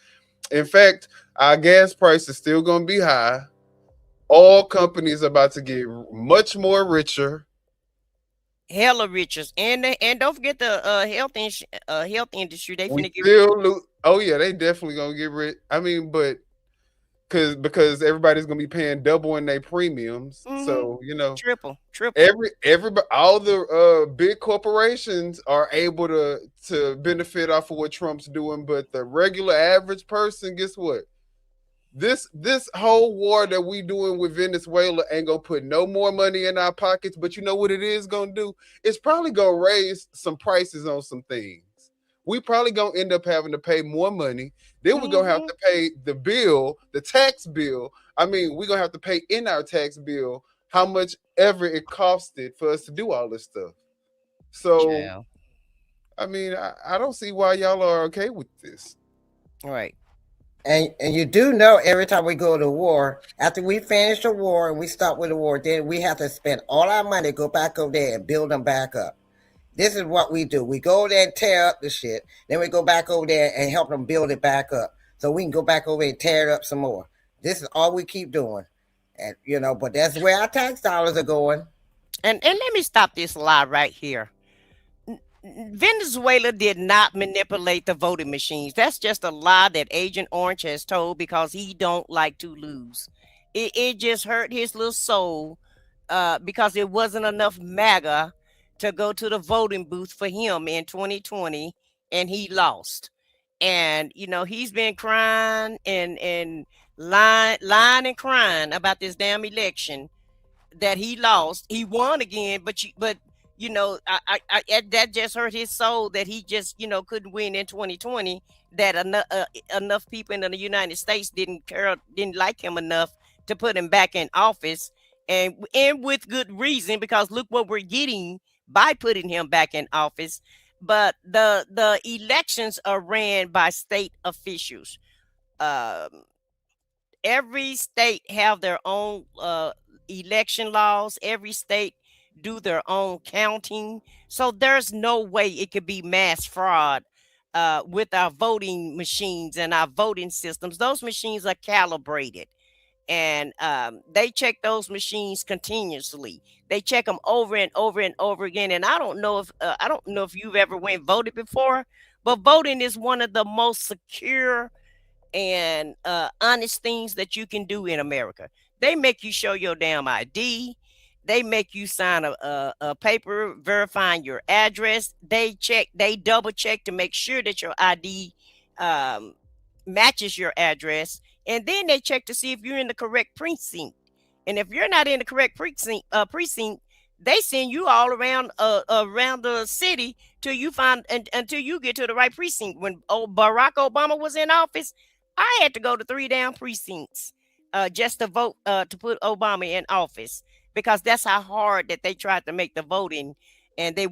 In fact, our gas price is still going to be high. All companies are about to get much more richer. Hella richer. And don't forget the health industry. They finna get rich. Oh yeah, they definitely gonna get rich. I mean, but because everybody's gonna be paying double in their premiums, so triple. Everybody, all the big corporations are able to benefit off of what Trump's doing, but the regular average person, guess what? This whole war that we doing with Venezuela ain't gonna put no more money in our pockets, but you know what it is gonna do? It's probably gonna raise some prices on some things. We probably gonna end up having to pay more money. Then we're gonna have to pay the bill, the tax bill. I mean, we're gonna have to pay in our tax bill how much ever it costed for us to do all this stuff. So, I mean, I don't see why y'all are okay with this. All right. And you do know every time we go to war, after we finish the war and we stop with the war, then we have to spend all our money to go back over there and build them back up. This is what we do. We go there and tear up the shit. Then we go back over there and help them build it back up. So we can go back over and tear it up some more. This is all we keep doing. And but that's where our tax dollars are going. And let me stop this lie right here. Venezuela did not manipulate the voting machines. That's just a lie that Agent Orange has told because he don't like to lose. It just hurt his little soul because it wasn't enough MAGA to go to the voting booth for him in 2020, and he lost. And he's been crying and lying and crying about this damn election that he lost. He won again, but that just hurt his soul that he just couldn't win in 2020. That enough people in the United States didn't like him enough to put him back in office, and with good reason, because look what we're getting by putting him back in office. But the elections are ran by state officials. Every state have their own election laws. Every state do their own counting. So there's no way it could be mass fraud with our voting machines and our voting systems. Those machines are calibrated, and they check those machines continuously. They check them over and over and over again. And I don't know if you've ever went voted before, but voting is one of the most secure and honest things that you can do in America. They make you show your damn ID. They make you sign a paper verifying your address. They double check to make sure that your ID matches your address. And then they check to see if you're in the correct precinct. And if you're not in the correct precinct, they send you all around the city till you until you get to the right precinct. When Barack Obama was in office, I had to go to 3 damn precincts just to vote to put Obama in office, because that's how hard that they tried to make the voting. And they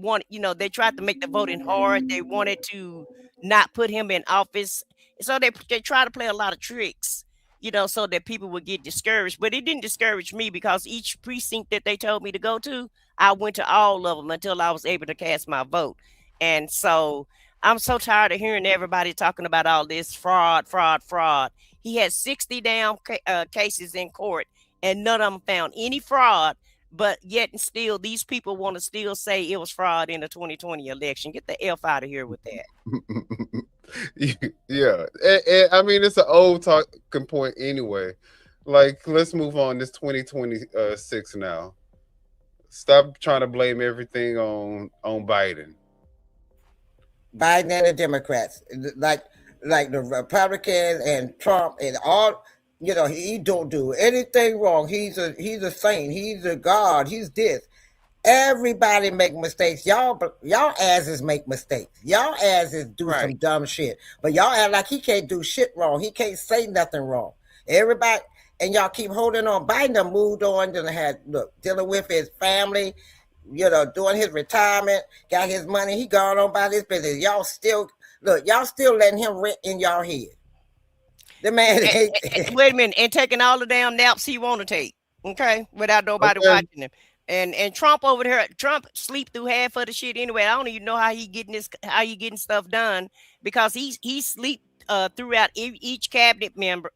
tried to make the voting hard. They wanted to not put him in office. So they try to play a lot of tricks, so that people would get discouraged. But it didn't discourage me, because each precinct that they told me to go to, I went to all of them until I was able to cast my vote. And so I'm so tired of hearing everybody talking about all this fraud. He had 60 damn cases in court, and none of them found any fraud. But yet and still, these people want to still say it was fraud in the 2020 election. Get the F out of here with that. Yeah. And I mean, it's an old talking point anyway. Like, let's move on. This 2026 now. Stop trying to blame everything on Biden. Biden and the Democrats, like the Republicans and Trump and all, he don't do anything wrong. He's a saint. He's a God. He's this. Everybody make mistakes. Y'all asses make mistakes. Y'all asses do some dumb shit. But y'all act like he can't do shit wrong. He can't say nothing wrong. Everybody, and y'all keep holding on. Biden done moved on, dealing with his family, doing his retirement, got his money. He gone on by this business. Y'all still letting him rent in y'all head. The man wait a minute, and taking all the damn naps he want to take, okay, without nobody watching him. And Trump over there, Trump sleep through half of the shit anyway. I don't even know how he getting stuff done, because he sleep throughout each cabinet member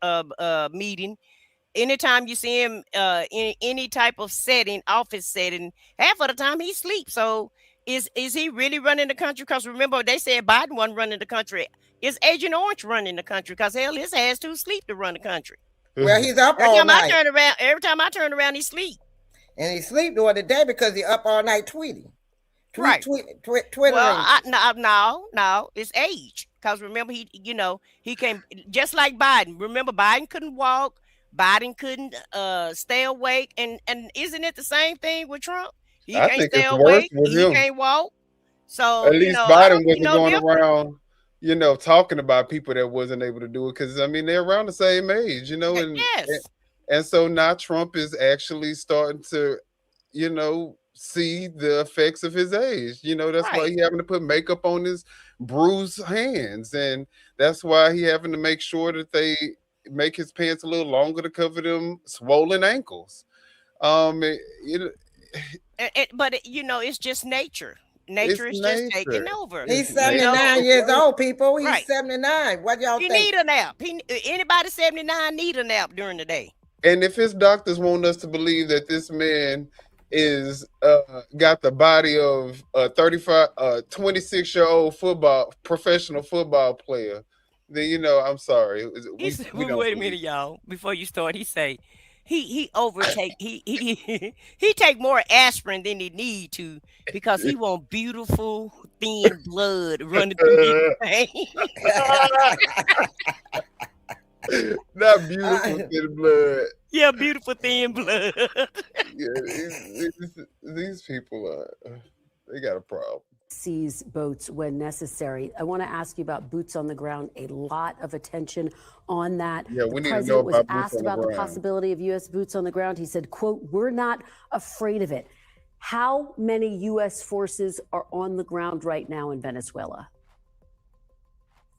meeting. Anytime you see him in any type of setting, office setting, half of the time he sleeps. So is he really running the country? Because remember, they said Biden wasn't running the country. Is Agent Orange running the country? Because hell, his ass too sleep to run the country. Well, he's up all night. Every time I turn around, he sleep. And he sleep during the day because he up all night tweeting. Twittering. Well, no, it's age. Because remember, he came just like Biden. Remember, Biden couldn't walk. Biden couldn't stay awake. And isn't it the same thing with Trump? He can't stay awake. He can't walk. So at least Biden wasn't going around, talking about people that wasn't able to do it. Because I mean, they're around the same age, and so now Trump is actually starting to, see the effects of his age. That's why he having to put makeup on his bruised hands, and that's why he having to make sure that they make his pants a little longer to cover them swollen ankles. But it's just nature. Nature is just taking over. He's 79 years old, people. He's 79. What y'all think? He need a nap. Anybody 79 need a nap during the day. And if his doctors want us to believe that this man is got the body of a 26-year-old professional football player, then I'm sorry. Wait a minute, y'all. Before you start, he say he overtake he take more aspirin than he need to because he want beautiful thin blood running through his veins. Not beautiful thin blood. Yeah, beautiful thin blood. Yeah, these people are they got a problem. Seize boats when necessary. I want to ask you about boots on the ground. A lot of attention on that. Yeah, we the need to know president was about boots asked on the about the ground. possibility of U.S. boots on the ground. He said, quote, "We're not afraid of it." How many U.S. forces are on the ground right now in Venezuela?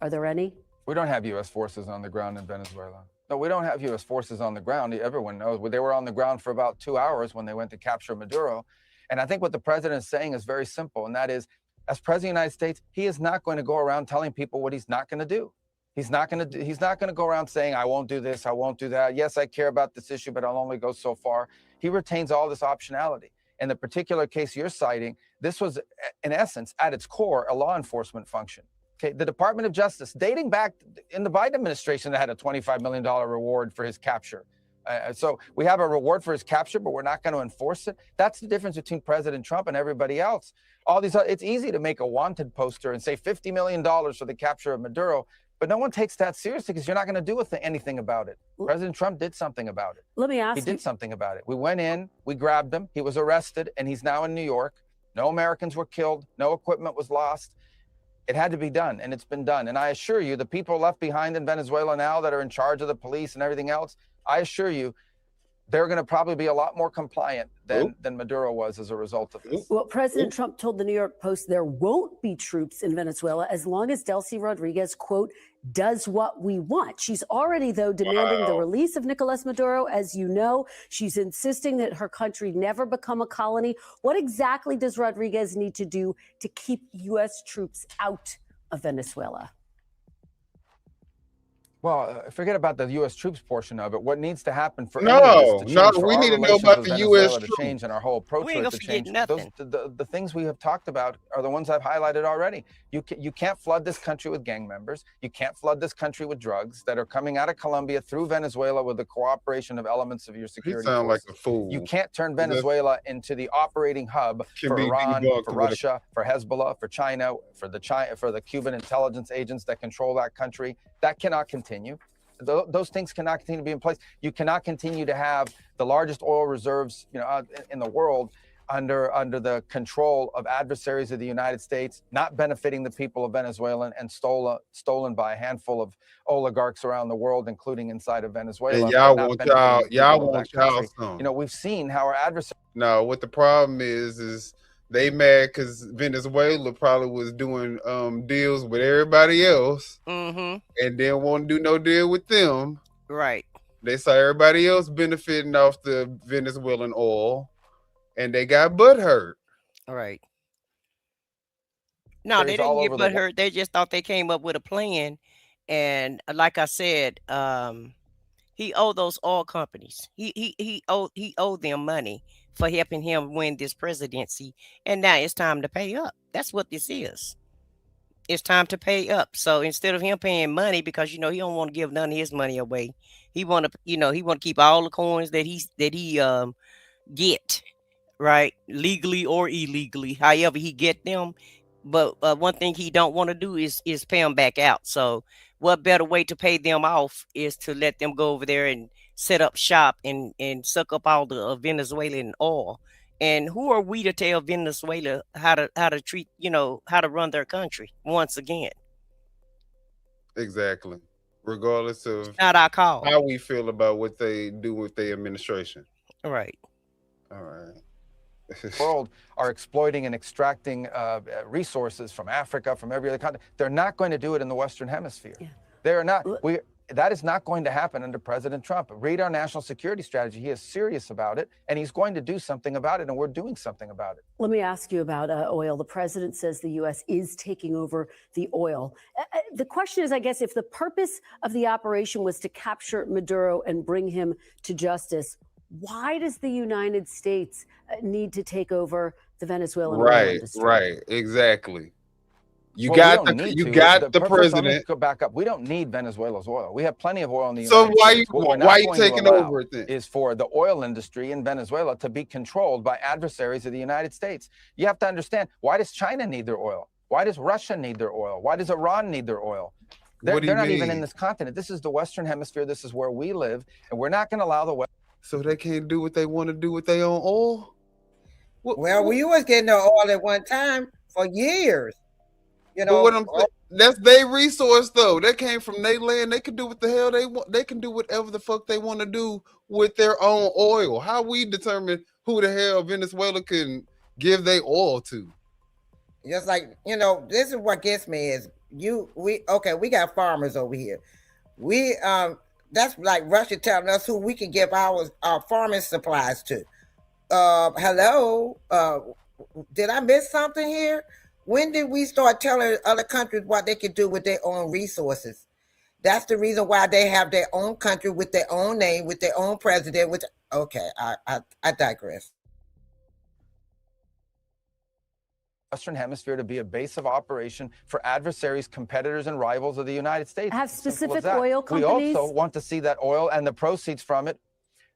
Are there any? We don't have U.S. forces on the ground in Venezuela. No, we don't have U.S. forces on the ground. Everyone knows. They were on the ground for about 2 hours when they went to capture Maduro. And I think what the president is saying is very simple, and that is, as president of the United States, he is not going to go around telling people what he's not going to do. He's not going to go around saying, I won't do this, I won't do that. Yes, I care about this issue, but I'll only go so far. He retains all this optionality. In the particular case you're citing, this was, in essence, at its core, a law enforcement function. Okay, the Department of Justice, dating back in the Biden administration, that had a $25 million reward for his capture. So we have a reward for his capture, but we're not going to enforce it. That's the difference between President Trump and everybody else. All these, it's easy to make a wanted poster and say $50 million for the capture of Maduro, but no one takes that seriously because you're not going to do anything about it. President Trump did something about it. Let me ask you. He did something about it. We went in, we grabbed him, he was arrested, and he's now in New York. No Americans were killed, no equipment was lost. It had to be done, and it's been done. And I assure you, the people left behind in Venezuela now that are in charge of the police and everything else, I assure you, they're going to probably be a lot more compliant than Maduro was as a result of this. Well, President Trump told the New York Post there won't be troops in Venezuela as long as Delcy Rodríguez, quote, does what we want. She's already, though, demanding the release of Nicolás Maduro. As you know, she's insisting that her country never become a colony. What exactly does Rodríguez need to do to keep U.S. troops out of Venezuela? Well, forget about the U.S. troops portion of it. What needs to happen for we need to know about the U.S. troops to change and our whole approach to it to change. The things we have talked about are the ones I've highlighted already. You can't flood this country with gang members. You can't flood this country with drugs that are coming out of Colombia through Venezuela with the cooperation of elements of your security. You sound forces. like a fool. You can't turn Venezuela into the operating hub for Iran, for Russia, for Hezbollah, for China, for the Cuban intelligence agents that control that country. That cannot continue. Those things cannot continue to be in place. You cannot continue to have the largest oil reserves, in the world under the control of adversaries of the United States, not benefiting the people of Venezuela and stolen by a handful of oligarchs around the world, including inside of Venezuela. And y'all want y'all. We've seen how our adversaries. No, what the problem is they mad because Venezuela probably was doing deals with everybody else, and then won't do no deal with them. Right. They saw everybody else benefiting off the Venezuelan oil, and they got butthurt. All right. No, they didn't get butthurt. They just thought they came up with a plan, and like I said, he owed those oil companies. He owed them money for helping him win this presidency. And now it's time to pay up. That's what this is. It's time to pay up. So instead of him paying money, because he don't want to give none of his money away, he want to keep all the coins that he get, right, legally or illegally, however he get them. But one thing he don't want to do is pay them back out. So what better way to pay them off is to let them go over there and set up shop and suck up all the Venezuelan oil. And who are we to tell Venezuela how to treat, how to run their country once again? Exactly. Regardless of not our call. How we feel about what they do with their administration. Right. All right. World are exploiting and extracting resources from Africa, from every other country. They're not going to do it in the Western Hemisphere. Yeah. They are not. That is not going to happen under President Trump. Read our national security strategy. He is serious about it, and he's going to do something about it, and we're doing something about it. Let me ask you about oil. The president says the U.S. is taking over the oil. The question is, I guess, if the purpose of the operation was to capture Maduro and bring him to justice, why does the United States need to take over the Venezuelan oil industry? Right, exactly. You Well, got we don't the need you to. got the First, let me president. go back up. We don't need Venezuela's oil. We have plenty of oil in the So United why States. you What we're why not you going to taking allow over it then? is for the oil industry in Venezuela to be controlled by adversaries of the United States. You have to understand, why does China need their oil? Why does Russia need their oil? Why does Iran need their oil? What do They're you not even in mean? this continent. This is the Western Hemisphere. This is where we live, and we're not going to allow the West. So they can't do what they want to do with their own oil? Well, we was getting the oil at one time for years. You know, But what I'm saying, that's their resource though. That came from their land. They can do what the hell they want. They can do whatever the fuck they want to do with their own oil. How we determine who the hell Venezuela can give their oil to? just like, you know, this is what gets me is we got farmers over here. We that's like Russia telling us who we can give our farming supplies to. Hello, did I miss something here? When did we start telling other countries what they could do with their own resources? That's the reason why they have their own country with their own name, with their own president. Okay, I digress. Western Hemisphere to be a base of operation for adversaries, competitors, and rivals of the United States. Have Simple as specific that. oil companies? We also want to see that oil and the proceeds from it.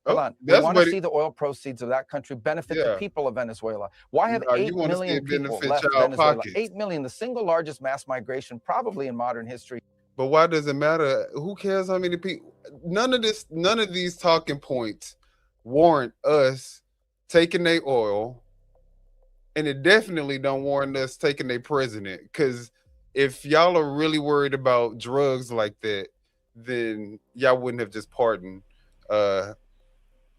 Hold on. We that's want what to it- see the oil proceeds of that country benefit Yeah. the people of Venezuela. Why have No, you 8 wanna see million it people benefit left y'all Venezuela? pockets. 8 million, the single largest mass migration probably in modern history. But why does it matter? Who cares how many people? None of these talking points warrant us taking their oil, and it definitely don't warrant us taking their president. Because if y'all are really worried about drugs like that, then y'all wouldn't have just pardoned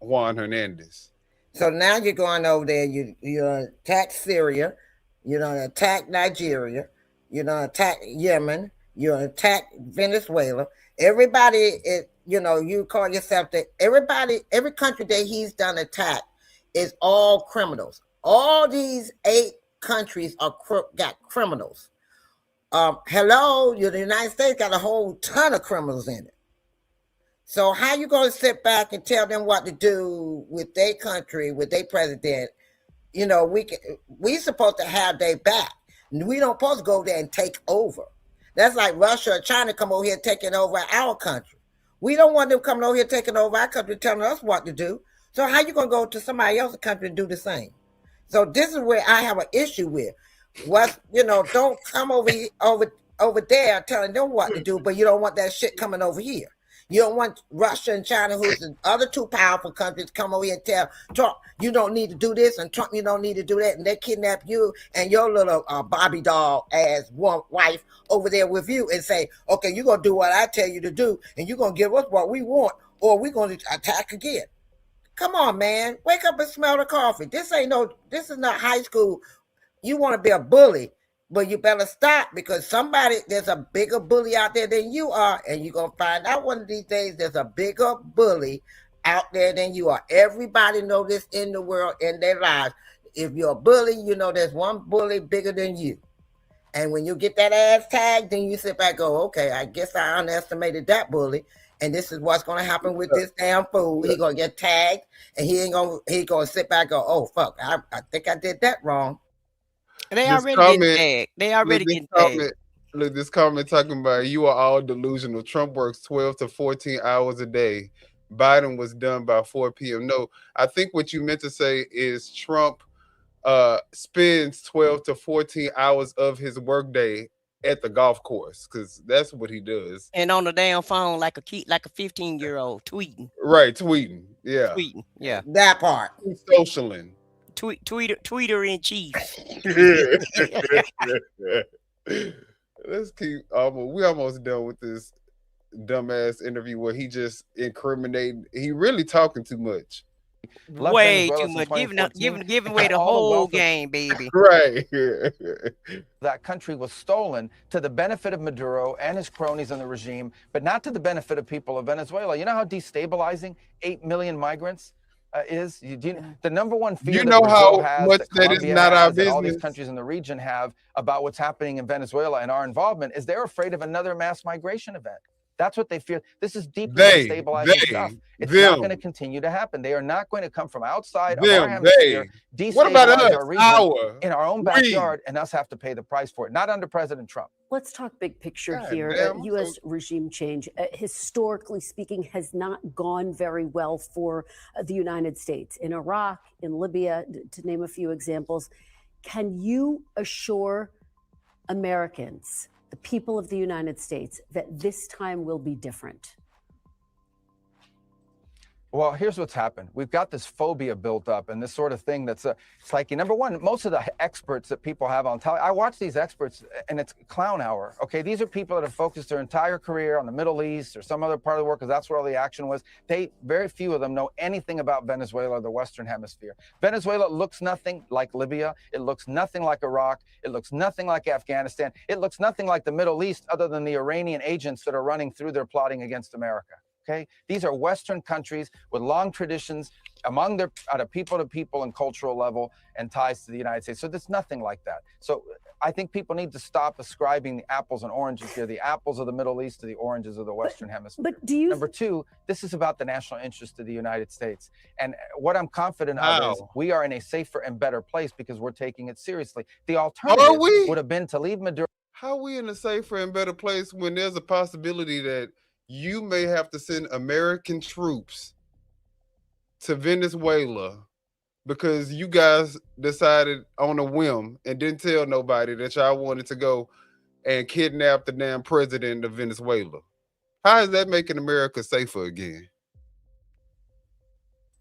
Juan Hernandez. So now you're going over there, you're attack Syria, you're gonna attack Nigeria, you're gonna attack Yemen, you're gonna attack Venezuela. Everybody is, you call yourself every country that he's done attack is all criminals. All these 8 countries got criminals. Hello, the United States got a whole ton of criminals in it. So how you going to sit back and tell them what to do with their country, with their president? We supposed to have their back. We don't supposed to go there and take over. That's like Russia or China come over here taking over our country. We don't want them coming over here taking over our country, telling us what to do. So how you going to go to somebody else's country and do the same? So this is where I have an issue with. Don't come over there telling them what to do, but you don't want that shit coming over here. You don't want Russia and China, who's the other 2 powerful countries, come over here and tell Trump, you don't need to do this, and Trump, you don't need to do that, and they kidnap you and your little Bobby doll ass wife over there with you and say, okay, you're going to do what I tell you to do, and you're going to give us what we want, or we're going to attack again. Come on, man. Wake up and smell the coffee. This is not high school. You want to be a bully, but you better stop, because there's a bigger bully out there than you are, and you're going to find out one of these days there's a bigger bully out there than you are. Everybody know this in the world, in their lives. If you're a bully, there's one bully bigger than you. And when you get that ass tagged, then you sit back and go, okay, I guess I underestimated that bully. And this is what's going to happen with this damn fool. He's going to get tagged, and he going to sit back and go, oh, fuck, I think I did that wrong. They already getting tagged. They already getting tagged. Look, this comment talking about you are all delusional. Trump works 12 to 14 hours a day. Biden was done by 4 p.m. No, I think what you meant to say is Trump spends 12 to 14 hours of his workday at the golf course, because that's what he does. And on the damn phone like a 15-year-old tweeting. Right, tweeting. Yeah. Tweeting. Yeah. That part. Socialing. Tweeter in chief. Let's keep we almost done with this dumbass interview where he just incriminating. He really talking too much. Way too much. Giving away the whole game, baby. Right. That country was stolen to the benefit of Maduro and his cronies in the regime, but not to the benefit of people of Venezuela. You know how destabilizing 8 million migrants is? The number one fear you know how has, much that is not our business. All these countries in the region have about what's happening in Venezuela and our involvement is they're afraid of another mass migration event. That's what they fear. This is deeply destabilizing stuff. It's not going to continue to happen. They are not going to come from outside of our hemisphere, destabilize our region in our own backyard, and us have to pay the price for it. Not under President Trump. Let's talk big picture here. U.S. regime change, historically speaking, has not gone very well for the United States. In Iraq, in Libya, to name a few examples. Can you assure Americans, the people of the United States, that this time will be different? Well, here's what's happened. We've got this phobia built up and this sort of thing that's it's like, number one, most of the experts that people have on television, I watch these experts and it's clown hour. Okay, these are people that have focused their entire career on the Middle East or some other part of the world because that's where all the action was. Very few of them know anything about Venezuela or the Western Hemisphere. Venezuela looks nothing like Libya. It looks nothing like Iraq. It looks nothing like Afghanistan. It looks nothing like the Middle East other than the Iranian agents that are running through there plotting against America. Okay, these are Western countries with long traditions among their at a people-to-people and cultural level and ties to the United States. So there's nothing like that. So I think people need to stop ascribing the apples and oranges here, the apples of the Middle East to the oranges of the Western Hemisphere. But do you? Number two, this is about the national interest of the United States. And what I'm confident of is we are in a safer and better place because we're taking it seriously. The alternative would have been to leave Maduro. How are we in a safer and better place when there's a possibility that you may have to send American troops to Venezuela because you guys decided on a whim and didn't tell nobody that y'all wanted to go and kidnap the damn president of Venezuela? How is that making America safer again?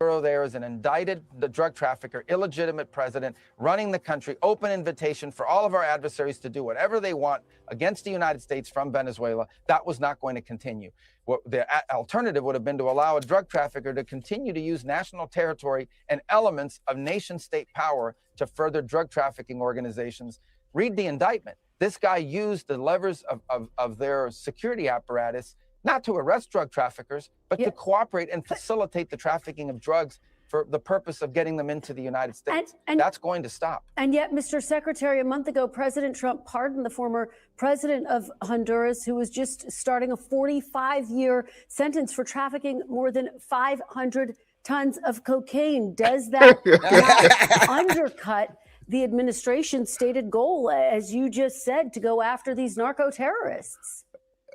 There is an indicted drug trafficker, illegitimate president running the country, open invitation for all of our adversaries to do whatever they want against the United States from Venezuela. That was not going to continue. What the alternative would have been to allow a drug trafficker to continue to use national territory and elements of nation state power to further drug trafficking organizations. Read the indictment. This guy used the levers of their security apparatus not to arrest drug traffickers, but to cooperate and facilitate the trafficking of drugs for the purpose of getting them into the United States. And that's going to stop. And yet, Mr. Secretary, a month ago, President Trump pardoned the former president of Honduras, who was just starting a 45-year sentence for trafficking more than 500 tons of cocaine. Does that not undercut the administration's stated goal, as you just said, to go after these narco-terrorists?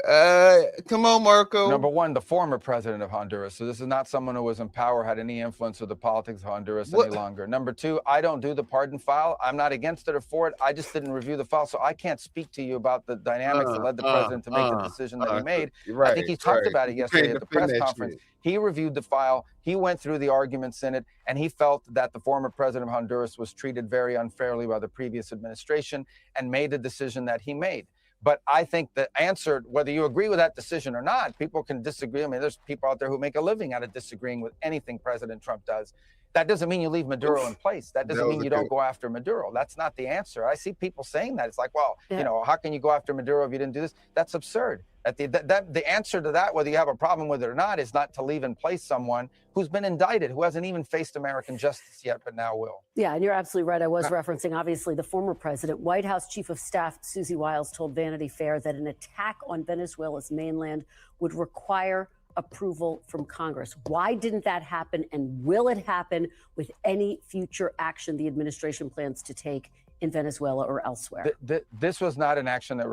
Come on, Marco. Number one, the former president of Honduras. So this is not someone who was in power, had any influence with the politics of Honduras any longer. Number two, I don't do the pardon file. I'm not against it or for it. I just didn't review the file. So I can't speak to you about the dynamics that led the president to make the decision that he made. I think he talked about it yesterday at the press conference. He reviewed the file. He went through the arguments in it, and he felt that the former president of Honduras was treated very unfairly by the previous administration and made the decision that he made. But I think the answer, whether you agree with that decision or not, people can disagree. I mean, there's people out there who make a living out of disagreeing with anything President Trump does. That doesn't mean you leave Maduro in place. That doesn't mean you don't go after Maduro. That's not the answer. I see people saying that. It's like, well, you know, how can you go after Maduro if you didn't do this? That's absurd. The answer to that, whether you have a problem with it or not, is not to leave in place someone who's been indicted, who hasn't even faced American justice yet, but now will. Yeah, and you're absolutely right. I was referencing, obviously, the former president. White House Chief of Staff Susie Wiles told Vanity Fair that an attack on Venezuela's mainland would require approval from Congress. Why didn't that happen? And will it happen with any future action the administration plans to take in Venezuela or elsewhere? This was not an action that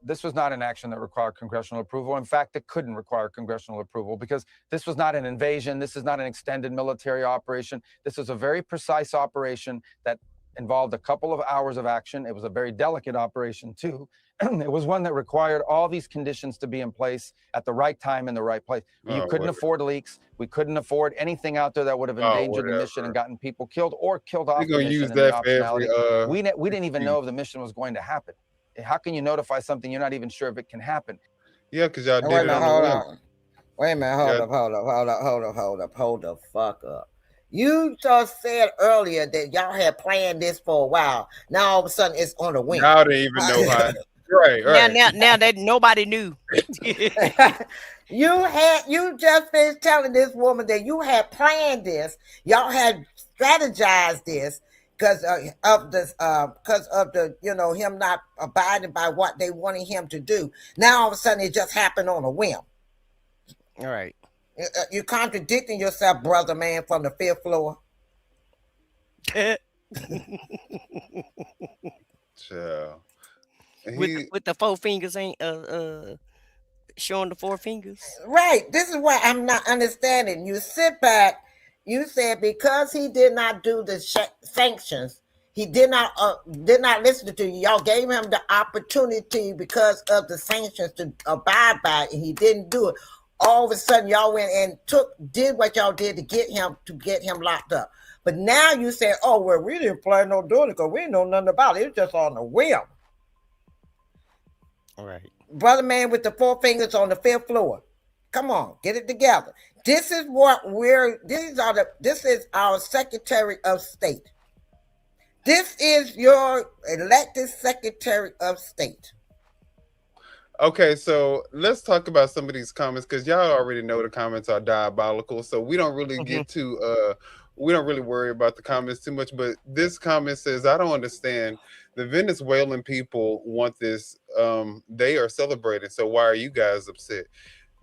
this was not an action that required congressional approval. In fact, it couldn't require congressional approval because this was not an invasion. This is not an extended military operation. This was a very precise operation that involved a couple of hours of action. It was a very delicate operation, too. It was one that required all these conditions to be in place at the right time in the right place. You couldn't afford leaks. We couldn't afford anything out there that would have endangered the mission and gotten people killed or killed off the mission. Use that for every, we didn't even know if the mission was going to happen. How can you notify something you're not even sure if it can happen? Yeah, because y'all did it on the whim. Wait a minute, hold the fuck up. You just said earlier that y'all had planned this for a while. Now all of a sudden it's on a whim. Y'all didn't even know how. Right. Now that nobody knew. You just finished telling this woman that you had planned this. Y'all had strategized this. because of the him not abiding by what they wanted him to do. Now all of a sudden it just happened on a whim. All right. You're contradicting yourself, brother man, from the 5th floor. Chill. With the 4 fingers ain't showing the 4 fingers. Right. This is why I'm not understanding. You sit back. You said because he did not do the sanctions, he did not listen to you. Y'all gave him the opportunity because of the sanctions to abide by it, and he didn't do it. All of a sudden, y'all went and did what y'all did to get him locked up. But now you say, "Oh, well, we didn't plan on doing it because we didn't know nothing about it. It was just on a whim." All right. Brother man with the 4 fingers on the 5th floor. Come on, get it together. This is what this is our Secretary of State. This is your elected Secretary of State. Okay, so let's talk about some of these comments because y'all already know the comments are diabolical. So we don't really get to we don't really worry about the comments too much. But this comment says, I don't understand. The Venezuelan people want this. They are celebrating. So why are you guys upset?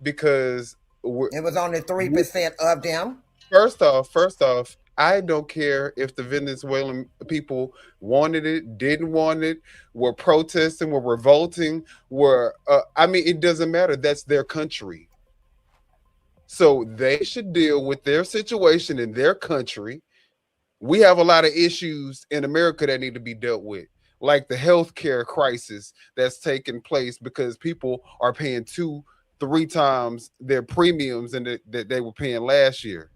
Because it was only 3% of them. First off, I don't care if the Venezuelan people wanted it, didn't want it, were protesting, were revolting, it doesn't matter. That's their country. So they should deal with their situation in their country. We have a lot of issues in America that need to be dealt with, like the healthcare crisis that's taking place because people are paying 2-3 times their premiums that they were paying last year.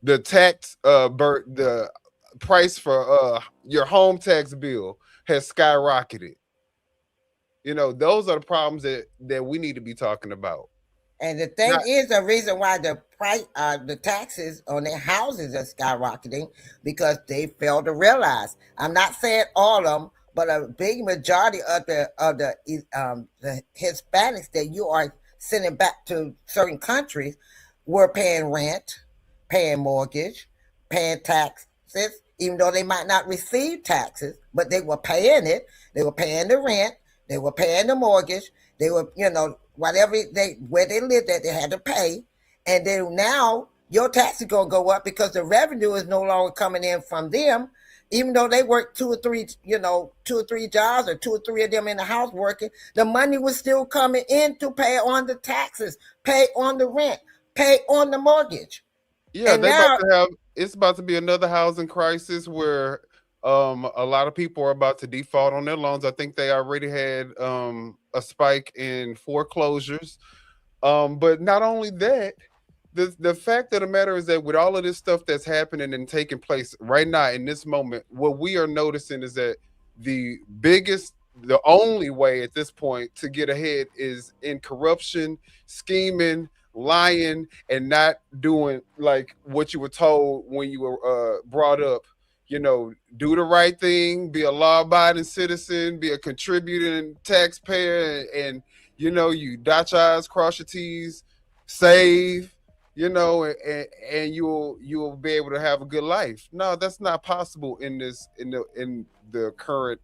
The tax, the price for your home tax bill has skyrocketed. Those are the problems that we need to be talking about. And the thing is, the reason why the price, the taxes on their houses are skyrocketing because they fail to realize. I'm not saying all of them, but a big majority of the Hispanics that you are sending back to certain countries were paying rent, paying mortgage, paying taxes, even though they might not receive taxes, but they were paying it. They were paying the rent. They were paying the mortgage. They were, whatever where they lived at, they had to pay. And then now your taxes going to go up because the revenue is no longer coming in from them, even though they work 2 or 3 jobs or 2 or 3 of them in the house working, the money was still coming in to pay on the taxes, pay on the rent, pay on the mortgage. Yeah, it's about to be another housing crisis where a lot of people are about to default on their loans. I think they already had a spike in foreclosures. But not only that, the fact of the matter is that with all of this stuff that's happening and taking place right now in this moment, what we are noticing is that the only way at this point to get ahead is in corruption, scheming, lying, and not doing like what you were told when you were brought up. Do the right thing, be a law-abiding citizen, be a contributing taxpayer, and you dot your I's, cross your T's, save, and you'll be able to have a good life. No, that's not possible in the current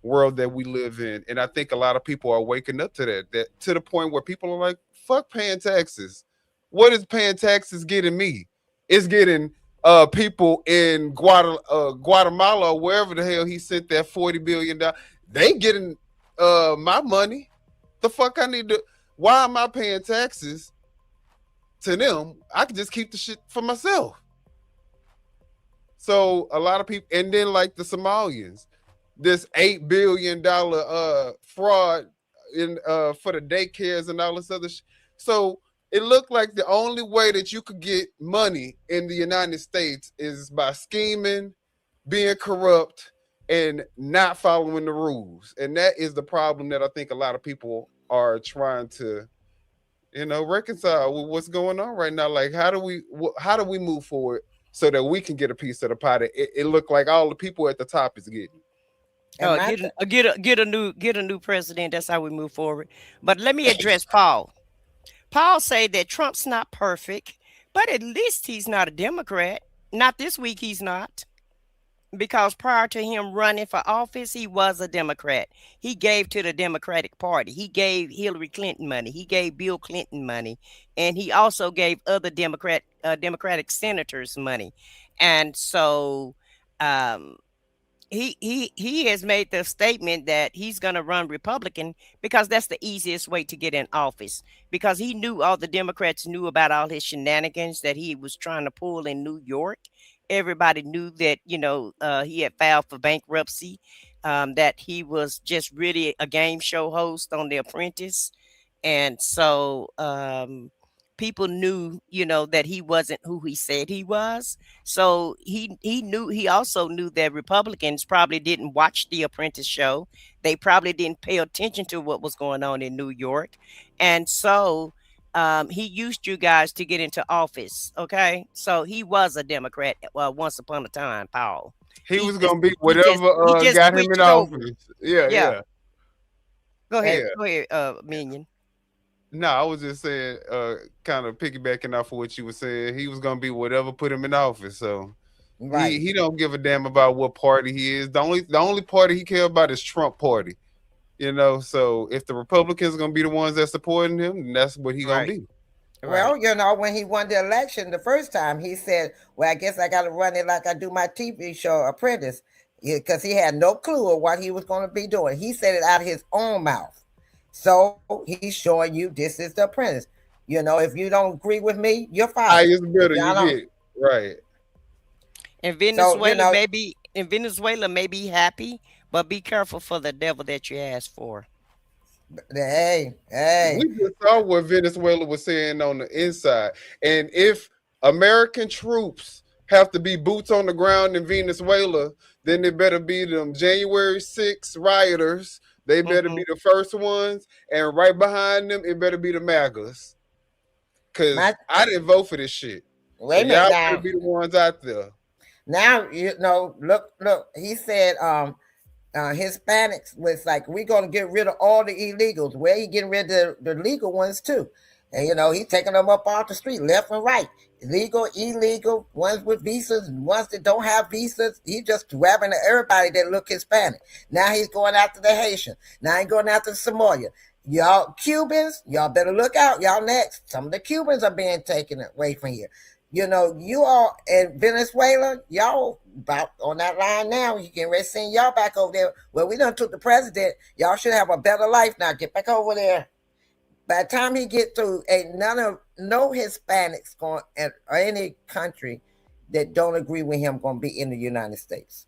world that we live in. And I think a lot of people are waking up to that to the point where people are like, fuck paying taxes. What is paying taxes getting me? It's getting people in Guatemala or wherever the hell he sent that $40 billion. They getting my money. The fuck I need to. Why am I paying taxes to them? I can just keep the shit for myself. So a lot of people, and then like the Somalians, this $8 billion fraud in for the daycares and all this other shit. So it looked like the only way that you could get money in the United States is by scheming, being corrupt, and not following the rules. And that is the problem that I think a lot of people are trying to, reconcile with what's going on right now. Like, how do we move forward so that we can get a piece of the pie that it looked like all the people at the top is getting? Get a new president. That's how we move forward. But let me address Paul. Paul said that Trump's not perfect, but at least he's not a Democrat. Not this week, he's not. Because prior to him running for office, he was a Democrat. He gave to the Democratic Party. He gave Hillary Clinton money. He gave Bill Clinton money, and he also gave other Democratic senators money. And so, um, he has made the statement that he's going to run Republican because that's the easiest way to get in office. Because he knew all the Democrats knew about all his shenanigans that he was trying to pull in New York. Everybody knew that he had filed for bankruptcy, that he was just really a game show host on The Apprentice, and so people knew that he wasn't who he said he was. So he also knew that Republicans probably didn't watch The Apprentice show. They probably didn't pay attention to what was going on in New York, and so he used you guys to get into office. Okay, so he was a Democrat once upon a time, Paul. He was gonna be whatever got him in office. Yeah. Go ahead, Yeah. Minion. No, I was just saying, kind of piggybacking off of what you were saying. He was gonna be whatever put him in office. So Right. he don't give a damn about what party he is. The only party he care about is Trump party. So if the Republicans are gonna be the ones that supporting him, then that's what he gonna Right. be. Well, when he won the election the first time, he said, "Well, I guess I got to run it like I do my TV show, Apprentice," because he had no clue of what he was going to be doing. He said it out of his own mouth. So he's showing you this is the Apprentice. If you don't agree with me, you're fired. Highest bidder Y'all you don't- get. Right. In Venezuela, may be happy, but be careful for the devil that you ask for. Hey. We just saw what Venezuela was saying on the inside. And if American troops have to be boots on the ground in Venezuela, then it better be them January 6th rioters. They better be the first ones. And right behind them, it better be the MAGAs. Because I didn't vote for this shit. Wait a minute y'all now. better be the ones out there. Now look. He said Hispanics was like, we're gonna get rid of all the illegals. Well, he getting rid of the legal ones too, and he's taking them up off the street, left and right, legal, illegal, ones with visas, and ones that don't have visas. He just grabbing everybody that look Hispanic. Now he's going after the Haitian. Now he's going after Somalia. Y'all Cubans, y'all better look out. Y'all next. Some of the Cubans are being taken away from here. You all in Venezuela, y'all about on that line now. You can ready to send y'all back over there. Well, we done took the president. Y'all should have a better life now. Get back over there. By the time he get through, ain't no Hispanics going or any country that don't agree with him going to be in the United States.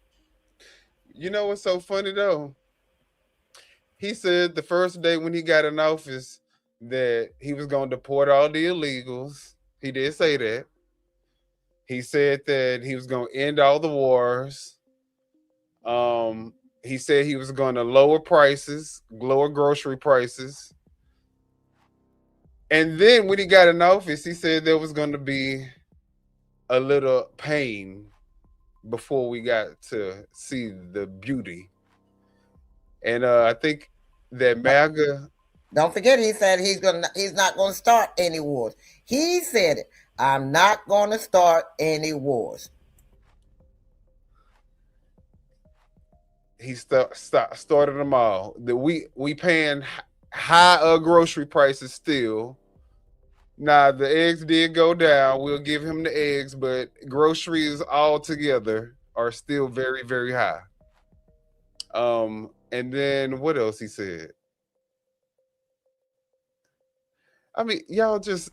You know what's so funny though? He said the first day when he got in office that he was going to deport all the illegals. He did say that. He said that he was going to end all the wars. He said he was going to lower prices, lower grocery prices. And then when he got in office, he said there was going to be a little pain before we got to see the beauty. And I think that MAGA. Don't forget, he said he's not going to start any wars. He said it. I'm not going to start any wars. He started them all. We paying high grocery prices still. Now the eggs did go down. We'll give him the eggs, but groceries altogether are still very, very high. And then what else he said? I mean, y'all just.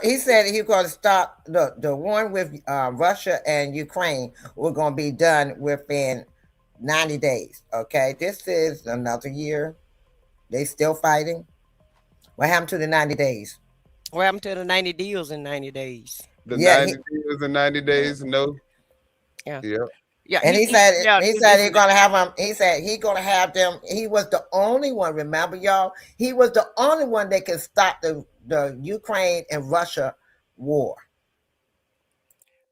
He said he was going to stop the one with Russia and Ukraine. We're going to be done within 90 days. Okay, this is another year. They still fighting. What happened to the 90 days? What happened to the 90 deals in 90 days? The 90 deals in 90 days, no. Yeah. Yeah, and he said he's gonna have them. He said he's gonna have them. He was the only one. Remember, y'all, he was the only one that could stop the Ukraine and Russia war.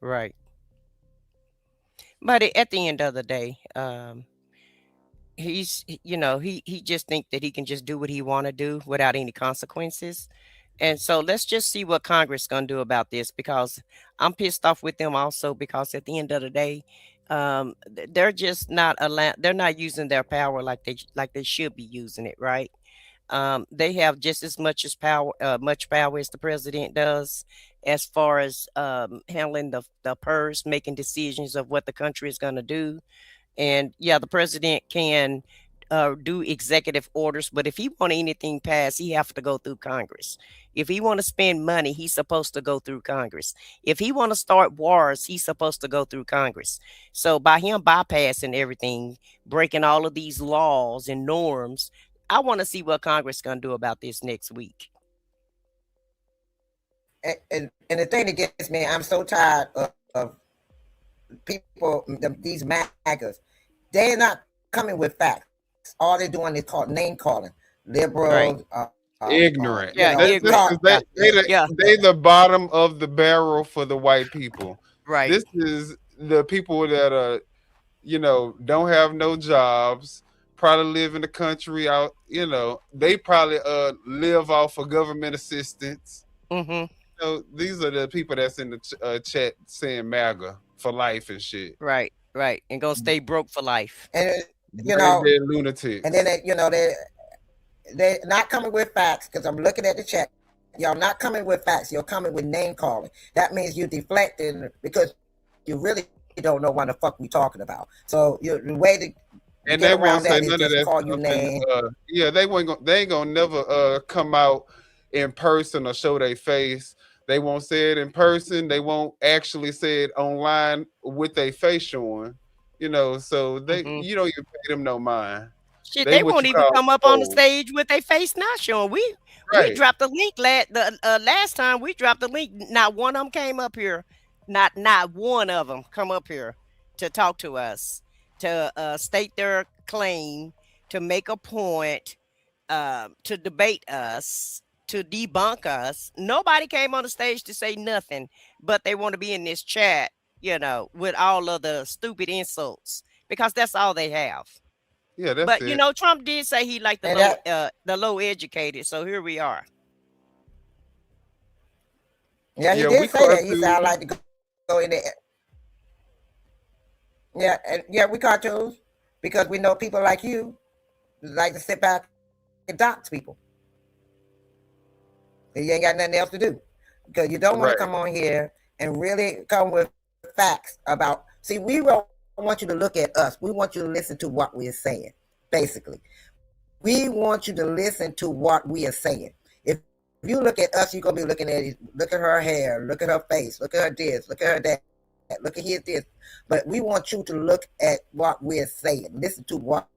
Right. But at the end of the day, he's he just think that he can just do what he want to do without any consequences. And so let's just see what Congress is going to do about this, because I'm pissed off with them also, because at the end of the day, They're just not allowed. They're not using their power like they should be using it, right? They have just as much power as the president does, as far as handling the purse, making decisions of what the country is going to do. And yeah, the president can do executive orders, but if he want anything passed, he have to go through Congress. If he want to spend money, he's supposed to go through Congress. If he want to start wars, he's supposed to go through Congress. So by him bypassing everything, breaking all of these laws and norms, I want to see what Congress is going to do about this next week. And the thing that gets me, I'm so tired of people, these MAGAs. They're not coming with facts. All they're doing is name calling. Liberals, right. Ignorant. Ignorant. They the bottom of the barrel for the white people. Right. This is the people that are, don't have no jobs, probably live in the country out, they probably live off of government assistance. Mm-hmm. So these are the people that's in the chat saying MAGA for life and shit. Right. And gonna stay broke for life. And they're lunatics. And then they're not coming with facts, because I'm looking at the chat. Y'all not coming with facts. You're coming with name calling. That means you're deflecting because you really don't know what the fuck we talking about. So the way to and they won't say none of that call you name. They ain't gonna never come out in person or show their face. They won't say it in person. They won't actually say it online with their face showing. So they you don't even pay them no mind. Shit, they won't even come up on the stage with their face not showing. We dropped the link last time. We dropped the link. Not one of them came up here. Not one of them come up here to talk to us, to state their claim, to make a point, to debate us, to debunk us. Nobody came on the stage to say nothing, but they want to be in this chat, with all of the stupid insults, because that's all they have. Yeah, that's but it. Trump did say he liked the low educated, so here we are. Yeah, he did say that. He said, I like to go in there. Yeah, we cartoons, because we know people like you like to sit back and dox people. You ain't got nothing else to do, because you don't want to come on here and really come with facts about. See, we don't want you to look at us. We want you to listen to what we're saying. Basically, we want you to listen to what we are saying. If you look at us, you're gonna be looking at it. Look at her hair. Look at her face. Look at her this. Look at her that. Look at his this. But we want you to look at what we're saying. Listen to what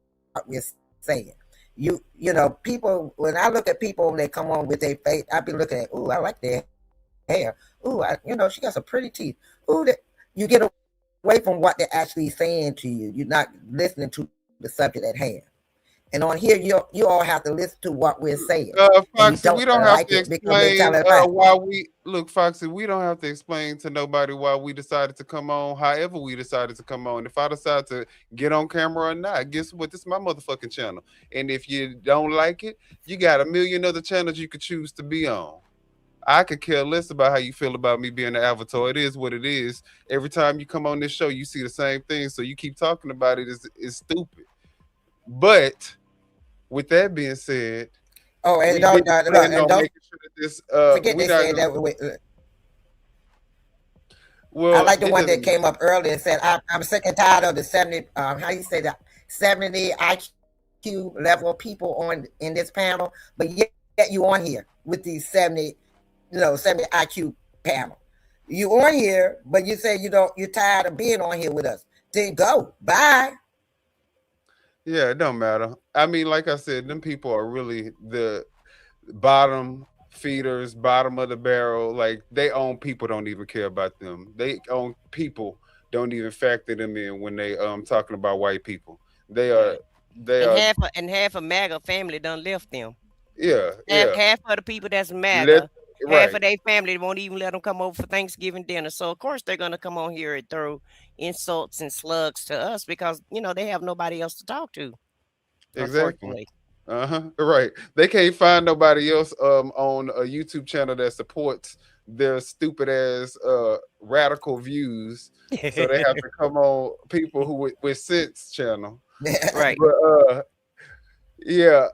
we're saying. You know, people, when I look at people, they come on with their face, I be looking at, ooh, I like their hair. Ooh, she got some pretty teeth. Ooh, you get away from what they're actually saying to you. You're not listening to the subject at hand. And on here, you all have to listen to what we're saying. Foxy, we don't have to explain why Foxy, we don't have to explain to nobody why we decided to come on, however we decided to come on. If I decide to get on camera or not, guess what? This is my motherfucking channel. And if you don't like it, you got a million other channels you could choose to be on. I could care less about how you feel about me being an avatar. It is what it is. Every time you come on this show, you see the same thing. So you keep talking about it is stupid. But with that being said, forget they said that. Well, I like the one that came up earlier and said, "I'm sick and tired of the 70. How you say that? 70 IQ level people in this panel, but yet you on here with these 70 IQ panel. You on here, but you say you're tired of being on here with us. Then go bye." Yeah, it don't matter. I mean, like I said, them people are really the bottom feeders, bottom of the barrel. Like, they own people don't even care about them. They own people don't even factor them in when they talking about white people. Half a MAGA family done left them. Yeah, half of the people that's MAGA. Half of their family won't even let them come over for Thanksgiving dinner. So, of course, they're going to come on here and throw insults and slugs to us because, they have nobody else to talk to. Exactly. Right. They can't find nobody else on a YouTube channel that supports their stupid ass radical views. So they have to come on people who with sense channel. Right. But yeah.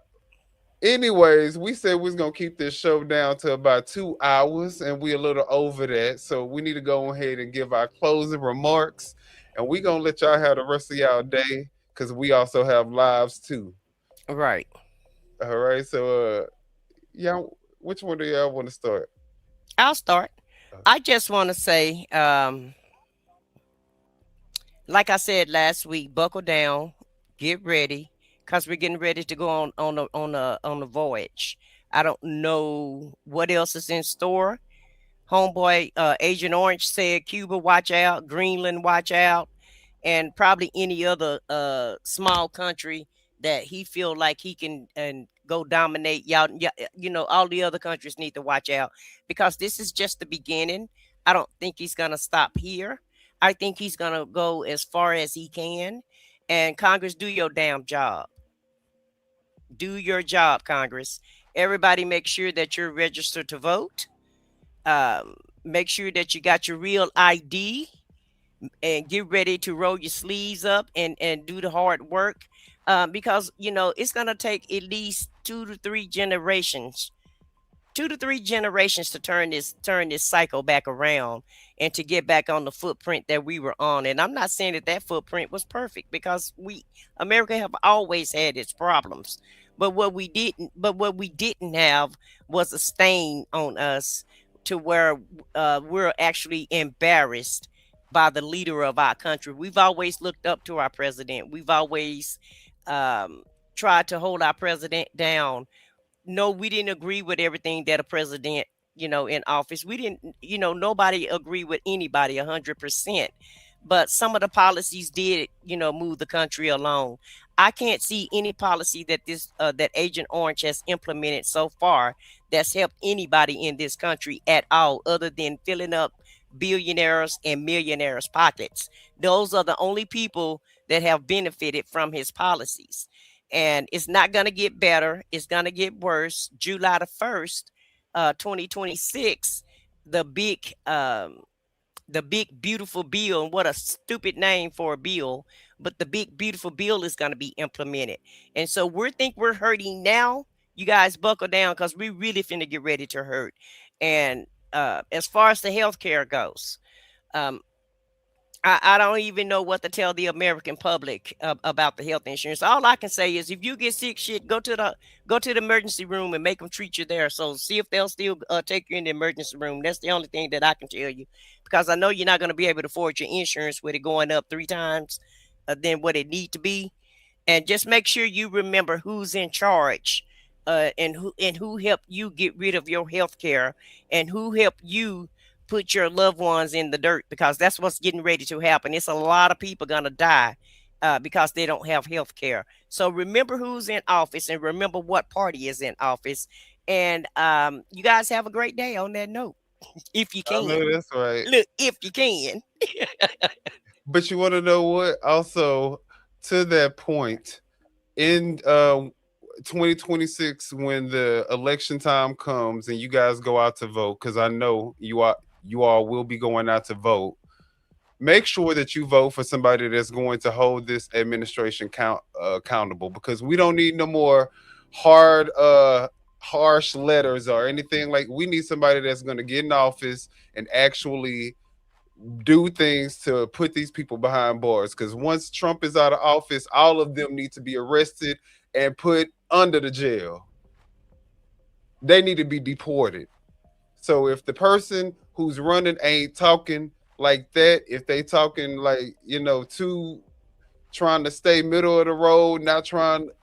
Anyways, we said we was gonna keep this show down to about 2 hours, and we're a little over that. So we need to go ahead and give our closing remarks, and we're gonna let y'all have the rest of y'all day because we also have lives too. Right. All right. So y'all, which one do y'all want to start? I'll start. I just want to say, like I said last week, buckle down, get ready, because we're getting ready to go on a voyage. I don't know what else is in store. Homeboy, Agent Orange said Cuba, watch out, Greenland, watch out, and probably any other small country that he feel like he can and go dominate. Y'all, you know, all the other countries need to watch out because this is just the beginning. I don't think he's gonna stop here. I think he's gonna go as far as he can. And Congress, do your damn job. Do your job, Congress. Everybody make sure that you're registered to vote. Make sure that you got your real ID and get ready to roll your sleeves up and do the hard work. Because, you know, it's going to take at least 2 to 3 generations to turn this cycle back around and to get back on the footprint that we were on. And I'm not saying that footprint was perfect because America have always had its problems. But what we didn't have was a stain on us to where we're actually embarrassed by the leader of our country. We've always looked up to our president. We've always tried to hold our president down. No, we didn't agree with everything that a president, you know, in office. We didn't, you know, nobody agree with anybody 100%. But some of the policies did, you know, move the country along. I can't see any policy that that Agent Orange has implemented so far that's helped anybody in this country at all, other than filling up billionaires and millionaires' pockets. Those are the only people that have benefited from his policies. And it's not going to get better. It's going to get worse. July the 1st, 2026, the big beautiful bill, and what a stupid name for a bill, but the big beautiful bill is going to be implemented. And so we're hurting now. You guys buckle down because we really finna get ready to hurt. And as far as the healthcare goes, I don't even know what to tell the American public about the health insurance. All I can say is if you get sick, go to the emergency room and make them treat you there. So see if they'll still take you in the emergency room. That's the only thing that I can tell you, because I know you're not going to be able to afford your insurance with it going up 3 times than what it need to be. And just make sure you remember who's in charge, and who helped you get rid of your health care, and who helped you put your loved ones in the dirt, because that's what's getting ready to happen. It's a lot of people gonna die because they don't have health care. So remember who's in office and remember what party is in office. And you guys have a great day on that note. If you can. I know that's right. Look, if you can. But you want to know what? Also, to that point, in 2026, when the election time comes and you guys go out to vote, because I know you all will be going out to vote, make sure that you vote for somebody that's going to hold this administration accountable, because we don't need no more harsh letters or anything. Like, we need somebody that's going to get in office and actually do things to put these people behind bars, because once Trump is out of office, all of them need to be arrested and put under the jail. They need to be deported. So if the person who's running ain't talking like that, if they talking like, you know, trying to stay middle of the road,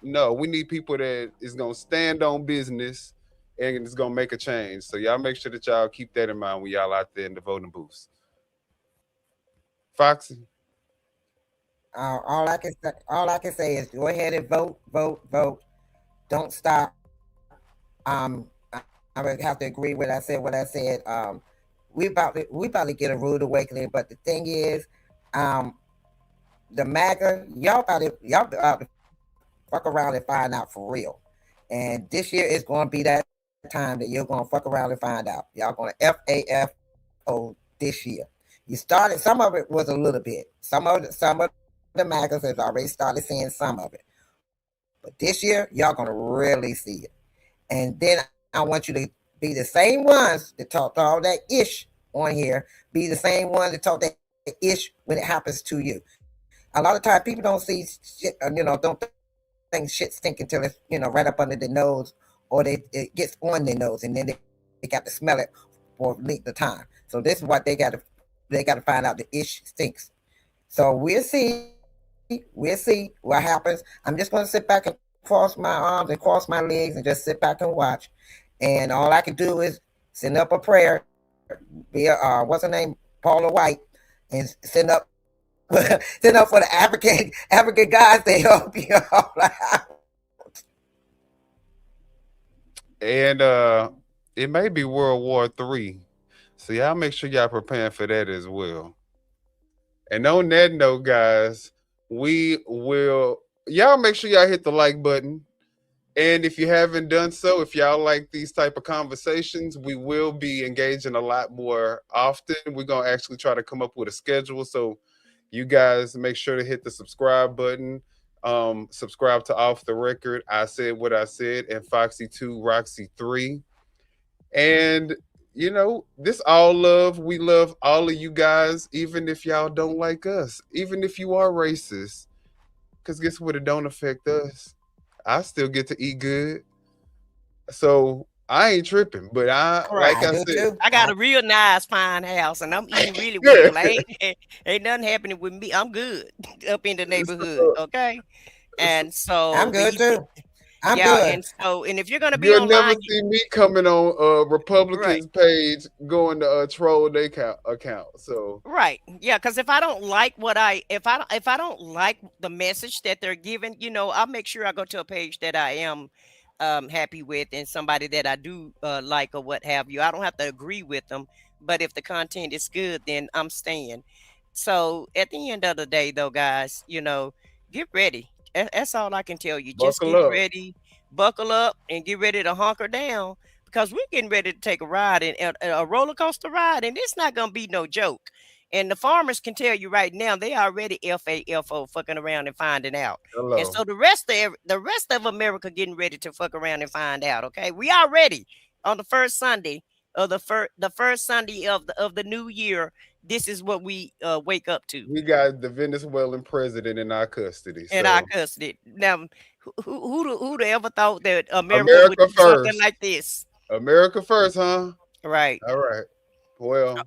no, we need people that is going to stand on business and it's going to make a change. So y'all make sure that y'all keep that in mind when y'all out there in the voting booths. Foxy. All I can say is go ahead and vote. Don't stop. I would have to agree with what I said. We about to get a rude awakening, but the thing is, the MAGA, y'all about to fuck around and find out for real. And this year is going to be that time that you're going to fuck around and find out. Y'all going to FAFO this year. You started, some of it was a little bit. Some of the magazines has already started seeing some of it. But this year, y'all going to really see it. And then I want you to be the same ones that talked all that ish on here. Be the same ones that talk that ish when it happens to you. A lot of times people don't see shit, don't think shit stink until it's, right up under their nose, or it gets on their nose, and then they got to smell it for a length of time. So this is what they got to find out, the ish stinks. So we'll see what happens. I'm just going to sit back and cross my arms and cross my legs and just sit back and watch. And all I can do is send up a prayer, be what's her name, Paula White, and send up for the African guys to help you all out. And it may be World War III. So y'all make sure y'all preparing for that as well. And on that note, guys, y'all make sure y'all hit the like button. And if you haven't done so, if y'all like these type of conversations, we will be engaging a lot more often. We're going to actually try to come up with a schedule. So you guys make sure to hit the subscribe button. Subscribe to Off the Record, I Said What I Said, and Foxy 2, Roxy 3. And, this all love. We love all of you guys, even if y'all don't like us, even if you are racist. Because guess what? It don't affect us. I still get to eat good. So I ain't tripping. But like I said, I got a real nice, fine house, and I'm eating really well. Ain't nothing happening with me. I'm good up in the neighborhood. Okay. And so I'm good too. I'm good. And if you're gonna be you'll online, never see me coming on Republicans' page going to troll their account. So yeah, because if I don't like if I don't like the message that they're giving, I'll make sure I go to a page that I am happy with and somebody that I do like or what have you. I don't have to agree with them, but if the content is good, then I'm staying. So at the end of the day, though, guys, get ready. That's all I can tell you. Just get ready, buckle up, and get ready to hunker down, because we're getting ready to take a ride, and a roller coaster ride, and it's not gonna be no joke. And the farmers can tell you right now, they already FAFO fucking around and finding out. Hello. And so the rest of America getting ready to fuck around and find out. Okay, we are ready on the first Sunday of the first Sunday of the new year. This is what we wake up to. We got the Venezuelan president in our custody. Now, who'd ever thought that America would do something like this? America first, huh? Right. All right. Well,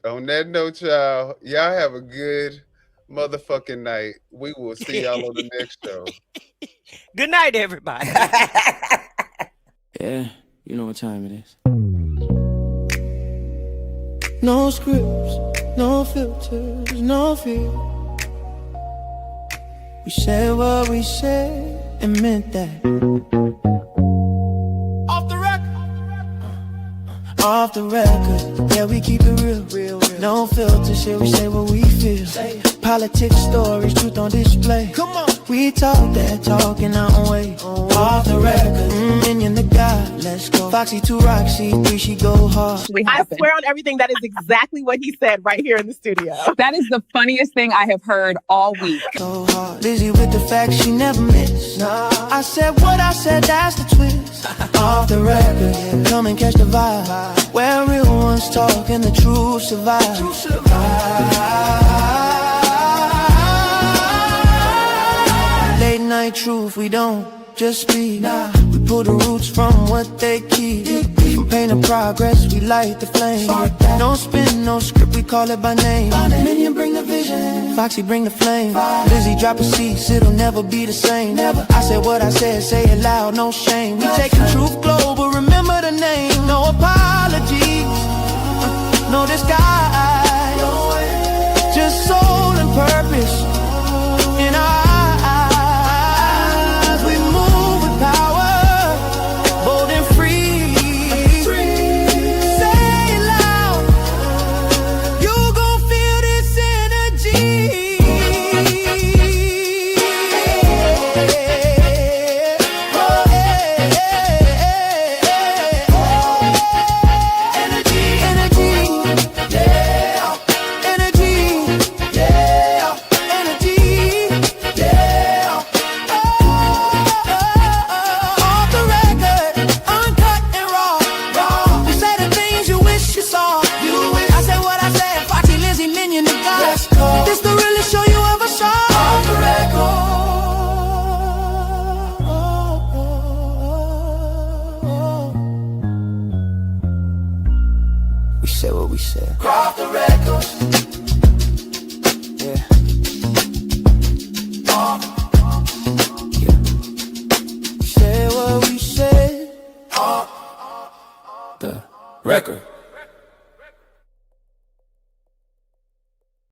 on that note, y'all have a good motherfucking night. We will see y'all on the next show. Good night, everybody. Yeah, you know what time it is. No scripts, no filters, no fear. We said what we said and meant that. Off the record, yeah, we keep it real. No filter shit, we say what we feel. Politics, stories, truth on display. Come on, we talk that talk in our own way. Off the record, minion the God, let's go. Foxy 2, Roxy 3, she go hard. I swear on everything, that is exactly what he said right here in the studio. That is the funniest thing I have heard all week. So hard, Lizzie with the facts, she never miss. Nah. I said what I said, that's the twist. Off the record, yeah, come and catch the vibe. Where real ones talk and the truth survive. Late night truth, we don't just speak. Nah. We pull the roots from what they keep. From pain to progress, we light the flame. No spin, no script, we call it by name. Minion bring the vision, Foxy bring the flame. Lizzie drop a seat, it'll never be the same. I said what I said, say it loud, no shame. We taking truth global, remember the name. No apologies, no disguise, just soul and purpose in our eyes. We move with power, bold and free. Say it loud, you gon' feel this energy. said what we said. Off the records. Yeah. Yeah. Say what we said. The record.